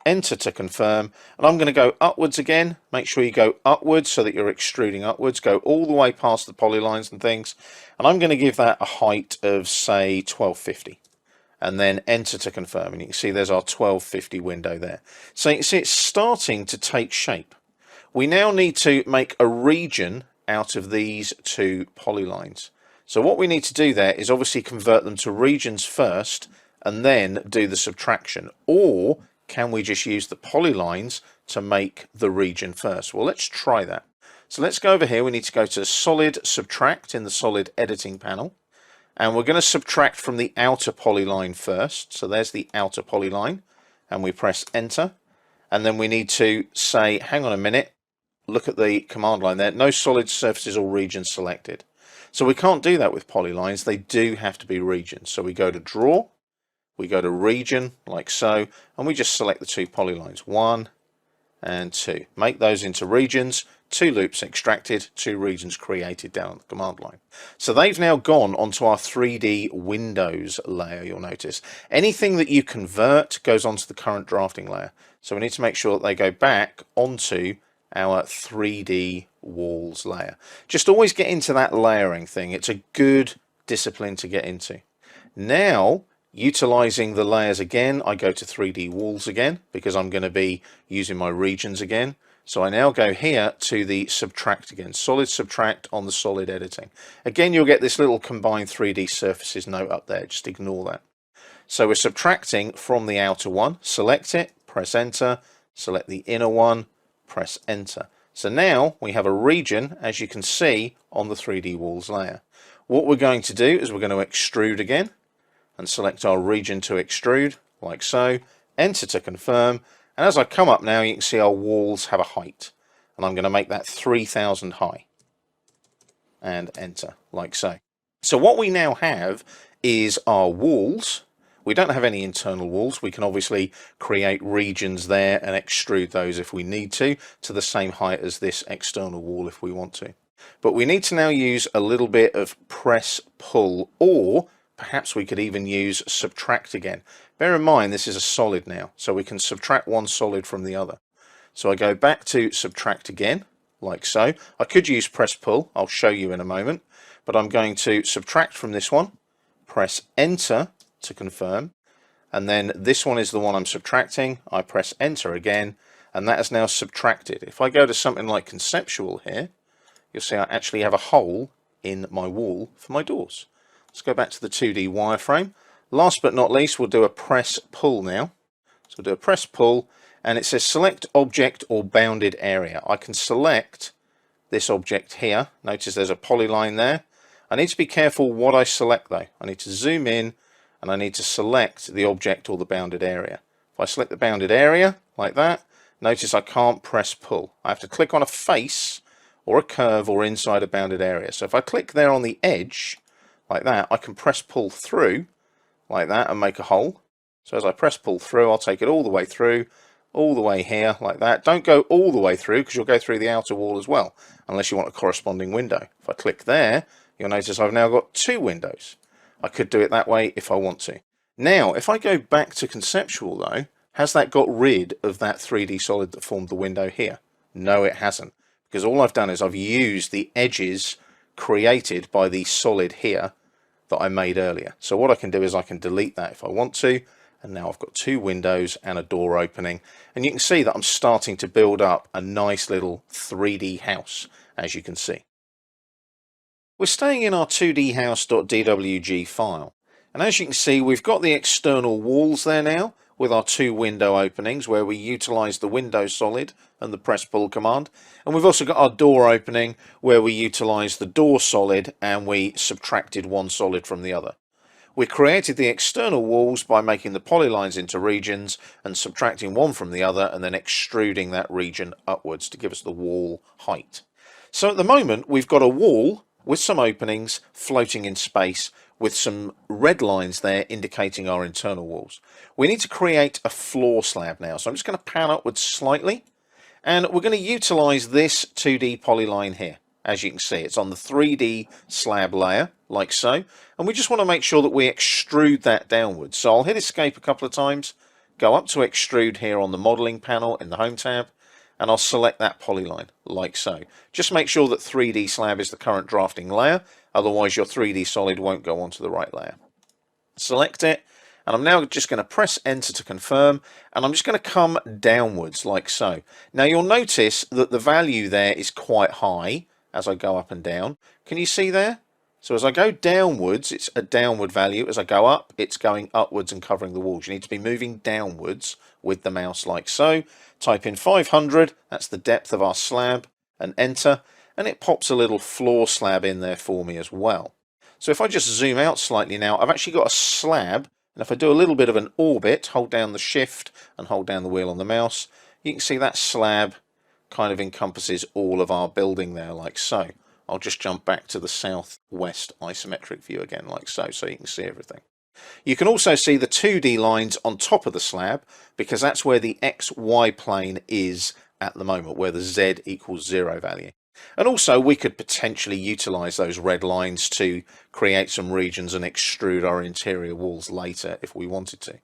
enter to confirm, and I'm going to go upwards again. Make sure you go upwards so that you're extruding upwards. Go all the way past the polylines and things, and I'm going to give that a height of say 1250, and then enter to confirm, and you can see there's our 1250 window there. So you can see it's starting to take shape. We now need to make a region out of these two polylines. So what we need to do there is obviously convert them to regions first and then do the subtraction. Or can we just use the polylines to make the region first? Well, let's try that. So let's go over here. We need to go to solid subtract in the solid editing panel. And we're going to subtract from the outer polyline first. So there's the outer polyline. And we press enter. And then we need to say, hang on a minute, look at the command line there. No solid surfaces or regions selected. So we can't do that with polylines. They do have to be regions. So we go to draw, we go to region like so, and we just select the two polylines, 1 and 2. Make those into regions, 2 loops extracted, 2 regions created down on the command line. So they've now gone onto our 3D Windows layer, you'll notice. Anything that you convert goes onto the current drafting layer. So we need to make sure that they go back onto our 3D walls layer. Just always get into that layering thing. It's a good discipline to get into. Now, utilizing the layers again, I go to 3D walls again because I'm going to be using my regions again. So I now go here to the subtract again, solid subtract on the solid editing. Again, you'll get this little combined 3D surfaces note up there. Just ignore that. So we're subtracting from the outer one, select it, press enter, select the inner one, press enter. So now we have a region, as you can see, on the 3D walls layer. What we're going to do is we're going to extrude again and select our region to extrude like so, enter to confirm, and as I come up now you can see our walls have a height, and I'm going to make that 3000 high and enter like so. So what we now have is our walls. We don't have any internal walls. We can obviously create regions there and extrude those if we need to the same height as this external wall if we want to. But we need to now use a little bit of press pull, or perhaps we could even use subtract again. Bear in mind this is a solid now, so we can subtract one solid from the other. So I go back to subtract again like so. I could use press pull, I'll show you in a moment, but I'm going to subtract from this one, press enter to confirm, and then this one is the one I'm subtracting. I press enter again, and that is now subtracted. If I go to something like conceptual here, you'll see I actually have a hole in my wall for my doors. Let's go back to the 2D wireframe. Last but not least, we'll do a press pull now. So we'll do a press pull, and it says select object or bounded area. I can select this object here. Notice there's a polyline there. I need to be careful what I select though. I need to zoom in and I need to select the object or the bounded area. If I select the bounded area like that, notice I can't press pull. I have to click on a face or a curve or inside a bounded area. So if I click there on the edge like that, I can press pull through like that and make a hole. So as I press pull through, I'll take it all the way through, all the way here like that. Don't go all the way through because you'll go through the outer wall as well, unless you want a corresponding window. If I click there, you'll notice I've now got 2 windows. I could do it that way if I want to. Now, if I go back to conceptual though, has that got rid of that 3D solid that formed the window here? No, it hasn't, because all I've done is I've used the edges created by the solid here that I made earlier. So what I can do is I can delete that if I want to, and now I've got 2 windows and a door opening, and you can see that I'm starting to build up a nice little 3D house, as you can see. We're staying in our 2D house.dwg file, and as you can see, we've got the external walls there now with our 2 window openings where we utilize the window solid and the press pull command, and we've also got our door opening where we utilize the door solid and we subtracted 1 solid from the other. We created the external walls by making the polylines into regions and subtracting 1 from the other and then extruding that region upwards to give us the wall height. So at the moment we've got a wall with some openings floating in space with some red lines there indicating our internal walls. We need to create a floor slab now, so I'm just going to pan upwards slightly, and we're going to utilize this 2D polyline here. As you can see, it's on the 3D slab layer, like so, and we just want to make sure that we extrude that downwards. So I'll hit escape a couple of times, go up to extrude here on the modeling panel in the home tab, and I'll select that polyline, like so. Just make sure that 3D slab is the current drafting layer, otherwise your 3D solid won't go onto the right layer. Select it, and I'm now just going to press enter to confirm, and I'm just going to come downwards like so. Now you'll notice that the value there is quite high as I go up and down. Can you see there? So as I go downwards, it's a downward value. As I go up, it's going upwards and covering the walls. You need to be moving downwards with the mouse like so. Type in 500, that's the depth of our slab, and enter, and it pops a little floor slab in there for me as well. So if I just zoom out slightly now, I've actually got a slab, and if I do a little bit of an orbit, hold down the shift and hold down the wheel on the mouse, you can see that slab kind of encompasses all of our building there like so. I'll just jump back to the southwest isometric view again like so, so you can see everything. You can also see the 2D lines on top of the slab because that's where the XY plane is at the moment, where the Z equals 0 value. And also we could potentially utilize those red lines to create some regions and extrude our interior walls later if we wanted to.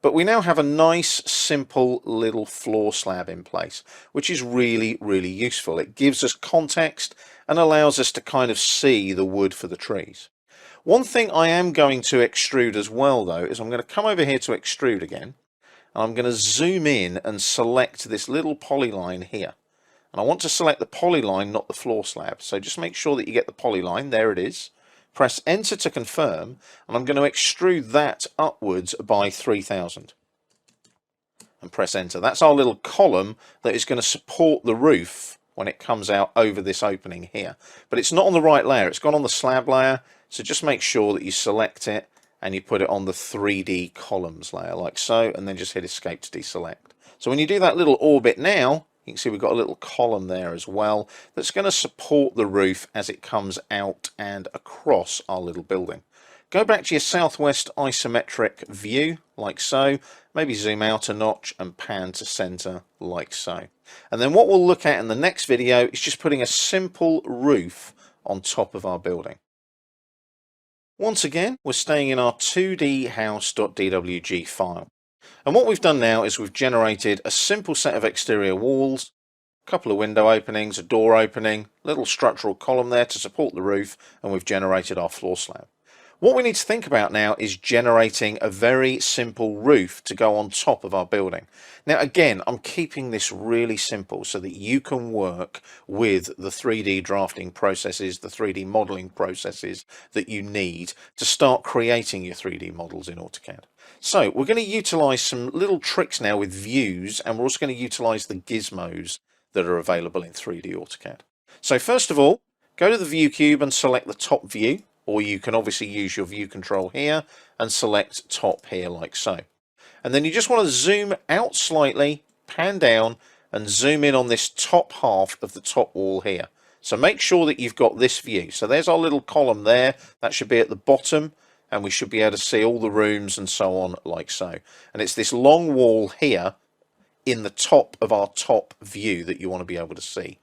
But we now have a nice simple little floor slab in place, which is really useful. It gives us context and allows us to kind of see the wood for the trees. One thing I am going to extrude as well though is I'm going to come over here to extrude again, and I'm going to zoom in and select this little polyline here. And I want to select the polyline, not the floor slab. So just make sure that you get the polyline. There it is. Press enter to confirm, and I'm going to extrude that upwards by 3000. And press enter. That's our little column that is going to support the roof when it comes out over this opening here. But it's not on the right layer. It's gone on the slab layer. So just make sure that you select it and you put it on the 3D columns layer like so, and then just hit escape to deselect. So when you do that little orbit now, you can see we've got a little column there as well that's going to support the roof as it comes out and across our little building. Go back to your southwest isometric view like so, maybe zoom out a notch and pan to center like so. And then what we'll look at in the next video is just putting a simple roof on top of our building. Once again, we're staying in our 2D house.dwg file. And what we've done now is we've generated a simple set of exterior walls, a couple of window openings, a door opening, little structural column there to support the roof, and we've generated our floor slab. What we need to think about now is generating a very simple roof to go on top of our building. Now again, I'm keeping this really simple so that you can work with the 3D drafting processes, the 3D modeling processes that you need to start creating your 3D models in Autocad. So we're going to utilize some little tricks now with views, and we're also going to utilize the gizmos that are available in 3D Autocad. So first of all, go to the view cube and select the top view, or you can obviously use your view control here and select top here like so. And then you just want to zoom out slightly, pan down, and zoom in on this top half of the top wall here. So make sure that you've got this view. So there's our little column there. That should be at the bottom, and we should be able to see all the rooms and so on, like so. And it's this long wall here in the top of our top view that you want to be able to see.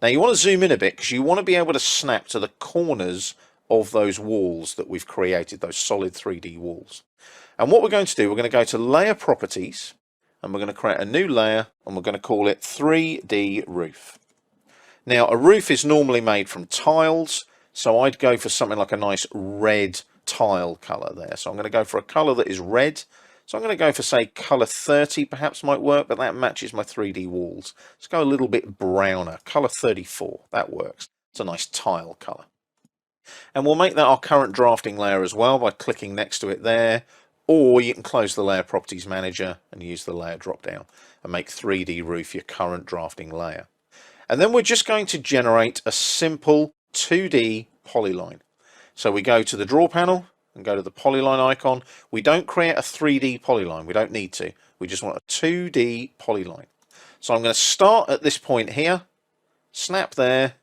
Now you want to zoom in a bit because you want to be able to snap to the corners of those walls that we've created, those solid 3D walls. And what we're going to do, we're going to go to Layer Properties, and we're going to create a new layer, and we're going to call it 3D Roof. Now a roof is normally made from tiles, so I'd go for something like a nice red tile colour there. So I'm going to go for a colour that is red. So I'm going to go for, say, colour 30 perhaps might work, but that matches my 3D walls. Let's go a little bit browner, colour 34, that works. It's a nice tile colour. And we'll make that our current drafting layer as well by clicking next to it there, or you can close the Layer Properties Manager and use the layer drop down and make 3D Roof your current drafting layer. And then we're just going to generate a simple 2D polyline. So we go to the Draw panel and go to the polyline icon. We don't create a 3D polyline, we don't need to. We just want a 2D polyline. So I'm going to start at this point here, snap there,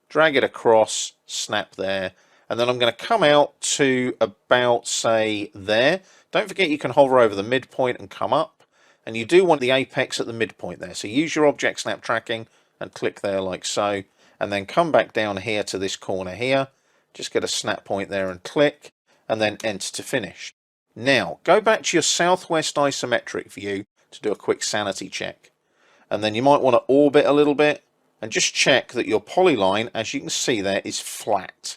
drag it across, snap there, and then I'm going to come out to about, say, there. Don't forget you can hover over the midpoint and come up, and you do want the apex at the midpoint there. So use your object snap tracking and click there like so, and then come back down here to this corner here, just get a snap point there and click, and then enter to finish. Now go back to your southwest isometric view to do a quick sanity check, and then you might want to orbit a little bit and just check that your polyline, as you can see there, is flat.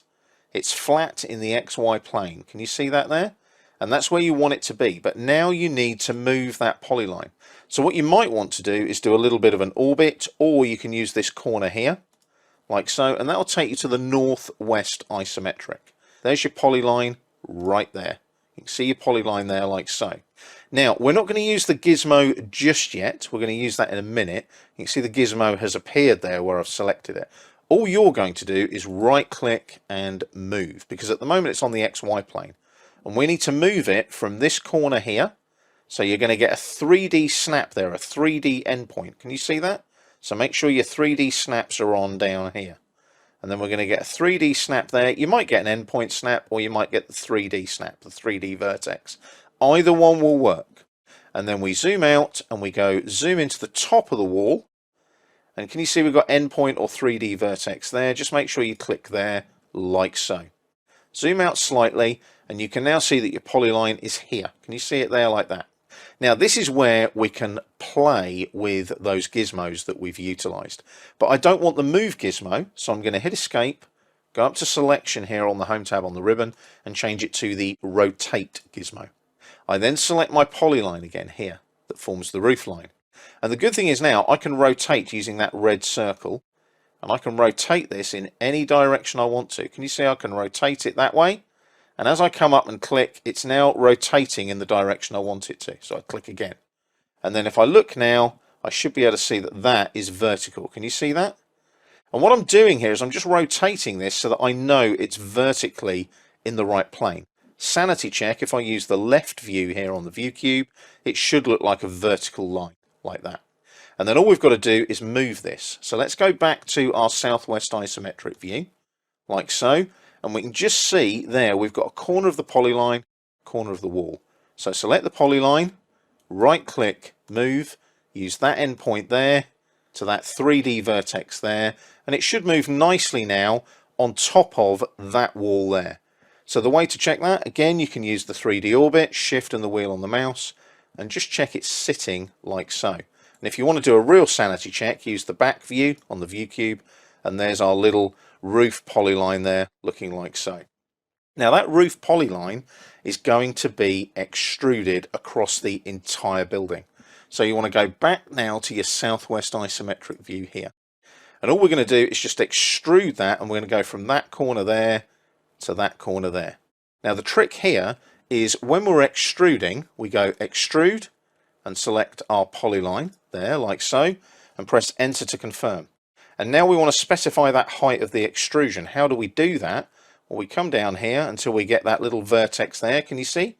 It's flat in the XY plane. Can you see that there? And that's where you want it to be, but now you need to move that polyline. So what you might want to do is do a little bit of an orbit, or you can use this corner here like so, and that'll take you to the northwest isometric. There's your polyline right there. You can see your polyline there like so. Now we're not going to use the gizmo just yet, we're going to use that in a minute. You can see the gizmo has appeared there where I've selected it. All you're going to do is right click and move, because at the moment it's on the XY plane, and we need to move it from this corner here. So you're going to get a 3D snap there, a 3D endpoint. Can you see that? So make sure your 3D snaps are on down here. And then we're going to get a 3D snap there. You might get an endpoint snap, or you might get the 3D snap, the 3D vertex. Either one will work. And then we zoom out and we go zoom into the top of the wall. And can you see we've got endpoint or 3D vertex there? Just make sure you click there like so. Zoom out slightly and you can now see that your polyline is here. Can you see it there like that? Now this is where we can play with those gizmos that we've utilized, but I don't want the move gizmo, so I'm going to hit escape, go up to selection here on the home tab on the ribbon and change it to the rotate gizmo. I then select my polyline again here that forms the roof line, and the good thing is now I can rotate using that red circle, and I can rotate this in any direction I want to. Can you see I can rotate it that way? And as I come up and click, it's now rotating in the direction I want it to. So I click again. And then if I look now, I should be able to see that that is vertical. Can you see that? And what I'm doing here is I'm just rotating this so that I know it's vertically in the right plane. Sanity check, if I use the left view here on the view cube, it should look like a vertical line, like that. And then all we've got to do is move this. So let's go back to our southwest isometric view, like so. And we can just see there we've got a corner of the polyline, corner of the wall. So select the polyline, right click, move, use that endpoint there to that 3D vertex there, and it should move nicely now on top of that wall there. So the way to check that, again, you can use the 3D orbit, shift and the wheel on the mouse, and just check it's sitting like so. And if you want to do a real sanity check, use the back view on the view cube, and there's our little roof polyline there looking like so. Now that roof polyline is going to be extruded across the entire building. So you want to go back now to your southwest isometric view here. And all we're going to do is just extrude that, and we're going to go from that corner there to that corner there. Now the trick here is when we're extruding, we go extrude and select our polyline there like so, and press enter to confirm. And now we want to specify that height of the extrusion. How do we do that? Well, we come down here until we get that little vertex there. Can you see?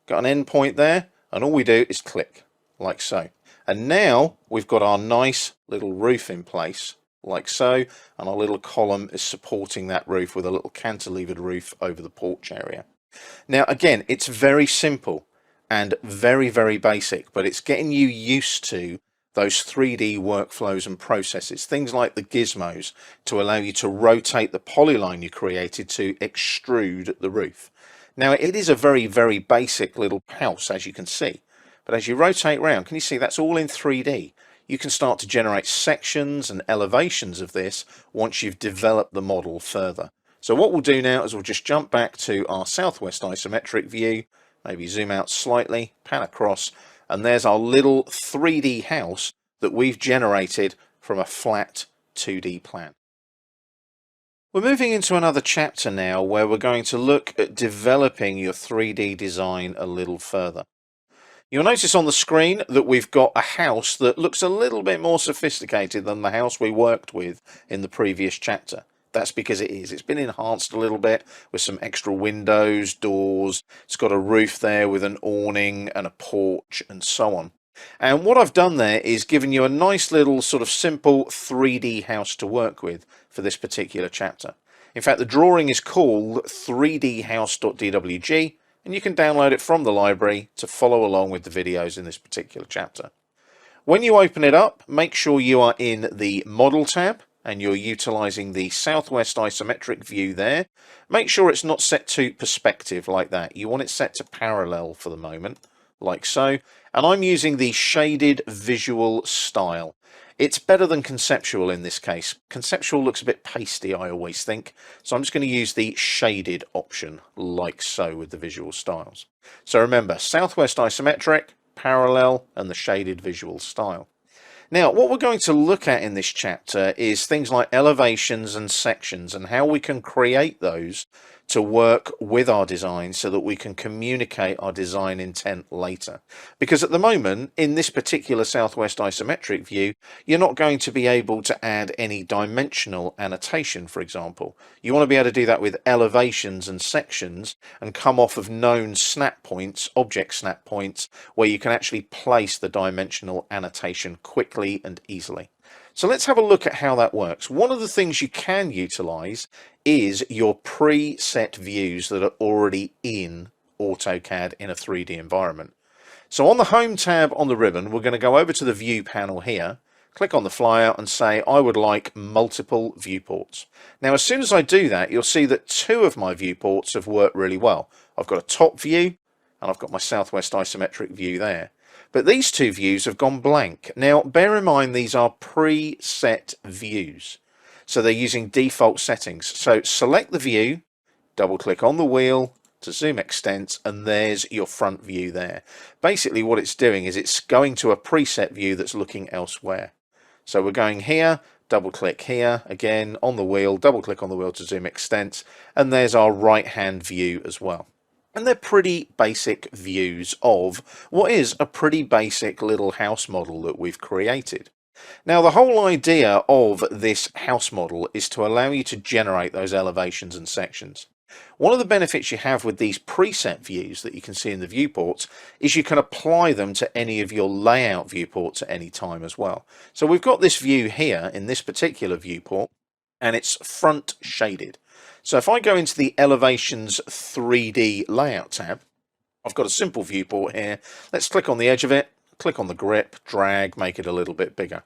Got an end point there, and all we do is click, like so. And now we've got our nice little roof in place, like so, and our little column is supporting that roof with a little cantilevered roof over the porch area. Now again, it's very simple and very, very basic, but it's getting you used to those 3D workflows and processes, things like the gizmos to allow you to rotate the polyline you created to extrude the roof. Now it is a very, very basic little house, as you can see, but as you rotate around, can you see that's all in 3D? You can start to generate sections and elevations of this once you've developed the model further. So what we'll do now is we'll just jump back to our southwest isometric view, maybe zoom out slightly, pan across, and there's our little 3D house that we've generated from a flat 2D plan. We're moving into another chapter now where we're going to look at developing your 3D design a little further. You'll notice on the screen that we've got a house that looks a little bit more sophisticated than the house we worked with in the previous chapter. That's because it is. It's been enhanced a little bit with some extra windows, doors. It's got a roof there with an awning and a porch and so on. And what I've done there is given you a nice little sort of simple 3D house to work with for this particular chapter. In fact, the drawing is called 3dhouse.dwg, and you can download it from the library to follow along with the videos in this particular chapter. When you open it up, make sure you are in the Model tab and you're utilizing the Southwest isometric view there. Make sure it's not set to perspective like that. You want it set to parallel for the moment, like so. And I'm using the shaded visual style. It's better than conceptual in this case. Conceptual looks a bit pasty, I always think. So I'm just going to use the shaded option, like so, with the visual styles. So remember, Southwest isometric, parallel, and the shaded visual style. Now, what we're going to look at in this chapter is things like elevations and sections and how we can create those to work with our design so that we can communicate our design intent later. Because at the moment, in this particular Southwest isometric view, you're not going to be able to add any dimensional annotation, for example. You want to be able to do that with elevations and sections and come off of known snap points, object snap points, where you can actually place the dimensional annotation quickly and easily. So let's have a look at how that works. One of the things you can utilize is your preset views that are already in Autocad in a 3D environment. So on the Home tab on the ribbon, we're going to go over to the View panel here, click on the flyer and say I would like multiple viewports. Now as soon as I do that, you'll see that two of my viewports have worked really well. I've got a top view and I've got my Southwest isometric view there. But these two views have gone blank. Now, bear in mind these are preset views. So they're using default settings. So select the view, double click on the wheel to zoom extent, and there's your front view there. Basically what it's doing is it's going to a preset view that's looking elsewhere. So we're going here, double click here, again on the wheel, double click on the wheel to zoom extent, and there's our right hand view as well. And they're pretty basic views of what is a pretty basic little house model that we've created. Now, the whole idea of this house model is to allow you to generate those elevations and sections. One of the benefits you have with these preset views that you can see in the viewports is you can apply them to any of your layout viewports at any time as well. So we've got this view here in this particular viewport, and it's front shaded. So if I go into the Elevations 3D Layout tab, I've got a simple viewport here. Let's click on the edge of it, click on the grip, drag, make it a little bit bigger.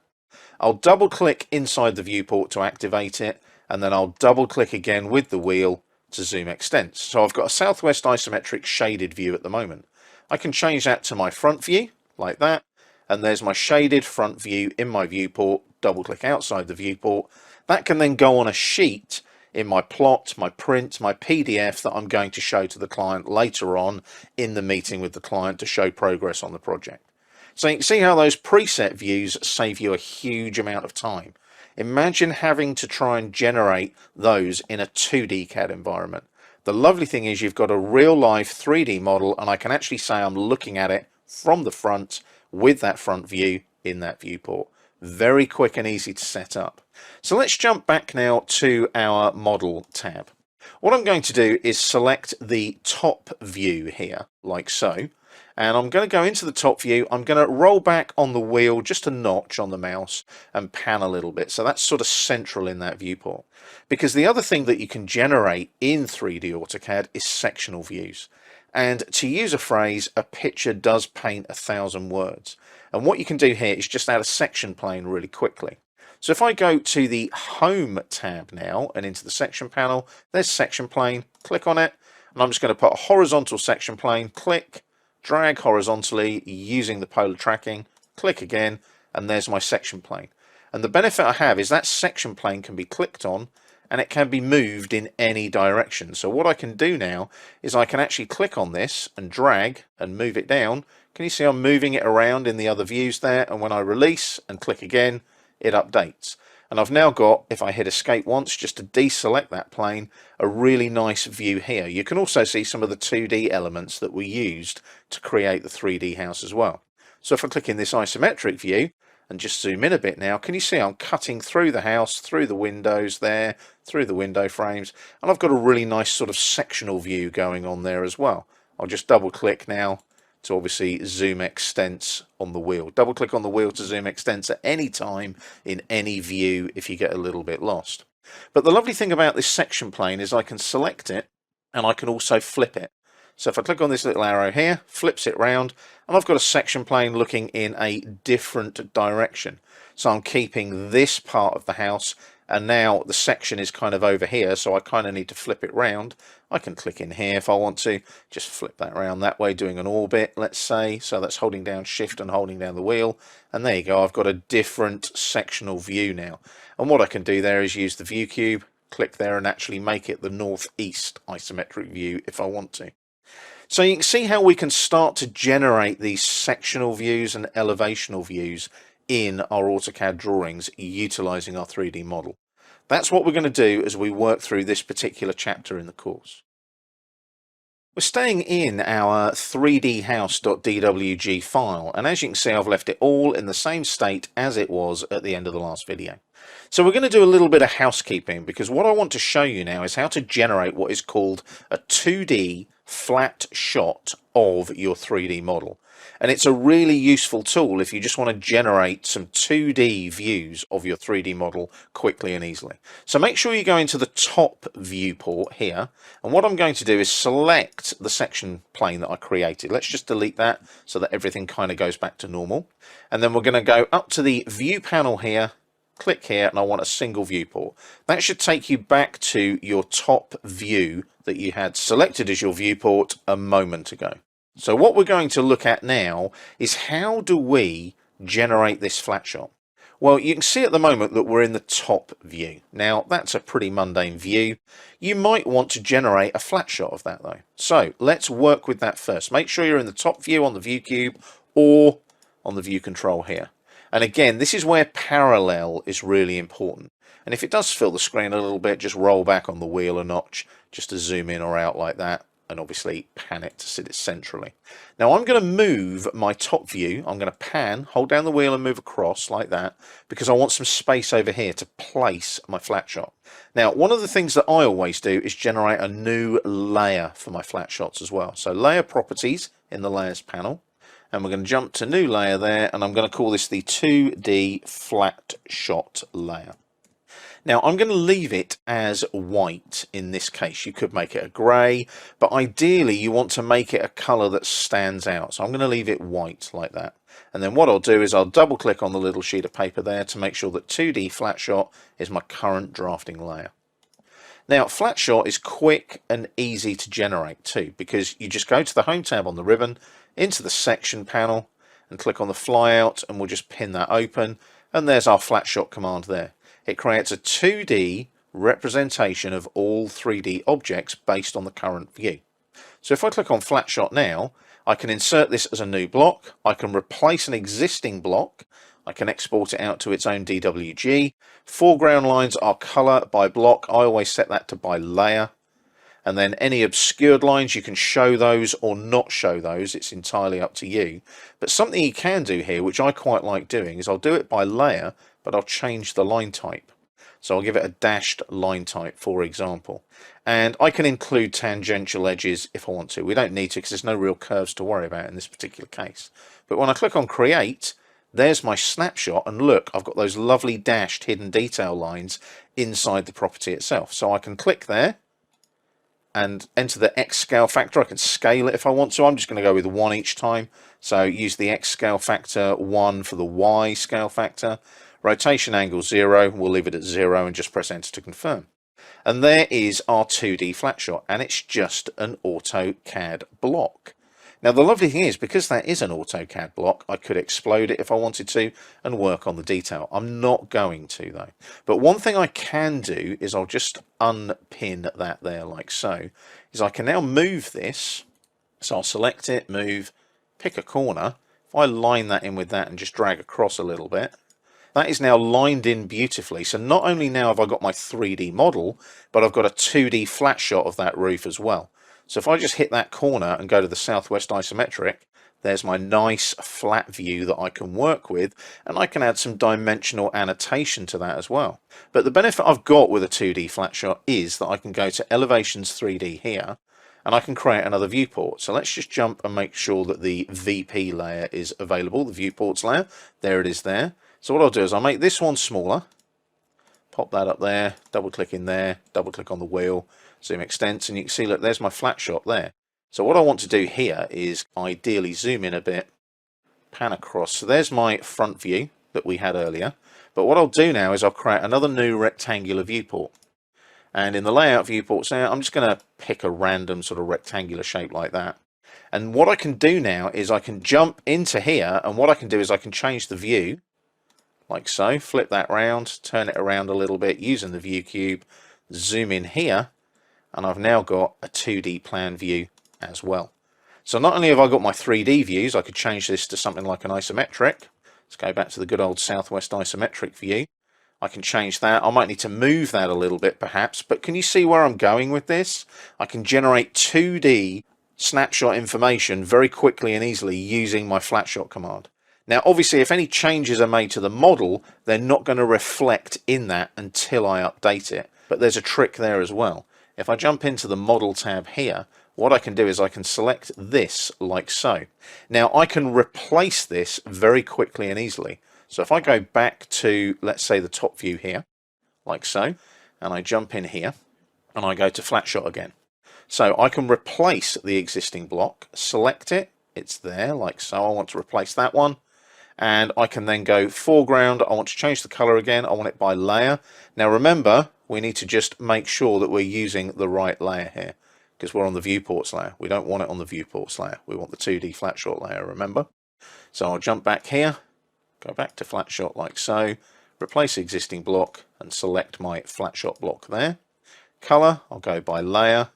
I'll double click inside the viewport to activate it, and then I'll double click again with the wheel to zoom extent. So I've got a Southwest isometric shaded view at the moment. I can change that to my front view, like that, and there's my shaded front view in my viewport. Double click outside the viewport. That can then go on a sheet in my plot, my print, my PDF that I'm going to show to the client later on in the meeting with the client to show progress on the project. So you can see how those preset views save you a huge amount of time. Imagine having to try and generate those in a 2D CAD environment. The lovely thing is you've got a real life 3D model, and I can actually say I'm looking at it from the front with that front view in that viewport. Very quick and easy to set up. So let's jump back now to our Model tab. What I'm going to do is select the top view here, like so. And I'm going to go into the top view. I'm going to roll back on the wheel just a notch on the mouse and pan a little bit. So that's sort of central in that viewport. Because the other thing that you can generate in 3D AutoCAD is sectional views. And to use a phrase, a picture does paint 1,000 words. And what you can do here is just add a section plane really quickly. So if I go to the Home tab now and into the section panel, there's section plane, click on it, and I'm just going to put a horizontal section plane, click, drag horizontally using the polar tracking, click again, and there's my section plane. And the benefit I have is that section plane can be clicked on and it can be moved in any direction. So what I can do now is I can actually click on this and drag and move it down. Can you see I'm moving it around in the other views there? And when I release and click again, it updates. And I've now got, if I hit escape once just to deselect that plane, a really nice view here. You can also see some of the 2D elements that were used to create the 3D house as well. So if I click in this isometric view and just zoom in a bit now, can you see I'm cutting through the house, through the windows there, through the window frames, and I've got a really nice sort of sectional view going on there as well. I'll just double click now to obviously zoom extents on the wheel. Double click on the wheel to zoom extents at any time in any view if you get a little bit lost. But the lovely thing about this section plane is I can select it and I can also flip it. So if I click on this little arrow here, flips it round, and I've got a section plane looking in a different direction. So I'm keeping this part of the house, and now the section is kind of over here, so I kind of need to flip it round. I can click in here if I want to, just flip that around that way, doing an orbit, let's say. So that's holding down shift and holding down the wheel, and there you go, I've got a different sectional view now. And what I can do there is use the view cube, click there and actually make it the northeast isometric view if I want to. So you can see how we can start to generate these sectional views and elevational views in our AutoCAD drawings utilizing our 3D model. That's what we're going to do as we work through this particular chapter in the course. We're staying in our 3dhouse.dwg file, and as you can see I've left it all in the same state as it was at the end of the last video. So we're going to do a little bit of housekeeping, because what I want to show you now is how to generate what is called a 2D flat shot of your 3D model. And it's a really useful tool if you just want to generate some 2D views of your 3D model quickly and easily. So make sure you go into the top viewport here, and what I'm going to do is select the section plane that I created. Let's just delete that so that everything kind of goes back to normal. And then we're going to go up to the view panel here, click here, and I want a single viewport. That should take you back to your top view that you had selected as your viewport a moment ago. So what we're going to look at now is how do we generate this flat shot? Well, you can see at the moment that we're in the top view. Now, that's a pretty mundane view. You might want to generate a flat shot of that though. So let's work with that first. Make sure you're in the top view on the view cube or on the view control here. And again, this is where parallel is really important. And if it does fill the screen a little bit, just roll back on the wheel a notch just to zoom in or out like that. And obviously pan it to sit it centrally. Now I'm going to move my top view. I'm going to pan, hold down the wheel and move across like that, because I want some space over here to place my flat shot. Now, one of the things that I always do is generate a new layer for my flat shots as well. So layer properties in the layers panel, and we're going to jump to new layer there, and I'm going to call this the 2D flat shot layer. Now I'm going to leave it as white in this case. You could make it a grey, but ideally you want to make it a colour that stands out. So I'm going to leave it white like that. And then what I'll do is I'll double click on the little sheet of paper there to make sure that 2D flat shot is my current drafting layer. Now flat shot is quick and easy to generate too, because you just go to the Home tab on the ribbon, into the section panel and click on the flyout, and we'll just pin that open, and there's our flat shot command there. It creates a 2D representation of all 3D objects based on the current view. So if I click on flat shot now, I can insert this as a new block, I can replace an existing block, I can export it out to its own DWG. Foreground lines are colour by block, I always set that to by layer. And then any obscured lines, you can show those or not show those, it's entirely up to you. But something you can do here, which I quite like doing, is I'll do it by layer, but I'll change the line type. So I'll give it a dashed line type, for example. And I can include tangential edges if I want to. We don't need to because there's no real curves to worry about in this particular case. But when I click on create, there's my snapshot, and look, I've got those lovely dashed hidden detail lines inside the property itself. So I can click there and enter the X scale factor. I can scale it if I want to. I'm just going to go with 1 each time. So use the X scale factor 1 for the Y scale factor. Rotation angle 0, we'll leave it at 0 and just press enter to confirm. And there is our 2D flat shot, and it's just an AutoCAD block. Now the lovely thing is, because that is an AutoCAD block, I could explode it if I wanted to and work on the detail. I'm not going to though. But one thing I can do is I'll just unpin that there like so, is I can now move this. So I'll select it, move, pick a corner. If I line that in with that and just drag across a little bit, that is now lined in beautifully. So not only now have I got my 3D model, but I've got a 2D flat shot of that roof as well. So if I just hit that corner and go to the southwest isometric, there's my nice flat view that I can work with, and I can add some dimensional annotation to that as well. But the benefit I've got with a 2D flat shot is that I can go to elevations 3D here, and I can create another viewport. So let's just jump and make sure that the VP layer is available, the viewports layer. There it is there. So what I'll do is I'll make this one smaller, pop that up there, double click in there, double click on the wheel, zoom extents, and you can see, look, there's my flat shot there. So what I want to do here is ideally zoom in a bit, pan across. So there's my front view that we had earlier. But what I'll do now is I'll create another new rectangular viewport. And in the layout viewports now, I'm just going to pick a random sort of rectangular shape like that. And what I can do now is I can jump into here, and what I can do is I can change the view like so, flip that round, turn it around a little bit using the view cube, zoom in here, and I've now got a 2D plan view as well. So not only have I got my 3D views, I could change this to something like an isometric. Let's go back to the good old southwest isometric view. I can change that. I might need to move that a little bit perhaps, but can you see where I'm going with this? I can generate 2D snapshot information very quickly and easily using my flatshot command. Now obviously if any changes are made to the model, they're not going to reflect in that until I update it. But there's a trick there as well. If I jump into the model tab here, what I can do is I can select this like so. Now I can replace this very quickly and easily. So if I go back to, let's say, the top view here, like so, and I jump in here, and I go to flatshot again. So I can replace the existing block, select it, it's there, like so. I want to replace that one. And I can then go foreground. I want to change the color again. I want it by layer. Now remember, we need to just make sure that we're using the right layer here, because we're on the viewports layer. We don't want it on the viewports layer. We want the 2D flat shot layer, remember? So I'll jump back here, go back to flat shot like so, replace the existing block and select my flat shot block there. Color, I'll go by layer.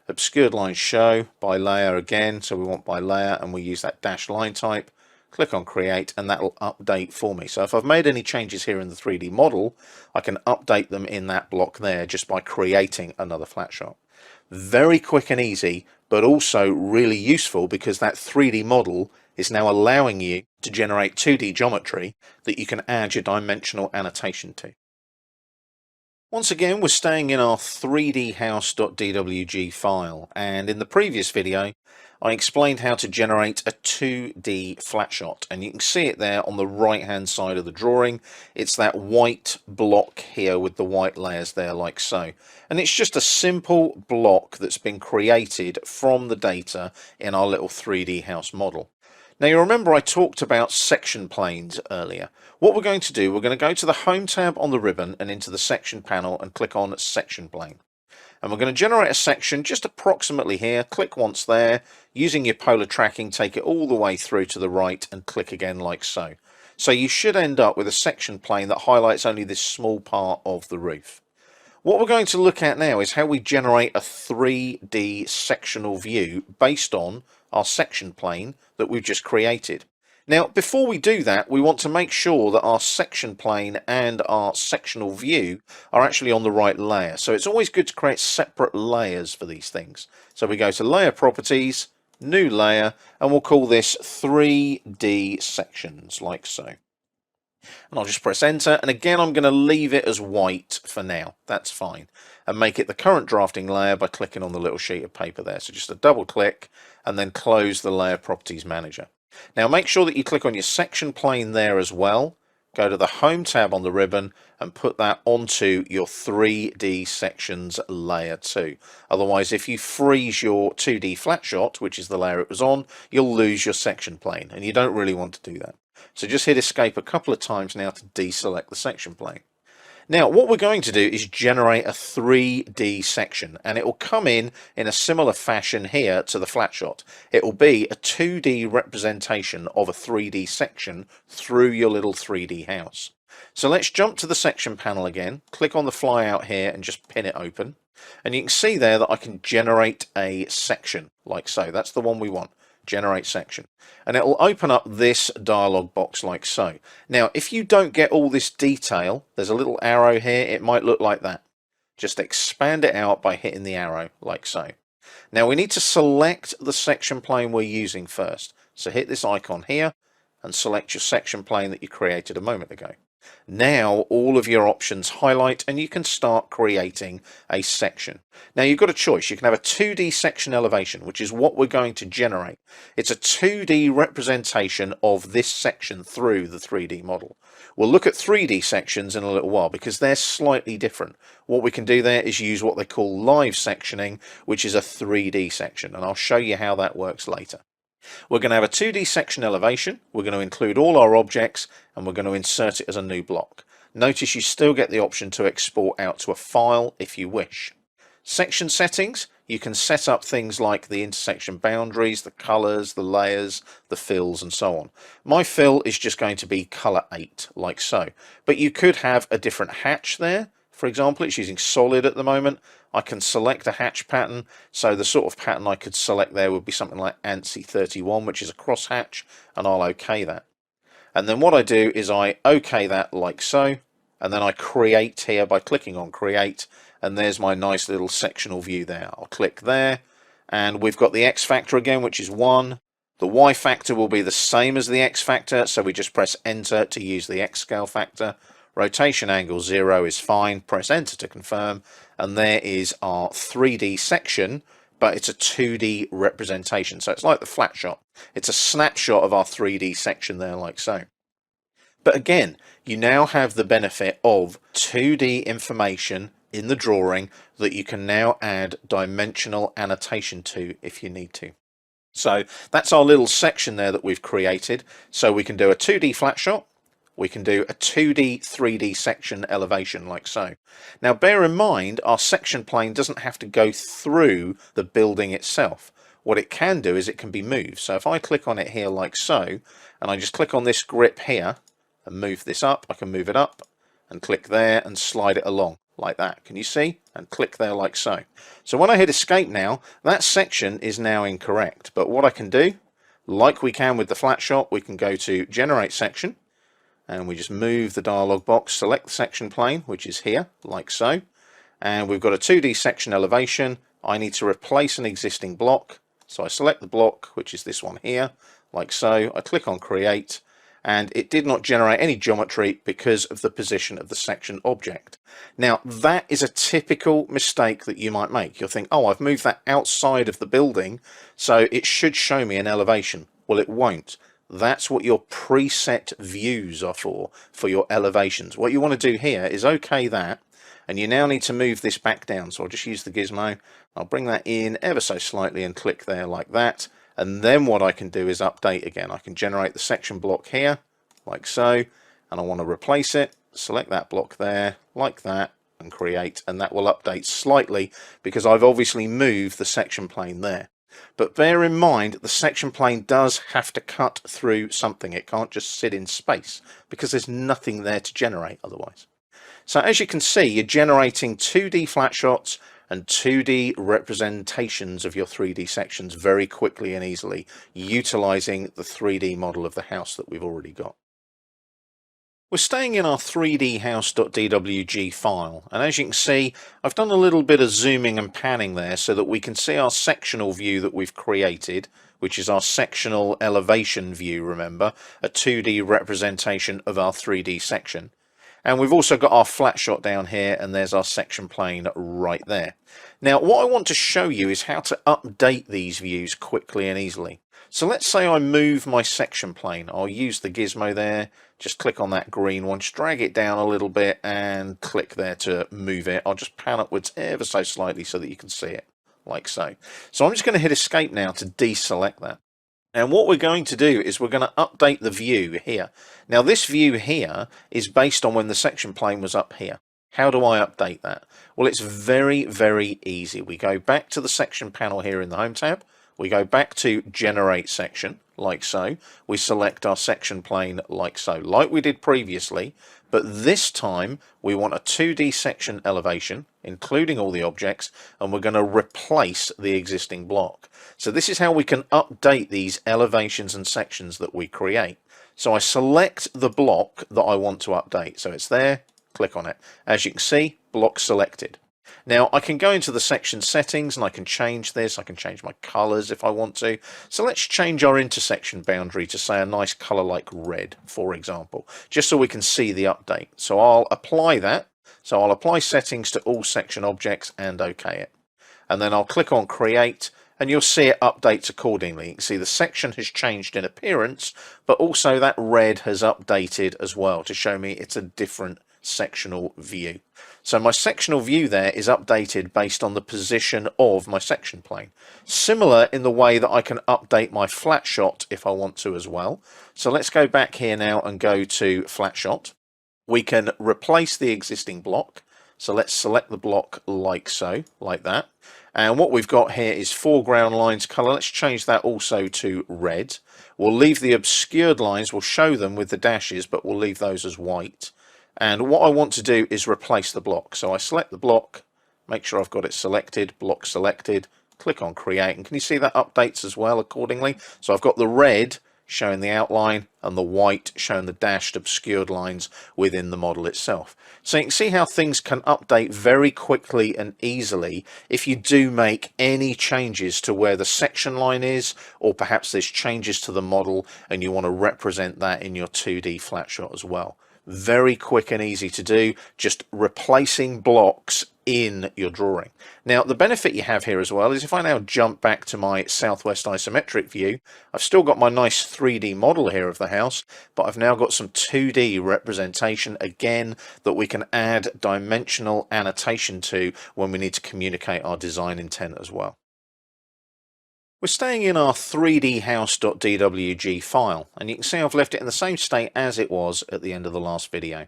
Obscured lines show by layer again. So we want by layer, and we use that dash line type. Click on create, and that will update for me. So if I've made any changes here in the 3D model, I can update them in that block there just by creating another flat shot. Very quick and easy, but also really useful because that 3D model is now allowing you to generate 2D geometry that you can add your dimensional annotation to. Once again, we're staying in our 3dhouse.dwg file, and in the previous video I explained how to generate a 2D flat shot, and you can see it there on the right hand side of the drawing. It's that white block here with the white layers there like so, and it's just a simple block that's been created from the data in our little 3D house model. Now you remember I talked about section planes earlier. What we're going to do, we're going to go to the Home tab on the ribbon and into the section panel and click on section plane. And we're going to generate a section just approximately here. Click once there. Using your polar tracking, take it all the way through to the right and click again like so. So you should end up with a section plane that highlights only this small part of the roof. What we're going to look at now is how we generate a 3D sectional view based on our section plane that we've just created. Now, before we do that, we want to make sure that our section plane and our sectional view are actually on the right layer. So it's always good to create separate layers for these things. So we go to Layer Properties, New Layer, and we'll call this 3D Sections, like so. And I'll just press enter, and again I'm going to leave it as white for now. That's fine. And make it the current drafting layer by clicking on the little sheet of paper there. So just a double click and then close the Layer Properties Manager. Now make sure that you click on your section plane there as well. Go to the Home tab on the ribbon and put that onto your 3D Sections Layer 2. Otherwise, if you freeze your 2D flat shot, which is the layer it was on, you'll lose your section plane, and you don't really want to do that. So just hit Escape a couple of times now to deselect the section plane. Now what we're going to do is generate a 3D section, and it will come in a similar fashion here to the flat shot. It will be a 2D representation of a 3D section through your little 3D house. So let's jump to the section panel again, click on the flyout here and just pin it open. And you can see there that I can generate a section like so. That's the one we want. Generate section, and it will open up this dialog box like so. Now if you don't get all this detail, there's a little arrow here. It might look like that. Just expand it out by hitting the arrow like so. Now we need to select the section plane we're using first, so hit this icon here and select your section plane that you created a moment ago. Now all of your options highlight and you can start creating a section. Now you've got a choice. You can have a 2D section elevation, which is what we're going to generate. It's a 2D representation of this section through the 3D model. We'll look at 3D sections in a little while because they're slightly different. What we can do there is use what they call live sectioning, which is a 3D section, and I'll show you how that works later. We're going to have a 2D section elevation, we're going to include all our objects, and we're going to insert it as a new block. Notice you still get the option to export out to a file if you wish. Section settings, you can set up things like the intersection boundaries, the colours, the layers, the fills and so on. My fill is just going to be colour 8, like so. But you could have a different hatch there. For example, it's using solid at the moment. I can select a hatch pattern, so the sort of pattern I could select there would be something like ANSI 31, which is a cross hatch, and I'll OK that. And then what I do is I OK that like so, and then I create here by clicking on create, and there's my nice little sectional view there. I'll click there, and we've got the X factor again, which is 1. The Y factor will be the same as the X factor, so we just press enter to use the X scale factor. Rotation angle 0 is fine, press enter to confirm, and there is our 3D section, but it's a 2D representation, so it's like the flat shot. It's a snapshot of our 3D section there like so. But again, you now have the benefit of 2D information in the drawing that you can now add dimensional annotation to if you need to. So that's our little section there that we've created. So we can do a 2D flat shot, we can do a 2D 3D section elevation like so. Now bear in mind our section plane doesn't have to go through the building itself. What it can do is it can be moved. So if I click on it here like so, and I just click on this grip here and move this up, I can move it up and click there and slide it along like that. Can you see? And click there like so. So when I hit escape now, that section is now incorrect. But what I can do, like we can with the flat shot, we can go to generate section, and we just move the dialog box, select the section plane, which is here, like so, and we've got a 2D section elevation. I need to replace an existing block, so I select the block, which is this one here, like so. I click on create, and it did not generate any geometry because of the position of the section object. Now that is a typical mistake that you might make. You'll think, oh, I've moved that outside of the building, so it should show me an elevation. Well, it won't. That's what your preset views are for your elevations. What you want to do here is OK that, and you now need to move this back down. So I'll just use the gizmo. I'll bring that in ever so slightly and click there like that. And then what I can do is update again. I can generate the section block here, like so, and I want to replace it. Select that block there, like that, and create, and that will update slightly because I've obviously moved the section plane there. But bear in mind, the section plane does have to cut through something. It can't just sit in space because there's nothing there to generate otherwise. So as you can see, you're generating 2D flat shots and 2D representations of your 3D sections very quickly and easily, utilizing the 3D model of the house that we've already got. We're staying in our 3dhouse.dwg file, and as you can see, I've done a little bit of zooming and panning there so that we can see our sectional view that we've created, which is our sectional elevation view, remember, a 2D representation of our 3D section. And we've also got our flat shot down here, and there's our section plane right there. Now, what I want to show you is how to update these views quickly and easily. So let's say I move my section plane. I'll use the gizmo there, just click on that green one, just drag it down a little bit and click there to move it. I'll just pan upwards ever so slightly so that you can see it, like so. So I'm just going to hit escape now to deselect that. And what we're going to do is we're going to update the view here. Now this view here is based on when the section plane was up here. How do I update that? Well, it's very, very easy. We go back to the section panel here in the Home tab. We go back to Generate Section, like so. We select our section plane like so, like we did previously. But this time we want a 2D section elevation, including all the objects, and we're going to replace the existing block. So this is how we can update these elevations and sections that we create. So I select the block that I want to update. So it's there, click on it. As you can see, block selected. Now I can go into the section settings and I can change this. I can change my colors if I want to. So let's change our intersection boundary to say a nice color like red, for example, just so we can see the update. So I'll apply that. So I'll apply settings to all section objects and OK it. And then I'll click on create, and you'll see it updates accordingly. You can see the section has changed in appearance, but also that red has updated as well to show me it's a different sectional view. So my sectional view there is updated based on the position of my section plane. Similar in the way that I can update my flat shot if I want to as well. So let's go back here now and go to flat shot. We can replace the existing block. So let's select the block like so, like that. And what we've got here is foreground lines color. Let's change that also to red. We'll leave the obscured lines, we'll show them with the dashes, but we'll leave those as white. And what I want to do is replace the block. So I select the block, make sure I've got it selected, block selected, click on create. And can you see that updates as well accordingly? So I've got the red showing the outline and the white showing the dashed obscured lines within the model itself. So you can see how things can update very quickly and easily if you do make any changes to where the section line is, or perhaps there's changes to the model and you want to represent that in your 2D flat shot as well. Very quick and easy to do, just replacing blocks in your drawing. Now the benefit you have here as well is if I now jump back to my southwest isometric view, I've still got my nice 3D model here of the house, but I've now got some 2D representation again that we can add dimensional annotation to when we need to communicate our design intent as well. We're staying in our 3dhouse.dwg file, and you can see I've left it in the same state as it was at the end of the last video.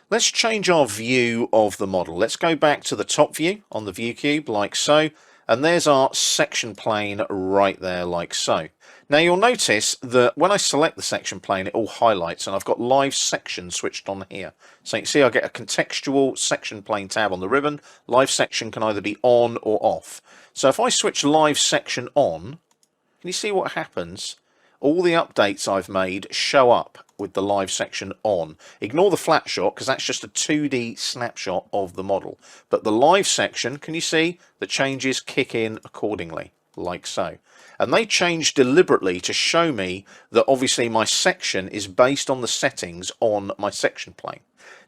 Let's change our view of the model. Let's go back to the top view on the view cube like so, and there's our section plane right there like so. Now you'll notice that when I select the section plane, it all highlights, and I've got live section switched on here. So you can see I get a contextual section plane tab on the ribbon. Live section can either be on or off. So if I switch live section on, can you see what happens? All the updates I've made show up with the live section on. Ignore the flat shot because that's just a 2D snapshot of the model. But the live section, can you see the changes kick in accordingly, like so. And they change deliberately to show me that obviously my section is based on the settings on my section plane.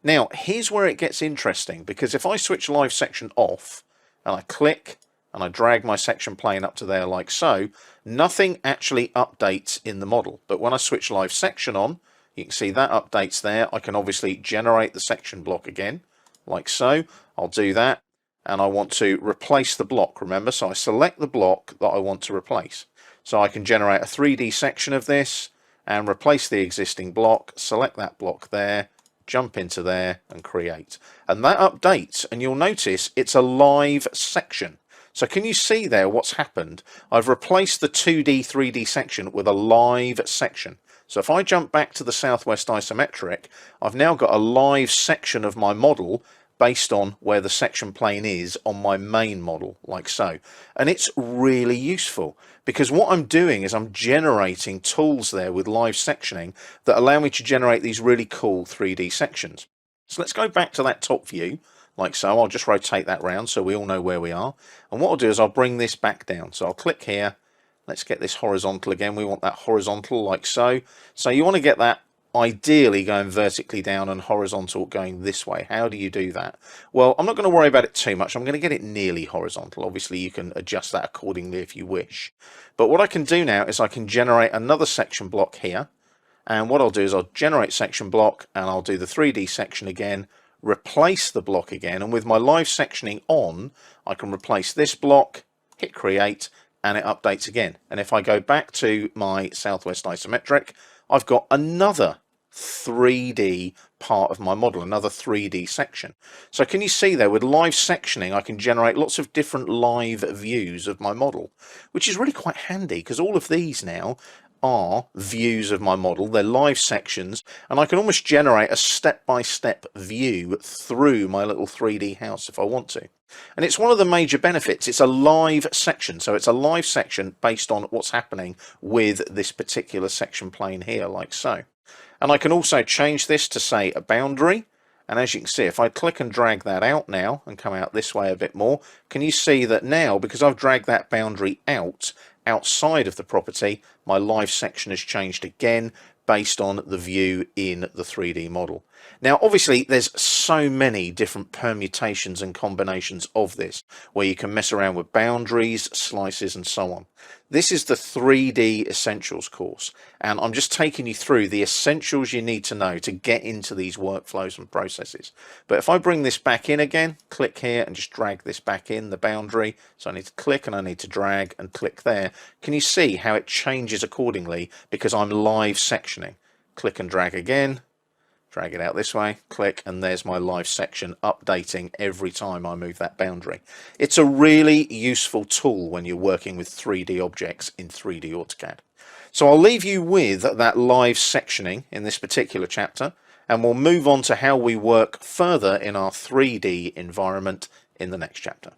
Now, here's where it gets interesting, because if I switch live section off and I click and I drag my section plane up to there like so, nothing actually updates in the model. But when I switch live section on, you can see that updates there. I can obviously generate the section block again, like so. I'll do that, and I want to replace the block, remember? So I select the block that I want to replace. So I can generate a 3D section of this and replace the existing block, select that block there, jump into there and create. And that updates, and you'll notice it's a live section. So can you see there what's happened? I've replaced the 2D, 3D section with a live section. So if I jump back to the southwest isometric, I've now got a live section of my model based on where the section plane is on my main model, like so. And it's really useful because what I'm doing is I'm generating tools there with live sectioning that allow me to generate these really cool 3D sections. So let's go back to that top view. Like so. I'll just rotate that round so we all know where we are. And what I'll do is I'll bring this back down. So I'll click here. Let's get this horizontal again. We want that horizontal like so. So you want to get that ideally going vertically down and horizontal going this way. How do you do that? Well, I'm not going to worry about it too much. I'm going to get it nearly horizontal. Obviously, you can adjust that accordingly if you wish. But what I can do now is I can generate another section block here. And what I'll do is I'll generate section block and I'll do the 3D section again, replace the block again. And with my live sectioning on, I can replace this block, hit create, and it updates again. And if I go back to my Southwest isometric, I've got another 3D part of my model, another 3D section. So can you see there, with live sectioning, I can generate lots of different live views of my model, which is really quite handy because all of these now are views of my model. They're live sections, and I can almost generate a step-by-step view through my little 3D house if I want to. And it's one of the major benefits. It's a live section, so it's a live section based on what's happening with this particular section plane here, like so. And I can also change this to, say, a boundary. And as you can see, if I click and drag that out now and come out this way a bit more, can you see that now, because I've dragged that boundary out, outside of the property, my live section has changed again based on the view in the 3D model. Now, obviously, there's so many different permutations and combinations of this, where you can mess around with boundaries, slices, and so on. This is the 3D Essentials course, and I'm just taking you through the essentials you need to know to get into these workflows and processes. But if I bring this back in again, click here and just drag this back in, the boundary, so I need to click and I need to drag and click there. Can you see how it changes accordingly because I'm live sectioning? Click and drag again, drag it out this way, click, and there's my live section updating every time I move that boundary. It's a really useful tool when you're working with 3D objects in 3D Autocad. So I'll leave you with that live sectioning in this particular chapter, and we'll move on to how we work further in our 3D environment in the next chapter.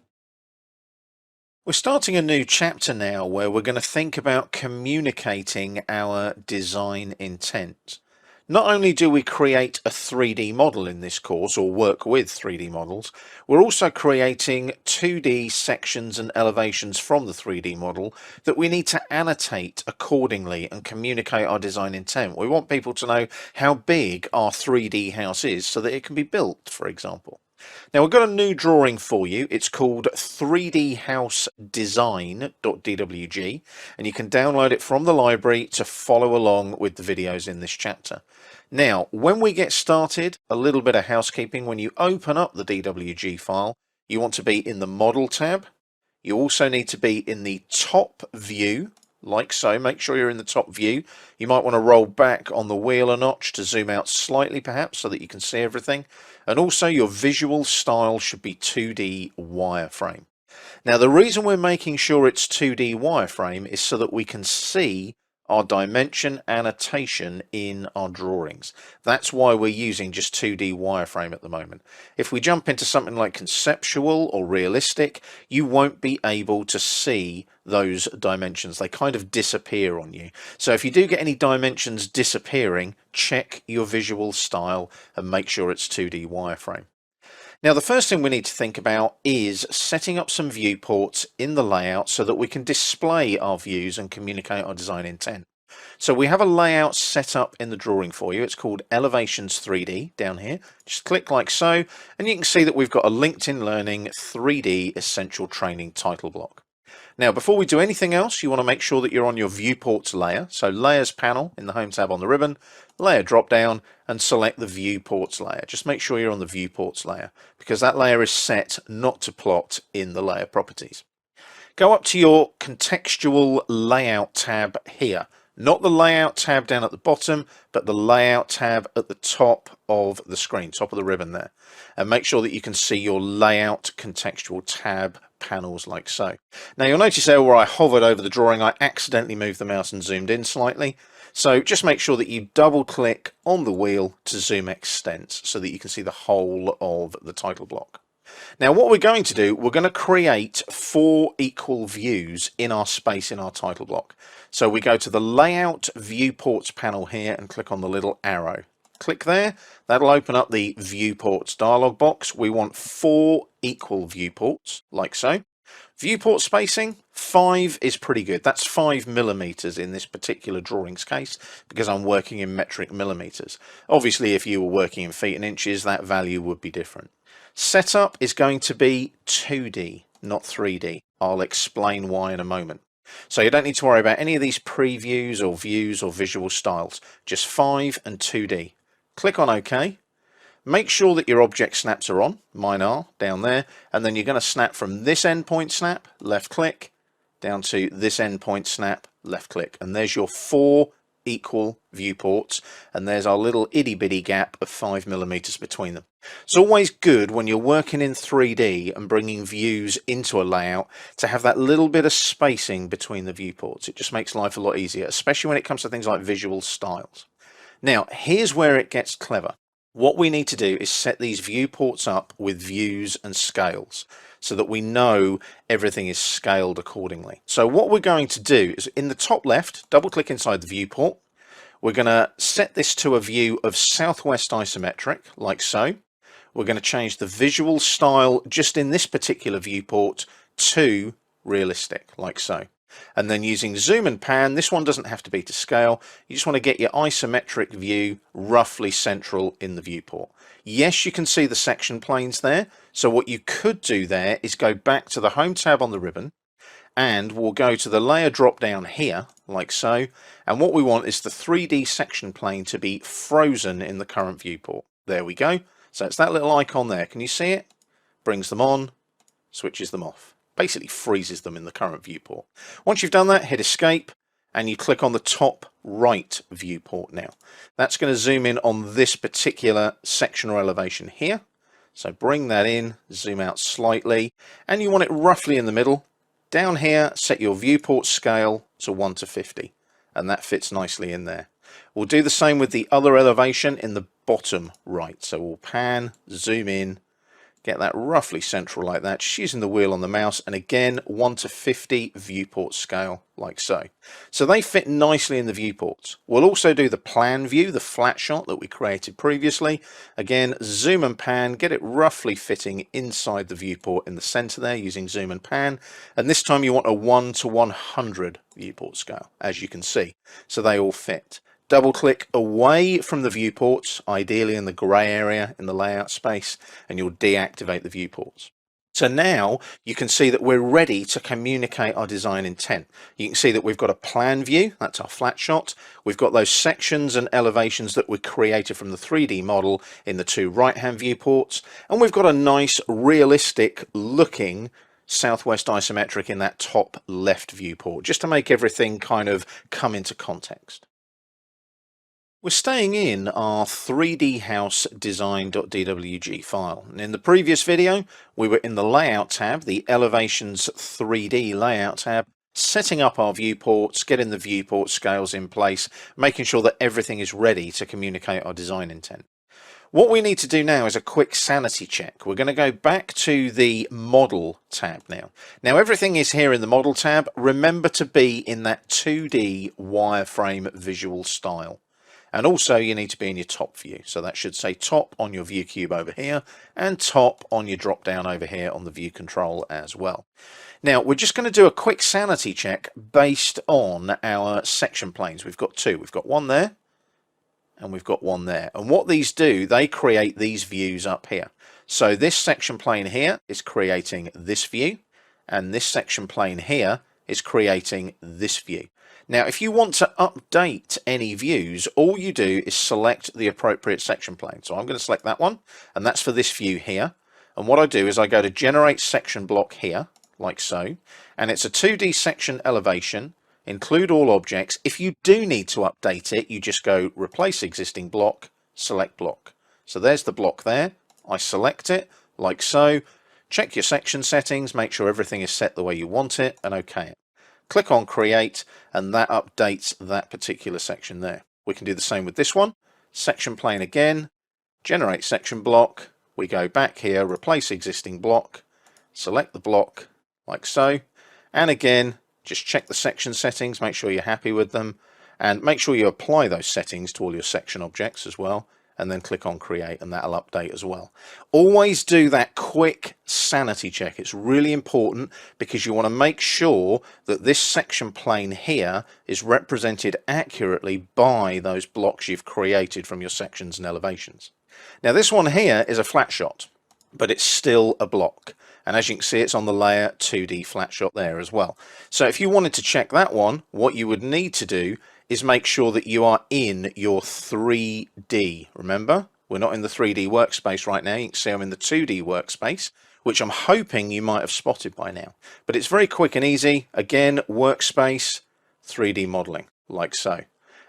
We're starting a new chapter now where we're going to think about communicating our design intent. Not only do we create a 3D model in this course, or work with 3D models, we're also creating 2D sections and elevations from the 3D model that we need to annotate accordingly and communicate our design intent. We want people to know how big our 3D house is so that it can be built, for example. Now, we've got a new drawing for you. It's called 3dhousedesign.dwg, and you can download it from the library to follow along with the videos in this chapter. Now, when we get started, a little bit of housekeeping. When you open up the DWG file, you want to be in the Model tab. You also need to be in the top view, like so. Make sure you're in the top view. You might want to roll back on the wheel a notch to zoom out slightly, perhaps, so that you can see everything. And also your visual style should be 2D wireframe. Now, the reason we're making sure it's 2D wireframe is so that we can see our dimension annotation in our drawings. That's why we're using just 2D wireframe at the moment. If we jump into something like conceptual or realistic, you won't be able to see those dimensions. They kind of disappear on you. So if you do get any dimensions disappearing, check your visual style and make sure it's 2D wireframe. Now, the first thing we need to think about is setting up some viewports in the layout so that we can display our views and communicate our design intent. So we have a layout set up in the drawing for you. It's called Elevations 3D down here. Just click like so, and you can see that we've got a LinkedIn Learning 3D Essential Training title block. Now, before we do anything else, you want to make sure that you're on your viewports layer. So Layers panel in the Home tab on the ribbon, layer drop down, and select the viewports layer. Just make sure you're on the viewports layer because that layer is set not to plot in the layer properties. Go up to your contextual layout tab here. Not the layout tab down at the bottom, but the layout tab at the top of the screen, top of the ribbon there. And make sure that you can see your layout contextual tab panels like so. Now, you'll notice there where I hovered over the drawing, I accidentally moved the mouse and zoomed in slightly. So just make sure that you double click on the wheel to zoom extents so that you can see the whole of the title block. Now, what we're going to do, we're going to create 4 equal views in our space in our title block. So we go to the Layout Viewports panel here and click on the little arrow. Click there. That'll open up the Viewports dialog box. We want 4 equal viewports, like so. Viewport spacing, 5 is pretty good. That's 5 millimeters in this particular drawing's case because I'm working in metric millimeters. Obviously, if you were working in feet and inches, that value would be different. Setup is going to be 2D, not 3D. I'll explain why in a moment. So you don't need to worry about any of these previews or views or visual styles. Just 5 and 2D. Click on OK. Make sure that your object snaps are on, mine are, down there, and then you're going to snap from this endpoint snap, left click, down to this endpoint snap, left click, and there's your 4 equal viewports, and there's our little itty bitty gap of 5 millimeters between them. It's always good when you're working in 3D and bringing views into a layout to have that little bit of spacing between the viewports. It just makes life a lot easier, especially when it comes to things like visual styles. Now, here's where it gets clever. What we need to do is set these viewports up with views and scales so that we know everything is scaled accordingly. So what we're going to do is in the top left, double click inside the viewport. We're going to set this to a view of southwest isometric, like so. We're going to change the visual style just in this particular viewport to realistic, like so. And then using zoom and pan, this one doesn't have to be to scale. You just want to get your isometric view roughly central in the viewport. Yes, you can see the section planes there. So what you could do there is go back to the home tab on the ribbon and we'll go to the layer drop down here, like so. And what we want is the 3D section plane to be frozen in the current viewport. There we go. So it's that little icon there. Can you see it? Brings them on, switches them off. Basically freezes them in the current viewport. Once you've done that, hit escape and you click on the top right viewport now. That's going to zoom in on this particular section or elevation here. So bring that in, zoom out slightly, and you want it roughly in the middle. Down here, set your viewport scale to 1 to 50, and that fits nicely in there. We'll do the same with the other elevation in the bottom right. So we'll pan, zoom in, get that roughly central like that, just using the wheel on the mouse, and again 1 to 50 viewport scale, like so. So they fit nicely in the viewports. We'll also do the plan view, the flat shot that we created previously. Again, zoom and pan, get it roughly fitting inside the viewport in the center there using zoom and pan. And this time you want a 1 to 100 viewport scale, as you can see. So they all fit. Double click away from the viewports, ideally in the grey area in the layout space, and you'll deactivate the viewports. So now you can see that we're ready to communicate our design intent. You can see that we've got a plan view, that's our flat shot. We've got those sections and elevations that were created from the 3D model in the 2 right-hand viewports. And we've got a nice realistic looking southwest isometric in that top left viewport, just to make everything kind of come into context. We're staying in our 3D house design.dwg file. And in the previous video, we were in the layout tab, the elevations 3D layout tab, setting up our viewports, getting the viewport scales in place, making sure that everything is ready to communicate our design intent. What we need to do now is a quick sanity check. We're going to go back to the model tab now. Now everything is here in the model tab. Remember to be in that 2D wireframe visual style. And also you need to be in your top view. So that should say top on your view cube over here and top on your drop down over here on the view control as well. Now we're just going to do a quick sanity check based on our section planes. We've got 2. We've got one there and we've got one there. And what these do, they create these views up here. So this section plane here is creating this view, and this section plane here is creating this view. Now, if you want to update any views, all you do is select the appropriate section plane. So I'm going to select that one, and that's for this view here. And what I do is I go to generate section block here, like so, and it's a 2D section elevation, include all objects. If you do need to update it, you just go replace existing block, select block. So there's the block there. I select it, like so. Check your section settings, make sure everything is set the way you want it, and OK it. Click on create, and that updates that particular section there. We can do the same with this one. Section plane again, generate section block. We go back here, replace existing block, select the block like so. And again, just check the section settings, make sure you're happy with them, and make sure you apply those settings to all your section objects as well. and then click on create, and that'll update as well. Always do that quick sanity check. It's really important because you want to make sure that this section plane here is represented accurately by those blocks you've created from your sections and elevations. Now this one here is a flat shot, but it's still a block. And as you can see, it's on the layer 2D flat shot there as well. So if you wanted to check that one, what you would need to do is make sure that you are in your 3D. Remember, we're not in the 3D workspace right now. You can see I'm in the 2D workspace, which I'm hoping you might have spotted by now. But it's very quick and easy. Again, workspace, 3D modeling, like so.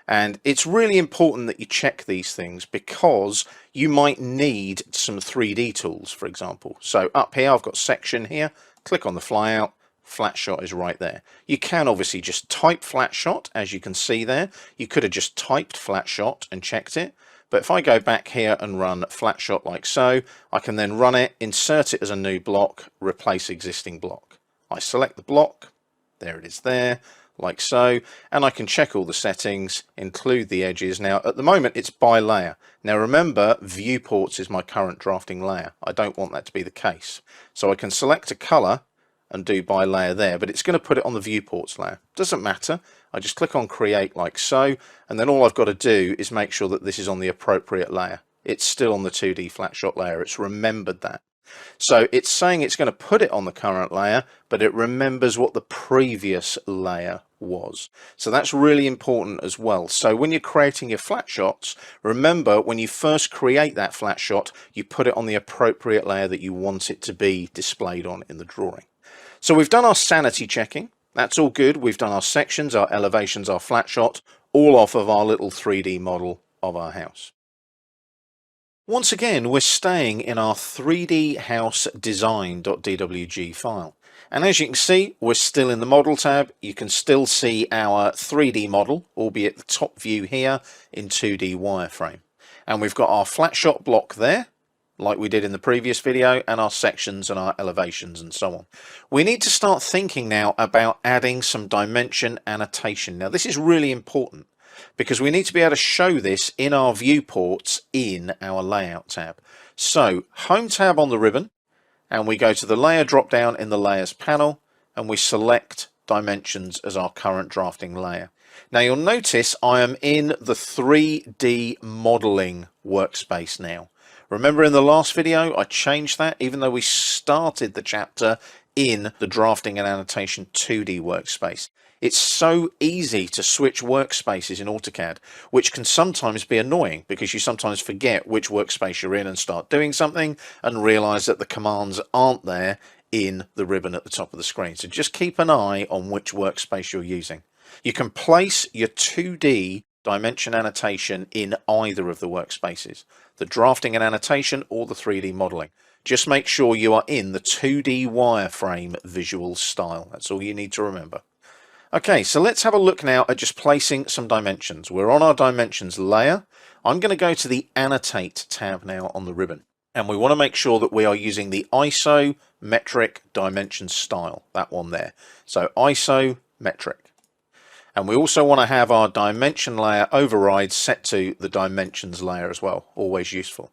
And it's really important that you check these things because you might need some 3D tools, for example. So up here, I've got section here, click on the flyout, flat shot is right there. You can obviously just type flat shot, as you can see there. You could have just typed flat shot and checked it. But if I go back here and run flat shot like so, I can then run it, insert it as a new block, replace existing block. I select the block, there it is there, like so, and I can check all the settings, include the edges. Now at the moment it's by layer. Now remember, viewports is my current drafting layer. I don't want that to be the case. So I can select a color and do by layer there, but it's going to put it on the viewports layer. Doesn't matter. I just click on create like so, and then all I've got to do is make sure that this is on the appropriate layer. It's still on the 2D flat shot layer. It's remembered that. So it's saying it's going to put it on the current layer, but it remembers what the previous layer was. So that's really important as well. So when you're creating your flat shots, remember when you first create that flat shot, you put it on the appropriate layer that you want it to be displayed on in the drawing. So we've done our sanity checking. That's all good. We've done our sections, our elevations, our flat shot, all off of our little 3D model of our house. Once again, we're staying in our 3D house design.dwg file. And as you can see, we're still in the model tab. You can still see our 3D model, albeit the top view here in 2D wireframe. And we've got our flat shot block there, like we did in the previous video, and our sections and our elevations and so on. We need to start thinking now about adding some dimension annotation. Now this is really important, because we need to be able to show this in our viewports in our layout tab. So home tab on the ribbon, and we go to the layer drop down in the layers panel, and we select dimensions as our current drafting layer. Now you'll notice I am in the 3D modeling workspace now. Remember in the last video I changed that, even though we started the chapter in the drafting and annotation 2D workspace. It's so easy to switch workspaces in Autocad, which can sometimes be annoying because you sometimes forget which workspace you're in and start doing something and realize that the commands aren't there in the ribbon at the top of the screen. So just keep an eye on which workspace you're using. You can place your 2D dimension annotation in either of the workspaces, the drafting and annotation or the 3D modeling. Just make sure you are in the 2D wireframe visual style. That's all you need to remember. Okay, so let's have a look now at just placing some dimensions. We're on our dimensions layer. I'm going to go to the annotate tab now on the ribbon. And we want to make sure that we are using the isometric dimension style, that one there. So isometric. And we also want to have our dimension layer override set to the dimensions layer as well, always useful.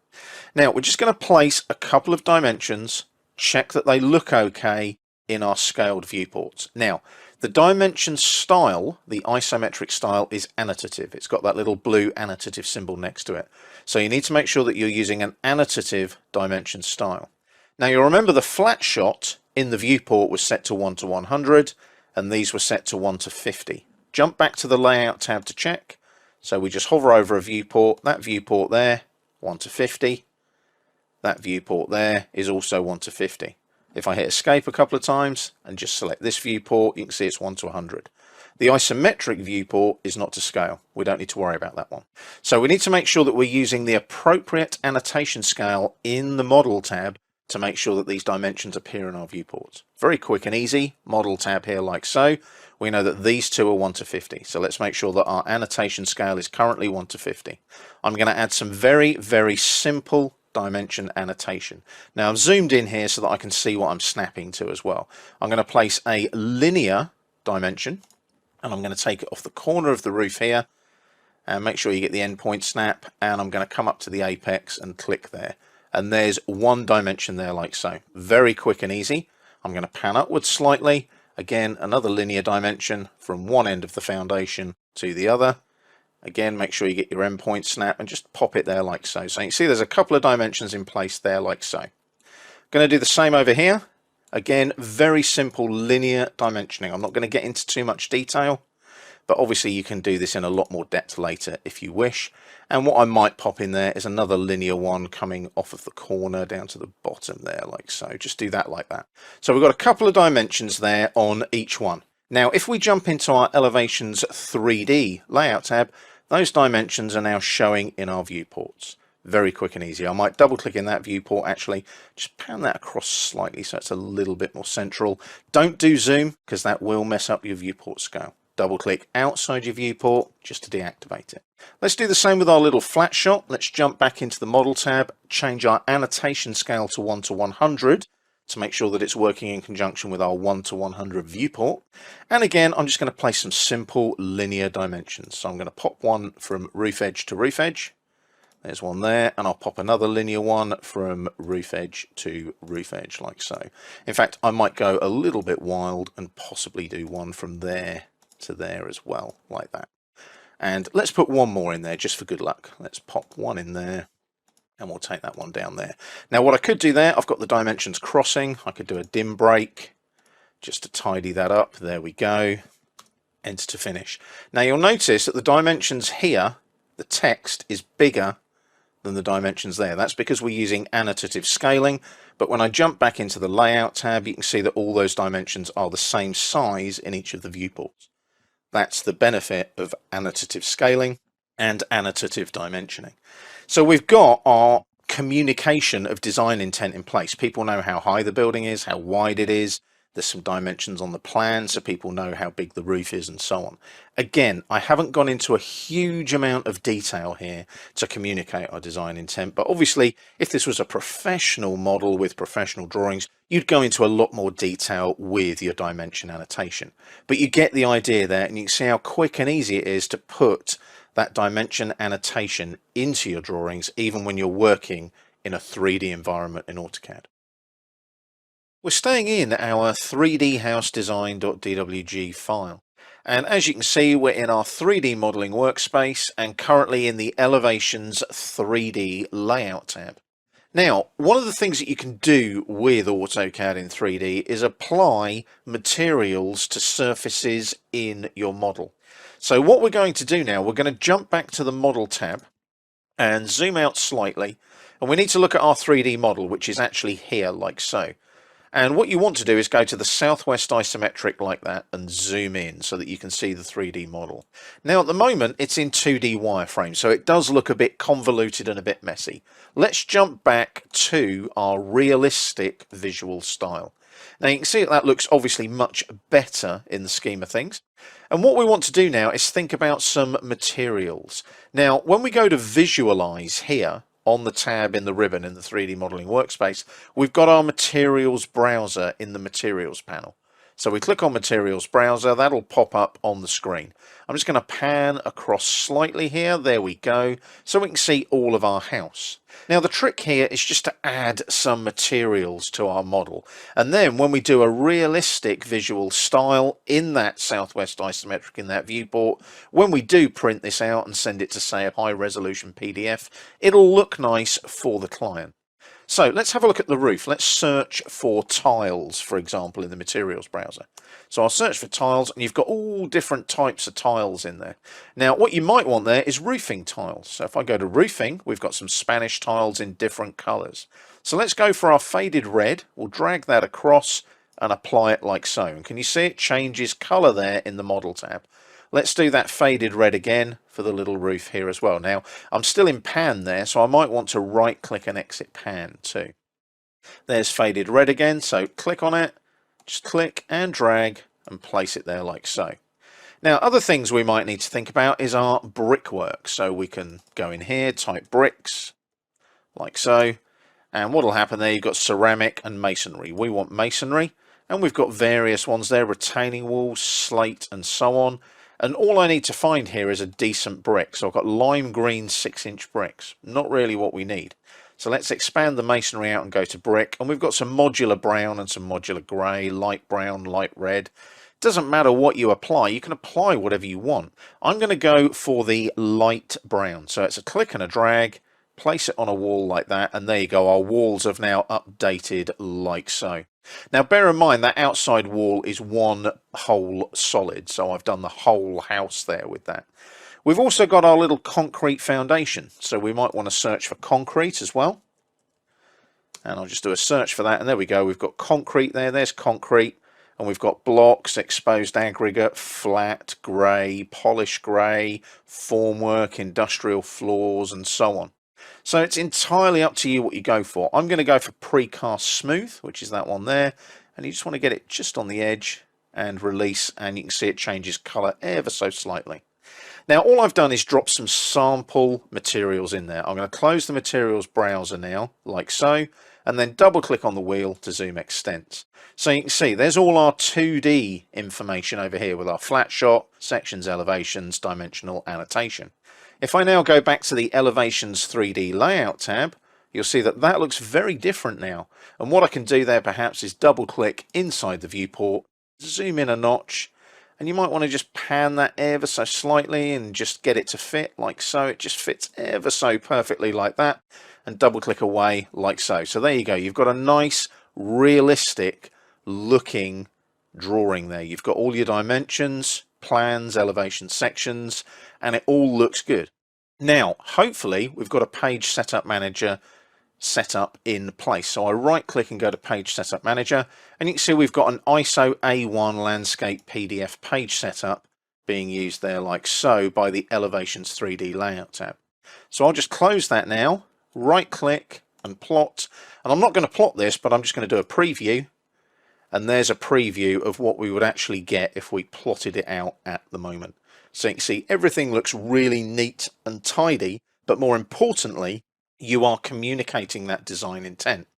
Now we're just going to place a couple of dimensions, check that they look okay in our scaled viewports. Now the dimension style, the isometric style, is annotative. It's got that little blue annotative symbol next to it. So you need to make sure that you're using an annotative dimension style. Now you'll remember the flat shot in the viewport was set to 1 to 100 and these were set to 1 to 50. Jump back to the layout tab to check. So we just hover over a viewport, that viewport there, 1 to 50. That viewport there is also 1 to 50. If I hit escape a couple of times and just select this viewport, you can see it's 1 to 100. The isometric viewport is not to scale. We don't need to worry about that one. So we need to make sure that we're using the appropriate annotation scale in the model tab to make sure that these dimensions appear in our viewports. Very quick and easy. Model tab here like so. We know that these two are 1 to 50. So let's make sure that our annotation scale is currently 1 to 50. I'm going to add some very, very simple dimension annotation. Now I'm zoomed in here so that I can see what I'm snapping to as well. I'm going to place a linear dimension and I'm going to take it off the corner of the roof here, and make sure you get the endpoint snap, and I'm going to come up to the apex and click there. And there's one dimension there like so. Very quick and easy. I'm going to pan upwards slightly. Again, another linear dimension from one end of the foundation to the other. Again, make sure you get your endpoint snap and just pop it there like so. So you can see there's a couple of dimensions in place there like so. Going to do the same over here. Again, very simple linear dimensioning. I'm not going to get into too much detail, but obviously you can do this in a lot more depth later if you wish. And what I might pop in there is another linear one coming off of the corner down to the bottom there like so. Just do that like that. So we've got a couple of dimensions there on each one. Now if we jump into our Elevations 3D layout tab, those dimensions are now showing in our viewports. Very quick and easy. I might double click in that viewport actually, just pan that across slightly so it's a little bit more central. Don't do zoom because that will mess up your viewport scale. Double click outside your viewport just to deactivate it. Let's do the same with our little flat shot. Let's jump back into the model tab, change our annotation scale to 1 to 100 to make sure that it's working in conjunction with our 1 to 100 viewport. And again, I'm just going to place some simple linear dimensions. So I'm going to pop one from roof edge to roof edge. There's one there, and I'll pop another linear one from roof edge to roof edge like so. In fact, I might go a little bit wild and possibly do one from there to there as well, like that. And let's put one more in there just for good luck. Let's pop one in there, and we'll take that one down there. Now what I could do there, I've got the dimensions crossing. I could do a dim break just to tidy that up. There we go. Enter to finish. Now you'll notice that the dimensions here, the text is bigger than the dimensions there. That's because we're using annotative scaling, but when I jump back into the layout tab, you can see that all those dimensions are the same size in each of the viewports. That's the benefit of annotative scaling and annotative dimensioning. So we've got our communication of design intent in place. People know how high the building is, how wide it is. There's some dimensions on the plan so people know how big the roof is and so on. Again, I haven't gone into a huge amount of detail here to communicate our design intent, but obviously if this was a professional model with professional drawings, you'd go into a lot more detail with your dimension annotation. But you get the idea there, and you can see how quick and easy it is to put that dimension annotation into your drawings even when you're working in a 3D environment in Autocad. We're staying in our 3D house design.dwg file, and as you can see we're in our 3D modeling workspace and currently in the Elevations 3D layout tab. Now one of the things that you can do with AutoCAD in 3D is apply materials to surfaces in your model. So what we're going to do now, we're going to jump back to the model tab and zoom out slightly, and we need to look at our 3D model, which is actually here like so. And what you want to do is go to the southwest isometric like that and zoom in so that you can see the 3D model. Now at the moment it's in 2D wireframe, so it does look a bit convoluted and a bit messy. Let's jump back to our realistic visual style. Now you can see that looks obviously much better in the scheme of things. And what we want to do now is think about some materials. Now when we go to visualize here, on the tab in the ribbon in the 3D modeling workspace, we've got our materials browser in the materials panel. So we click on materials browser, that'll pop up on the screen. I'm just going to pan across slightly here, there we go, so we can see all of our house. Now the trick here is just to add some materials to our model, and then when we do a realistic visual style in that southwest isometric in that viewport, when we do print this out and send it to say a high resolution PDF, it'll look nice for the client. So let's have a look at the roof. Let's search for tiles, for example, in the materials browser. So I'll search for tiles, and you've got all different types of tiles in there. Now what you might want there is roofing tiles. So if I go to roofing, we've got some Spanish tiles in different colors. So let's go for our faded red. We'll drag that across and apply it like so. And can you see it changes color there in the model tab? Let's do that faded red again for the little roof here as well. Now, I'm still in pan there, so I might want to right click and exit pan too. There's faded red again, so click on it, just click and drag and place it there like so. Now, other things we might need to think about is our brickwork. So we can go in here, type bricks, like so. And what'll happen there, you've got ceramic and masonry. We want masonry, and we've got various ones there, retaining walls, slate and so on. And all I need to find here is a decent brick. So I've got lime green 6-inch bricks. Not really what we need. So let's expand the masonry out and go to brick. And we've got some modular brown and some modular grey, light brown, light red. Doesn't matter what you apply. You can apply whatever you want. I'm going to go for the light brown. So it's a click and a drag. Place it on a wall like that. And there you go. Our walls have now updated like so. Now bear in mind that outside wall is one whole solid, so I've done the whole house there with that. We've also got our little concrete foundation, so we might want to search for concrete as well. And I'll just do a search for that, and there we go. We've got concrete there, there's concrete, and we've got blocks, exposed aggregate, flat, grey, polished grey, formwork, industrial floors, and so on. So it's entirely up to you what you go for. I'm going to go for precast smooth, which is that one there. And you just want to get it just on the edge and release, and you can see it changes colour ever so slightly. Now all I've done is drop some sample materials in there. I'm going to close the materials browser now, like so, and then double click on the wheel to zoom extents. So you can see there's all our 2D information over here with our flat shot, sections, elevations, dimensional annotation. If I now go back to the Elevations 3D Layout tab, you'll see that that looks very different now. And what I can do there perhaps is double click inside the viewport, zoom in a notch, and you might want to just pan that ever so slightly and just get it to fit like so. It just fits ever so perfectly like that, and double click away like so. So there you go. You've got a nice, realistic looking drawing there. You've got all your dimensions, plans, elevation sections, and it all looks good. Now, hopefully, we've got a page setup manager set up in place. So I right click and go to page setup manager, and you can see we've got an ISO A1 landscape PDF page setup being used there like so by the Elevations 3D Layout tab. So I'll just close that now, right click and plot. And I'm not going to plot this, but I'm just going to do a preview. And there's a preview of what we would actually get if we plotted it out at the moment. So you can see everything looks really neat and tidy, but more importantly, you are communicating that design intent.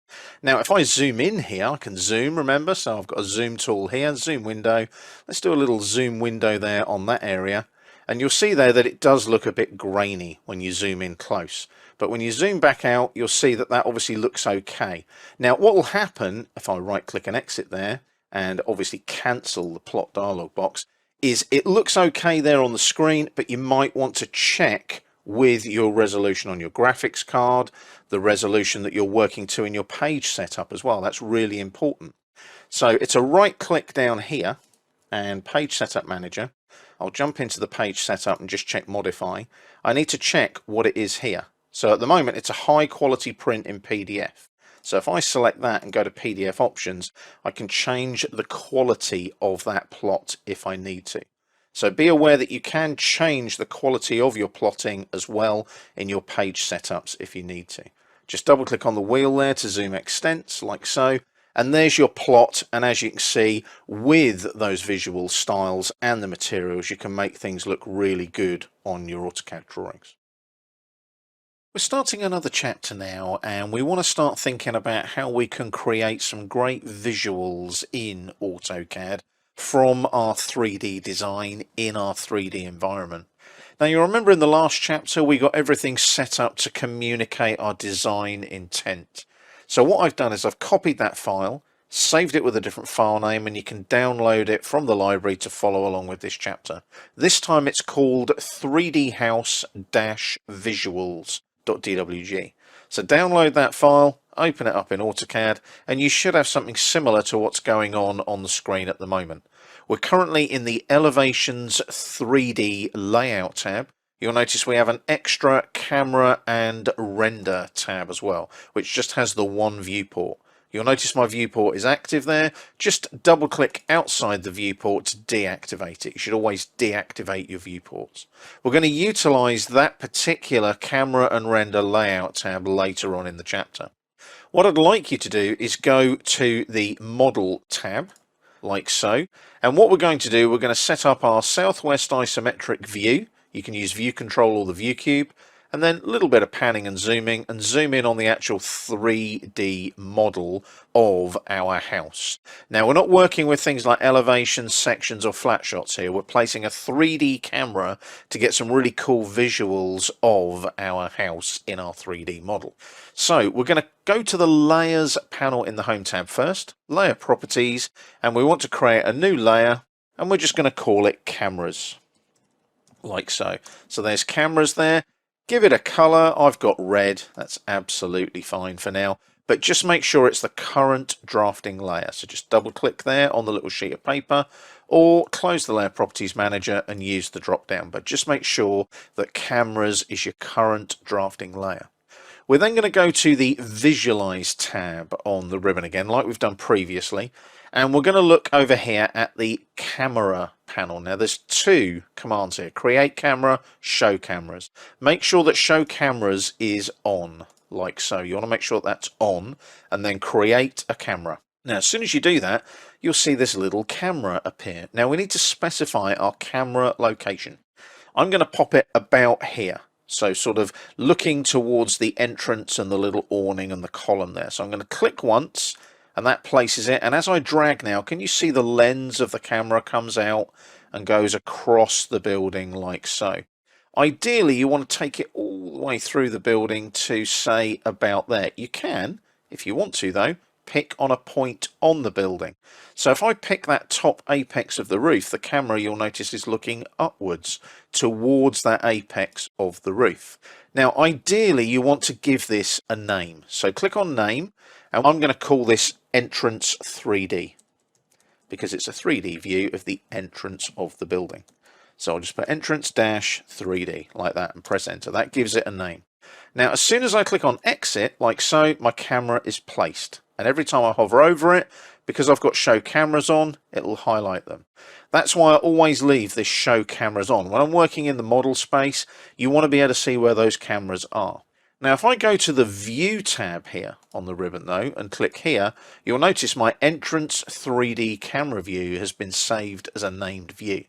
Now, if I zoom in here, I can zoom, remember, so I've got a zoom tool here, zoom window. Let's do a little zoom window there on that area. And you'll see there that it does look a bit grainy when you zoom in close. But when you zoom back out, you'll see that that obviously looks okay. Now, what will happen if I right click and exit there, and obviously cancel the plot dialog box, is it looks okay there on the screen, but you might want to check with your resolution on your graphics card, the resolution that you're working to in your page setup as well. That's really important. So it's a right click down here and page setup manager. I'll jump into the page setup and just check modify. I need to check what it is here. So at the moment it's a high quality print in PDF. So if I select that and go to PDF options, I can change the quality of that plot if I need to. So be aware that you can change the quality of your plotting as well in your page setups if you need to. Just double click on the wheel there to zoom extents like so. And there's your plot. And as you can see, with those visual styles and the materials, you can make things look really good on your AutoCAD drawings. We're starting another chapter now, and we want to start thinking about how we can create some great visuals in AutoCAD from our 3D design in our 3D environment. Now you remember in the last chapter we got everything set up to communicate our design intent. So what I've done is I've copied that file, saved it with a different file name, and you can download it from the library to follow along with this chapter. This time it's called 3dhouse-visuals.dwg. So download that file, open it up in AutoCAD, and you should have something similar to what's going on the screen at the moment. We're currently in the Elevations 3D Layout tab. You'll notice we have an extra camera and render tab as well, which just has the one viewport. You'll notice my viewport is active there. Just double click outside the viewport to deactivate it. You should always deactivate your viewports. We're going to utilize that particular camera and render layout tab later on in the chapter. What I'd like you to do is go to the model tab like so. And what we're going to do, we're going to set up our southwest isometric view. You can use view control or the view cube. and then a little bit of panning and zoom in on the actual 3D model of our house. Now, we're not working with things like elevations, sections or flat shots here. We're placing a 3D camera to get some really cool visuals of our house in our 3D model. So we're going to go to the layers panel in the home tab first, layer properties, and we want to create a new layer, and we're just going to call it cameras, like so. So there's cameras there. Give it a color. I've got red. That's absolutely fine for now. But just make sure it's the current drafting layer. So just double click there on the little sheet of paper, or close the layer properties manager and use the drop down. But just make sure that cameras is your current drafting layer. We're then going to go to the Visualize tab on the ribbon again, like we've done previously. And we're going to look over here at the Camera panel. Now, there's two commands here: Create Camera, Show Cameras. Make sure that Show Cameras is on, like so. You want to make sure that's on, and then Create a Camera. Now, as soon as you do that, you'll see this little camera appear. Now, we need to specify our camera location. I'm going to pop it about here. So sort of looking towards the entrance and the little awning and the column there. So I'm going to click once, and that places it. And as I drag now, can you see the lens of the camera comes out and goes across the building like so? Ideally, you want to take it all the way through the building to, say, about there. You can, if you want to, though, pick on a point on the building. So if I pick that top apex of the roof, the camera, you'll notice, is looking upwards towards that apex of the roof. Now, ideally, you want to give this a name. So click on Name, and I'm going to call this Entrance 3D, because it's a 3D view of the entrance of the building. So I'll just put Entrance-3D like that and press Enter. That gives it a name. Now, as soon as I click on Exit, like so, my camera is placed. And every time I hover over it, because I've got Show Cameras on, it'll highlight them. That's why I always leave this Show Cameras on. When I'm working in the model space, you want to be able to see where those cameras are. Now, if I go to the View tab here on the ribbon, though, and click here, you'll notice my Entrance 3D camera view has been saved as a named view.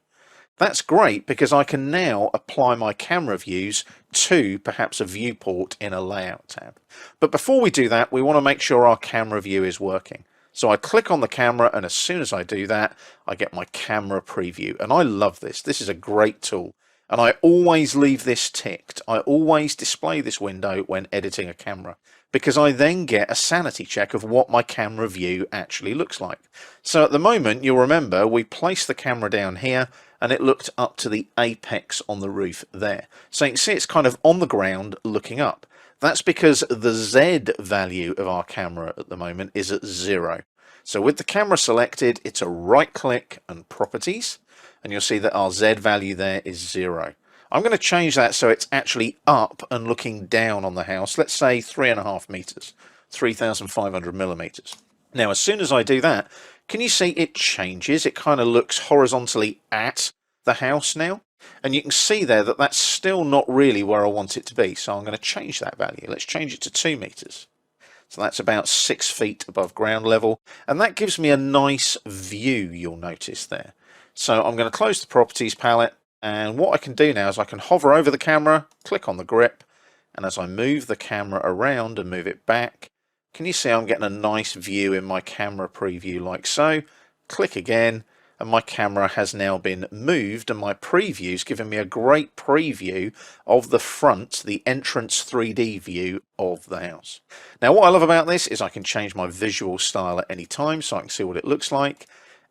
That's great because I can now apply my camera views to perhaps a viewport in a layout tab. But before we do that, we want to make sure our camera view is working. So I click on the camera, and as soon as I do that, I get my camera preview. And I love this. This is a great tool. And I always leave this ticked. I always display this window when editing a camera, because I then get a sanity check of what my camera view actually looks like. So at the moment, you'll remember we placed the camera down here, and it looked up to the apex on the roof there. So you can see it's kind of on the ground looking up. That's because the Z value of our camera at the moment is at 0. So with the camera selected, it's a right click and Properties, and you'll see that our Z value there is 0. I'm going to change that so it's actually up and looking down on the house. Let's say 3.5 meters, 3,500 millimeters. Now, as soon as I do that, can you see it changes? It kind of looks horizontally at the house now. And you can see there that that's still not really where I want it to be. So I'm going to change that value. Let's change it to 2 meters. So that's about 6 feet above ground level. And that gives me a nice view, you'll notice there. So I'm going to close the Properties palette. And what I can do now is I can hover over the camera, click on the grip. And as I move the camera around and move it back, can you see I'm getting a nice view in my camera preview like so? Click again, and my camera has now been moved, and my preview's giving me a great preview of the front, the Entrance 3D view of the house. Now, what I love about this is I can change my visual style at any time, so I can see what it looks like.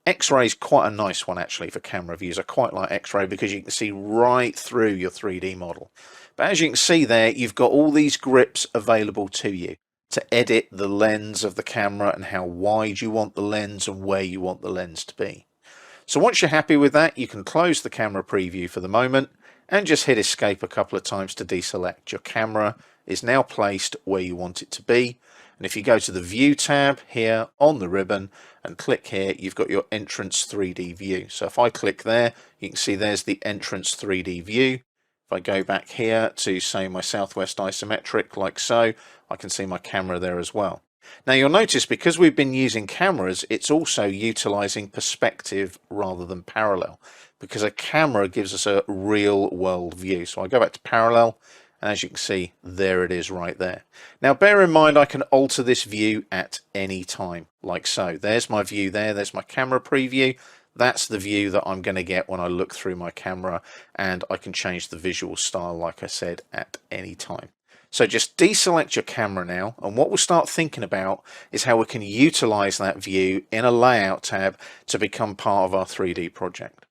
X-ray is quite a nice one actually for camera views. I quite like X-ray because you can see right through your 3D model. But as you can see there, you've got all these grips available to you to edit the lens of the camera and how wide you want the lens and where you want the lens to be. So once you're happy with that, you can close the camera preview for the moment and just hit escape a couple of times to deselect. Your camera is now placed where you want it to be. And if you go to the View tab here on the ribbon and click here, you've got your Entrance 3D view. So if I click there, you can see there's the Entrance 3D view. If I go back here to, say, my Southwest isometric like so, I can see my camera there as well. Now you'll notice because we've been using cameras, it's also utilizing perspective rather than parallel, because a camera gives us a real world view. So I go back to parallel, And as you can see, there it is right there. Now bear in mind I can alter this view at any time, like so. There's my view there, there's my camera preview. That's the view that I'm going to get when I look through my camera, and I can change the visual style, like I said, at any time. So just deselect your camera now, and what we'll start thinking about is how we can utilize that view in a layout tab to become part of our 3D project.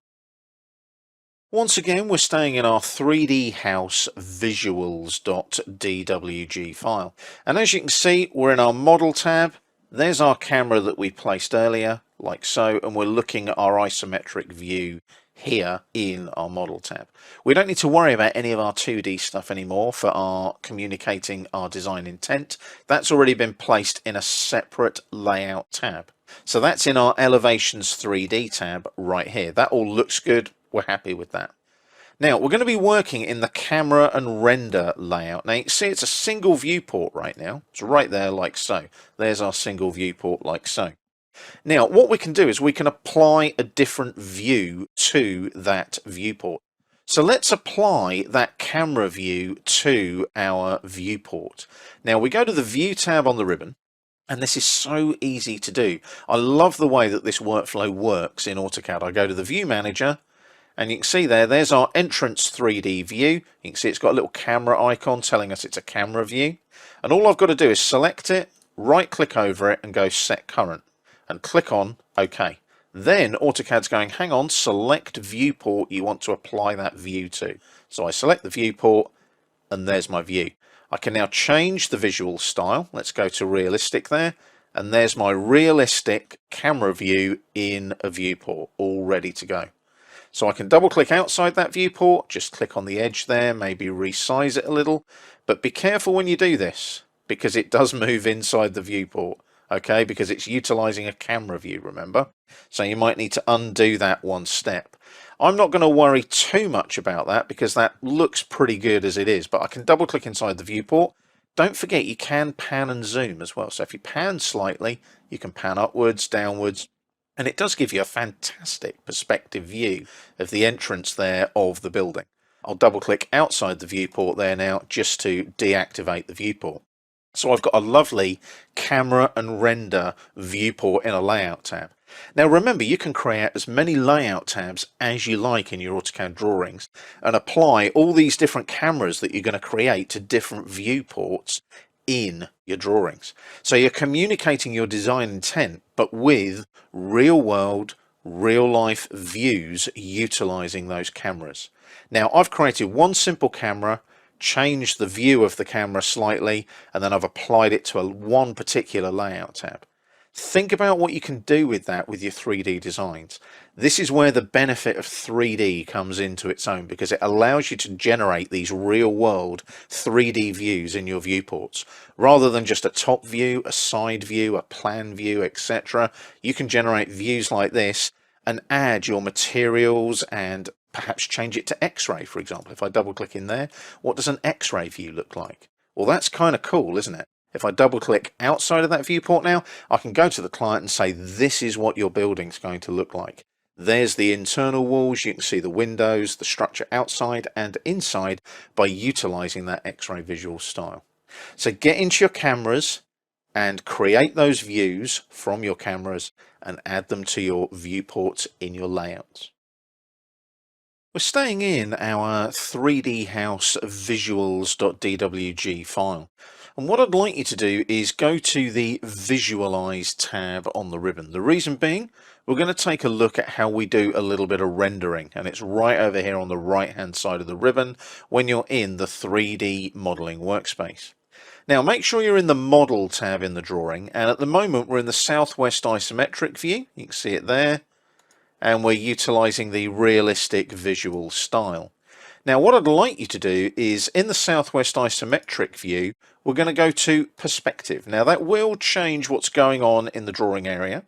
Once again, we're staying in our 3D house visuals.dwg file. And as you can see, we're in our model tab. There's our camera that we placed earlier, like so, and we're looking at our isometric view here in our model tab. We don't need to worry about any of our 2D stuff anymore for our communicating our design intent. That's already been placed in a separate layout tab. So that's in our elevations 3D tab right here. That all looks good. We're happy with that. Now we're going to be working in the camera and render layout. Now you can see it's a single viewport right now. It's right there like so. There's our single viewport like so. Now what we can do is we can apply a different view to that viewport. So let's apply that camera view to our viewport. Now we go to the View tab on the ribbon, and this is so easy to do. I love the way that this workflow works in Autocad. I go to the View Manager, and you can see there's our entrance 3D view. You can see it's got a little camera icon telling us it's a camera view. And all I've got to do is select it, right click over it and go Set Current and click on OK. Then AutoCAD's going, hang on, select viewport you want to apply that view to. So I select the viewport and there's my view. I can now change the visual style. Let's go to realistic there. And there's my realistic camera view in a viewport, all ready to go. So I can double click outside that viewport, just click on the edge there, maybe resize it a little, but be careful when you do this because it does move inside the viewport, okay, because it's utilizing a camera view, remember? So you might need to undo that one step. I'm not going to worry too much about that because that looks pretty good as it is, but I can double click inside the viewport. Don't forget you can pan and zoom as well. So if you pan slightly, you can pan upwards, downwards, and it does give you a fantastic perspective view of the entrance there of the building. I'll double click outside the viewport there now just to deactivate the viewport. So I've got a lovely camera and render viewport in a layout tab. Now remember, you can create as many layout tabs as you like in your AutoCAD drawings and apply all these different cameras that you're going to create to different viewports in your drawings. So you're communicating your design intent, but with real world, real life views utilizing those cameras. Now I've created one simple camera, changed the view of the camera slightly, and then I've applied it to one particular layout tab. Think about what you can do with that with your 3D designs. This is where the benefit of 3D comes into its own because it allows you to generate these real world 3D views in your viewports. Rather than just a top view, a side view, a plan view, etc. You can generate views like this and add your materials and perhaps change it to X-ray, for example. If I double click in there, what does an X-ray view look like? Well, that's kind of cool, isn't it? If I double click outside of that viewport now, I can go to the client and say, this is what your building's going to look like. There's the internal walls, you can see the windows, the structure outside and inside by utilizing that X-ray visual style. So get into your cameras and create those views from your cameras and add them to your viewports in your layouts. We're staying in our 3D house visuals.dwg file. And what I'd like you to do is go to the Visualize tab on the ribbon. The reason being, we're going to take a look at how we do a little bit of rendering. And it's right over here on the right hand side of the ribbon when you're in the 3D modeling workspace. Now make sure you're in the Model tab in the drawing. And at the moment we're in the Southwest Isometric view. You can see it there. And we're utilizing the realistic visual style. Now what I'd like you to do is in the Southwest Isometric view, we're going to go to perspective. Now that will change what's going on in the drawing area.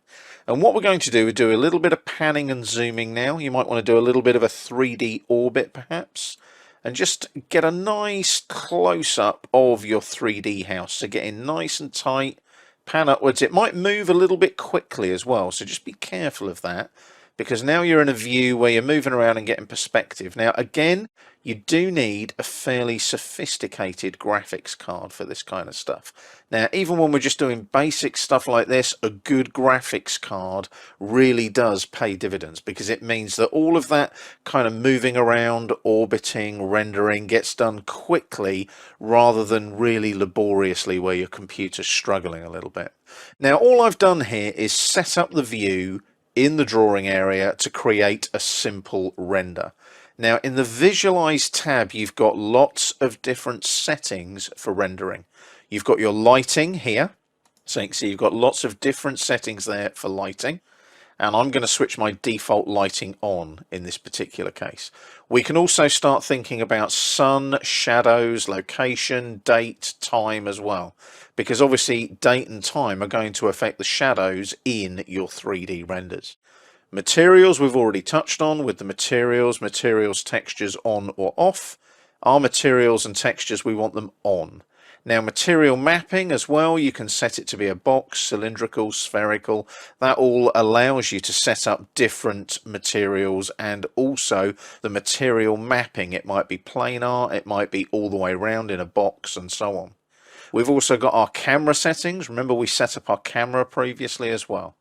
And what we're going to do is do a little bit of panning and zooming now. You might want to do a little bit of a 3D orbit perhaps. And just get a nice close-up of your 3D house. So get in nice and tight, pan upwards. It might move a little bit quickly as well, so just be careful of that. because now you're in a view where you're moving around and getting perspective. Now, again, you do need a fairly sophisticated graphics card for this kind of stuff. Now, even when we're just doing basic stuff like this, a good graphics card really does pay dividends, because it means that all of that kind of moving around, orbiting, rendering gets done quickly rather than really laboriously where your computer's struggling a little bit. Now, all I've done here is set up the view in the drawing area to create a simple render. Now, in the Visualize tab, you've got lots of different settings for rendering. You've got your lighting here, so you can see you've got lots of different settings there for lighting, and I'm going to switch my default lighting on in this particular case. We can also start thinking about sun, shadows, location, date, time as well, because obviously date and time are going to affect the shadows in your 3D renders. Materials we've already touched on with the materials textures on or off. Our materials and textures, we want them on. Now, material mapping as well, you can set it to be a box, cylindrical, spherical. That all allows you to set up different materials, and also the material mapping. It might be planar, it might be all the way around in a box, and so on. We've also got our camera settings. Remember, we set up our camera previously as well.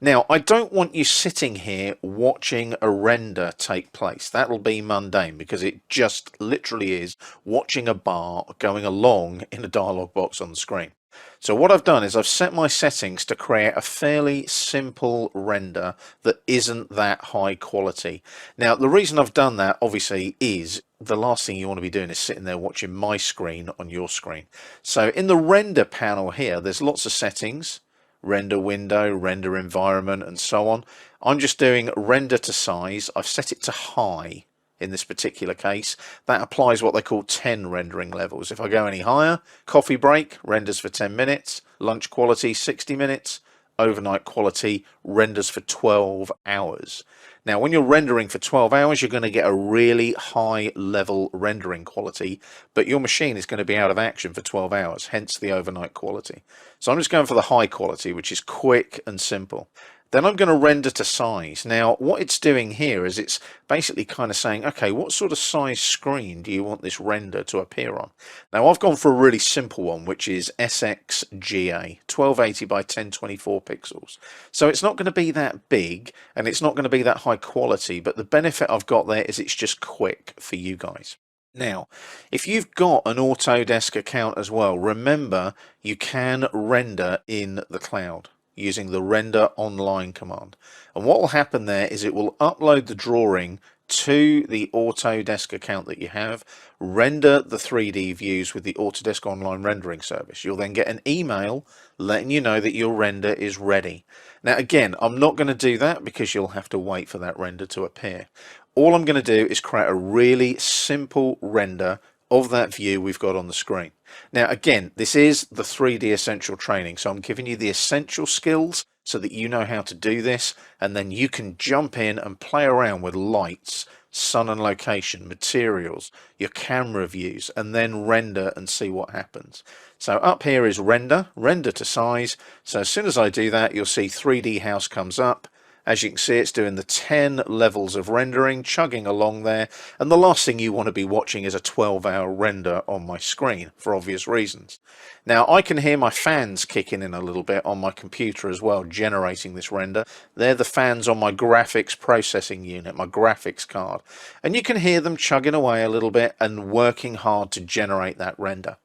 Now, I don't want you sitting here watching a render take place. That'll be mundane, because it just literally is watching a bar going along in a dialog box on the screen. So what I've done is I've set my settings to create a fairly simple render that isn't that high quality. Now, the reason I've done that, obviously, is the last thing you want to be doing is sitting there watching my screen on your screen. So in the render panel here, there's lots of settings. Render window, render environment, and so on. I'm just doing render to size. I've set it to high in this particular case. That applies what they call 10 rendering levels. If I go any higher, coffee break renders for 10 minutes, lunch quality 60 minutes, overnight quality renders for 12 hours. Now, when you're rendering for 12 hours, you're going to get a really high level rendering quality, but your machine is going to be out of action for 12 hours, hence the overnight quality. So I'm just going for the high quality, which is quick and simple. Then I'm going to render to size. Now, what it's doing here is it's basically kind of saying, okay, what sort of size screen do you want this render to appear on? Now, I've gone for a really simple one, which is SXGA, 1280 by 1024 pixels. So it's not going to be that big, and it's not going to be that high quality, but the benefit I've got there is it's just quick for you guys. Now, if you've got an Autodesk account as well, remember you can render in the cloud using the render online command. And what will happen there is it will upload the drawing to the Autodesk account that you have, render the 3D views with the Autodesk online rendering service. You'll then get an email letting you know that your render is ready. Now, again, I'm not going to do that because you'll have to wait for that render to appear. All I'm going to do is create a really simple render of that view we've got on the screen. Now, again, this is the 3D Essential training, so I'm giving you the essential skills so that you know how to do this, and then you can jump in and play around with lights, sun and location, materials, your camera views, and then render and see what happens. So up here is render to size. So as soon as I do that, you'll see 3D House comes up. As you can see, it's doing the 10 levels of rendering, chugging along there, and the last thing you want to be watching is a 12-hour render on my screen, for obvious reasons. Now, I can hear my fans kicking in a little bit on my computer as well, generating this render. They're the fans on my graphics processing unit, my graphics card. And you can hear them chugging away a little bit and working hard to generate that render.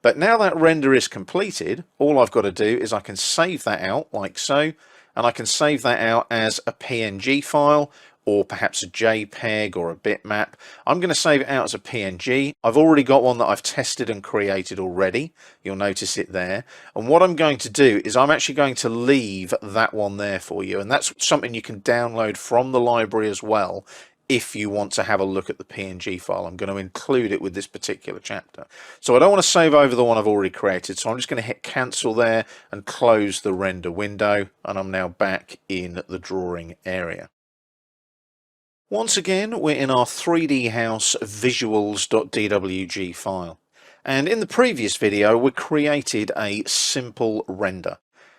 But now that render is completed, all I've got to do is I can save that out like so, and I can save that out as a PNG file, or perhaps a JPEG or a bitmap. I'm going to save it out as a PNG. I've already got one that I've tested and created already. You'll notice it there. And what I'm going to do is I'm actually going to leave that one there for you. And that's something you can download from the library as well if you want to have a look at the PNG file. I'm going to include it with this particular chapter. So I don't want to save over the one I've already created, so I'm just going to hit cancel there and close the render window, and I'm now back in the drawing area. Once again, we're in our 3D House visuals.dwg file. And in the previous video, we created a simple render.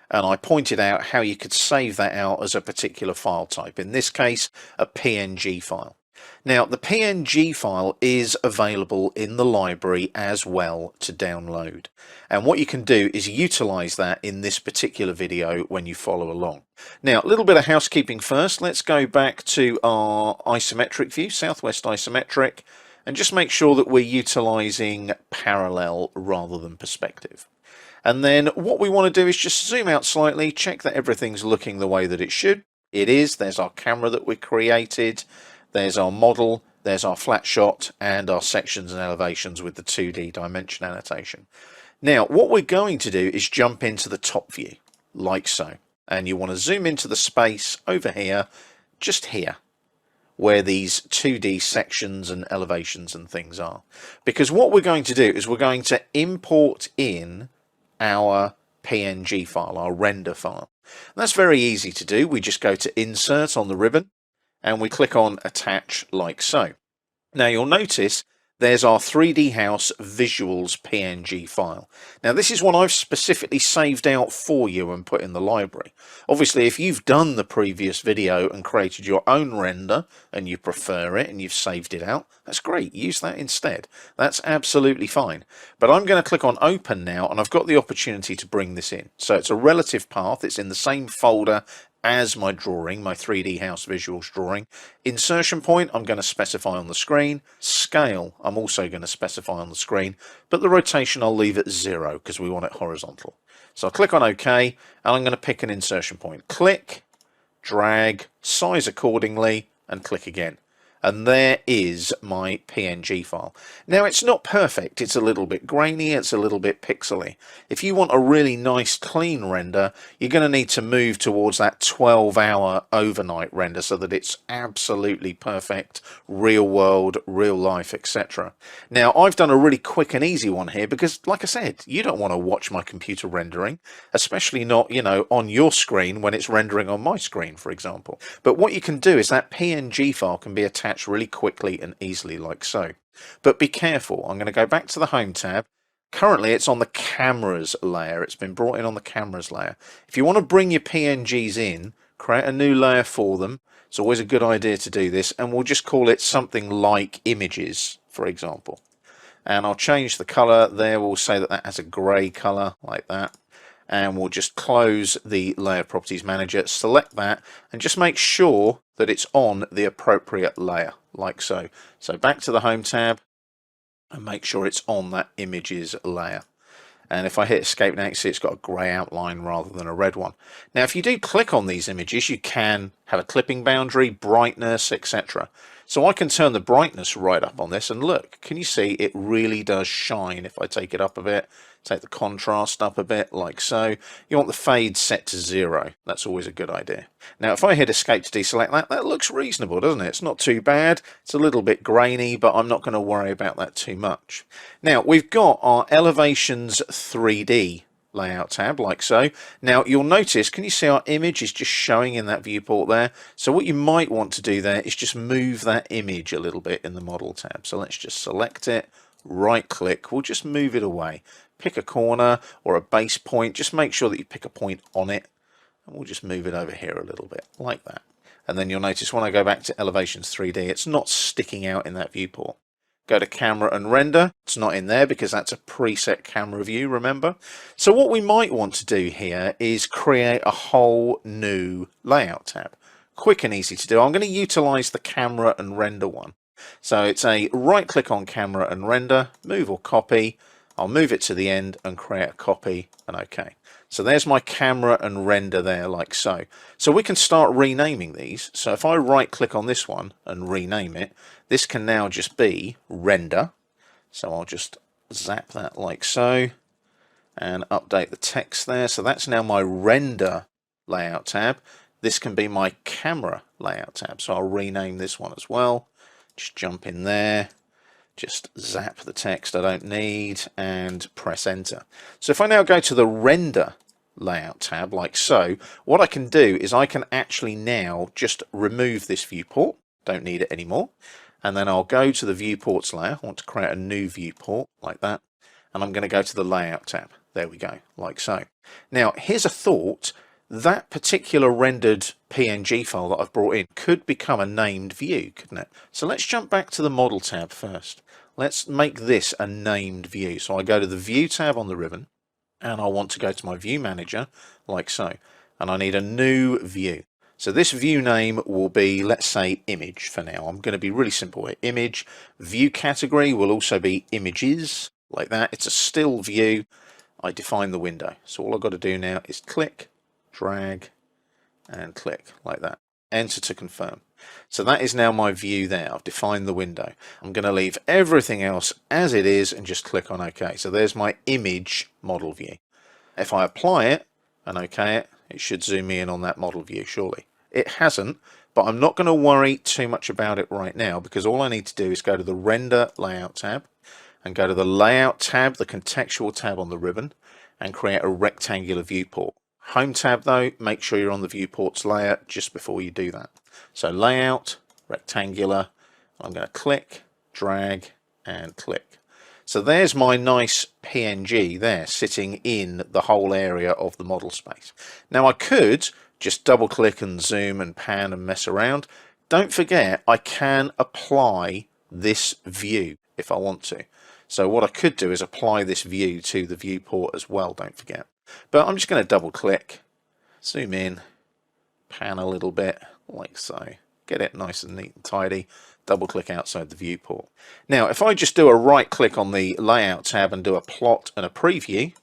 and I pointed out how you could save that out as a particular file type, in this case a PNG file. Now the PNG file is available in the library as well to download, and what you can do is utilize that in this particular video when you follow along. Now a little bit of housekeeping first. Let's go back to our isometric view, southwest isometric, and just make sure that we're utilizing parallel rather than perspective. And then what we want to do is just zoom out slightly, check that everything's looking the way that it should. It is. There's our camera that we created, there's our model, there's our flat shot, and our sections and elevations with the 2D dimension annotation. Now what we're going to do is jump into the top view, like so. And you want to zoom into the space over here, just here, where these 2D sections and elevations and things are. Because what we're going to do is we're going to import in our PNG file, our render file. And that's very easy to do. We just go to Insert on the ribbon and we click on Attach, like so. Now you'll notice there's our 3D House Visuals PNG file. Now this is one I've specifically saved out for you and put in the library. Obviously if you've done the previous video and created your own render and you prefer it and you've saved it out, that's great, use that instead. That's absolutely fine. But I'm going to click on Open now, and I've got the opportunity to bring this in. So it's a relative path, it's in the same folder as my drawing, my 3D House Visuals drawing. Insertion point I'm going to specify on the screen. Scale I'm also going to specify on the screen, but the rotation I'll leave at 0 because we want it horizontal. So I'll click on OK, and I'm going to pick an insertion point. Click, drag, size accordingly, and click again. And there is my PNG file. Now it's not perfect, it's a little bit grainy, it's a little bit pixely. If you want a really nice clean render, you're going to need to move towards that 12-hour overnight render so that it's absolutely perfect, real world, real life, etc. Now I've done a really quick and easy one here because, like I said, you don't want to watch my computer rendering, especially not, you know, on your screen when it's rendering on my screen, for example. But what you can do is that PNG file can be attached really quickly and easily, like so. But be careful. I'm going to go back to the Home tab. Currently it's on the cameras layer. It's been brought in on the cameras layer. If you want to bring your PNGs in, create a new layer for them. It's always a good idea to do this, and we'll just call it something like images, for example. And I'll change the color there. We'll say that that has a gray color, like that. And we'll just close the Layer Properties Manager, select that, and just make sure that it's on the appropriate layer, like so. So back to the Home tab, and make sure it's on that Images layer. And if I hit Escape now, you see it's got a grey outline rather than a red one. Now if you do click on these images, you can have a clipping boundary, brightness, etc. So I can turn the brightness right up on this, and look, can you see it really does shine if I take it up a bit, take the contrast up a bit, like so. You want the fade set to 0. That's always a good idea. Now if I hit Escape to deselect that, that looks reasonable, doesn't it? It's not too bad. It's a little bit grainy, but I'm not going to worry about that too much. Now we've got our Elevations 3D layout tab, like so. Now you'll notice, can you see our image is just showing in that viewport there? So what you might want to do there is just move that image a little bit in the model tab. So let's just select it, right click, we'll just move it away. Pick a corner or a base point, just make sure that you pick a point on it, and we'll just move it over here a little bit, like that. And then you'll notice when I go back to Elevations 3D, it's not sticking out in that viewport. Go to Camera and Render. It's not in there because that's a preset camera view, remember? So what we might want to do here is create a whole new layout tab. Quick and easy to do. I'm going to utilize the Camera and Render one. So it's a right click on Camera and Render, move or copy. I'll move it to the end and create a copy, and OK. So there's my Camera and Render there, like so. So we can start renaming these. So if I right click on this one and rename it, this can now just be Render. So I'll just zap that like so and update the text there. So that's now my Render layout tab. This can be my Camera layout tab. So I'll rename this one as well. Just jump in there. Just zap the text I don't need and press enter. So if I now go to the Render layout tab, like so, what I can do is I can actually now just remove this viewport, don't need it anymore, and then I'll go to the Viewports layer. I want to create a new viewport, like that, and I'm going to go to the Layout tab. There we go, like so. Now, here's a thought. That particular rendered PNG file that I've brought in could become a named view, couldn't it? So let's jump back to the Model tab first. Let's make this a named view. So I go to the View tab on the ribbon, and I want to go to my View Manager, like so. And I need a new view. So this view name will be, let's say, Image for now. I'm going to be really simple here. Image. View category will also be Images, like that. It's a still view. I define the window. So all I've got to do now is click, drag, and click, like that. Enter to confirm. So that is now my view there. I've defined the window. I'm going to leave everything else as it is and just click on OK. So there's my image model view. If I apply it and OK it, it should zoom me in on that model view, surely. It hasn't, but I'm not going to worry too much about it right now, because all I need to do is go to the Render Layout tab and go to the Layout tab, the Contextual tab on the ribbon, and create a rectangular viewport. Home tab though, make sure you're on the viewports layer just before you do that. So Layout, Rectangular, I'm going to click, drag, and click. So there's my nice PNG there sitting in the whole area of the model space. Now I could just double click and zoom and pan and mess around. Don't forget, I can apply this view if I want to. So what I could do is apply this view to the viewport as well, don't forget. But I'm just going to double click, zoom in, pan a little bit, like so. Get it nice and neat and tidy. Double click outside the viewport. Now, if I just do a right click on the Layout tab and do a plot and a preview,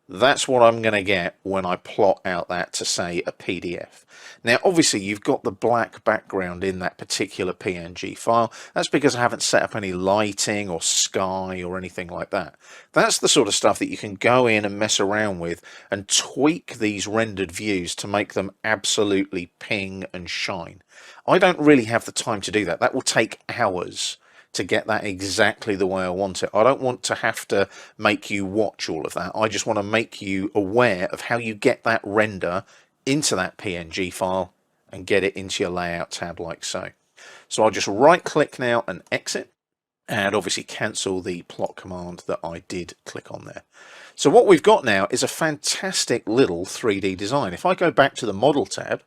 that's what I'm going to get when I plot out that to, say, a PDF. Now, obviously, you've got the black background in that particular PNG file. That's because I haven't set up any lighting or sky or anything like that. That's the sort of stuff that you can go in and mess around with and tweak these rendered views to make them absolutely ping and shine. I don't really have the time to do that. That will take hours to get that exactly the way I want it. I don't want to have to make you watch all of that. I just want to make you aware of how you get that render into that PNG file and get it into your Layout tab like so. So I'll just right click now and exit, and obviously cancel the plot command that I did click on there. So what we've got now is a fantastic little 3D design. If I go back to the Model tab,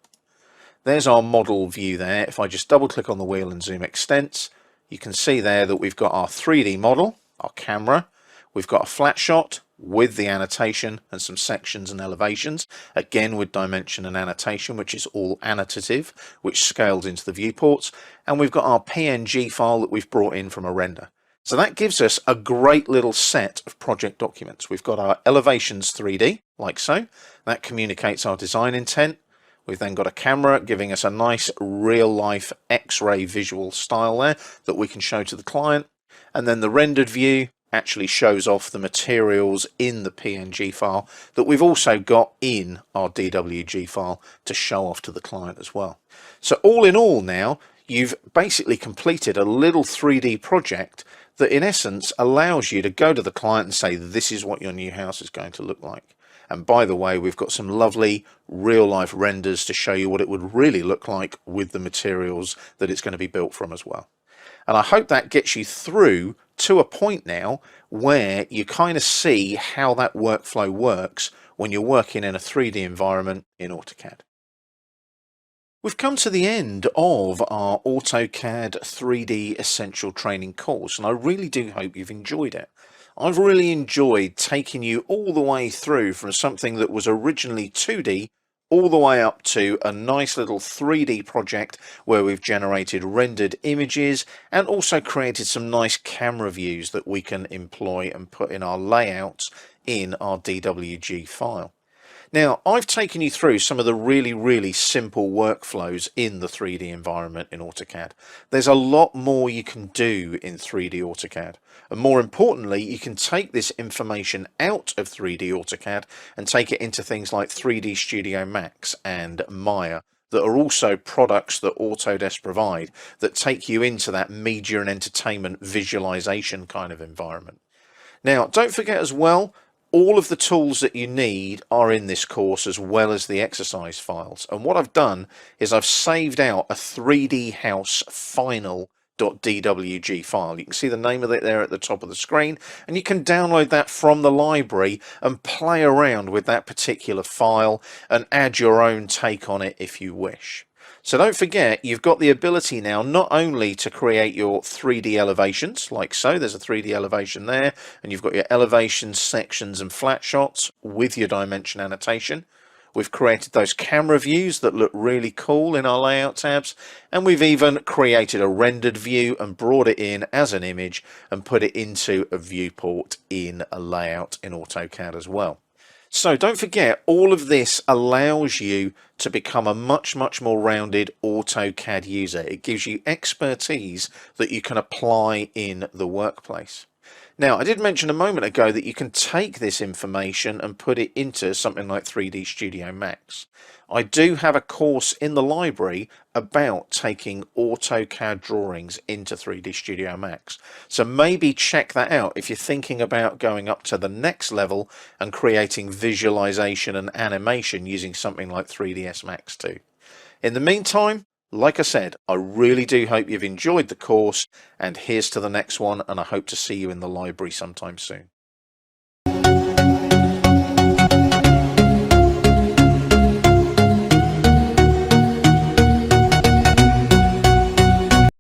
there's our model view there. If I just double click on the wheel and zoom extents, you can see there that we've got our 3D model, our camera, we've got a flat shot with the annotation and some sections and elevations, again with dimension and annotation, which is all annotative, which scales into the viewports, and we've got our PNG file that we've brought in from a render. So that gives us a great little set of project documents. We've got our elevations 3D, like so. That communicates our design intent. We've then got a camera giving us a nice real-life X-ray visual style there that we can show to the client. And then the rendered view actually shows off the materials in the PNG file that we've also got in our DWG file to show off to the client as well. So all in all now, you've basically completed a little 3D project that in essence allows you to go to the client and say, this is what your new house is going to look like. And by the way, we've got some lovely real-life renders to show you what it would really look like with the materials that it's going to be built from as well. And I hope that gets you through to a point now where you kind of see how that workflow works when you're working in a 3D environment in Autocad. We've come to the end of our Autocad 3D Essential Training course, and I really do hope you've enjoyed it. I've really enjoyed taking you all the way through from something that was originally 2D all the way up to a nice little 3D project where we've generated rendered images and also created some nice camera views that we can employ and put in our layouts in our DWG file. Now, I've taken you through some of the really simple workflows in the 3D environment in Autocad. There's a lot more you can do in 3D AutoCAD. And more importantly, you can take this information out of 3D AutoCAD and take it into things like 3D Studio Max and Maya that are also products that Autodesk provide that take you into that media and entertainment visualization kind of environment. Now, don't forget as well, all of the tools that you need are in this course as well as the exercise files. And what I've done is I've saved out a 3D House final .dwg file. You can see the name of it there at the top of the screen, and you can download that from the library and play around with that particular file and add your own take on it if you wish. So don't forget, you've got the ability now not only to create your 3D elevations, like so, there's a 3D elevation there, and you've got your elevations, sections and flat shots with your dimension annotation. We've created those camera views that look really cool in our layout tabs, and we've even created a rendered view and brought it in as an image and put it into a viewport in a layout in AutoCAD as well. So don't forget, all of this allows you to become a much more rounded AutoCAD user. It gives you expertise that you can apply in the workplace. Now, I did mention a moment ago that you can take this information and put it into something like 3D Studio Max. I do have a course in the library about taking AutoCAD drawings into 3D Studio Max. So maybe check that out if you're thinking about going up to the next level and creating visualization and animation using something like 3ds Max 2. In the meantime, like I said, I really do hope you've enjoyed the course, and here's to the next one, and I hope to see you in the library sometime soon.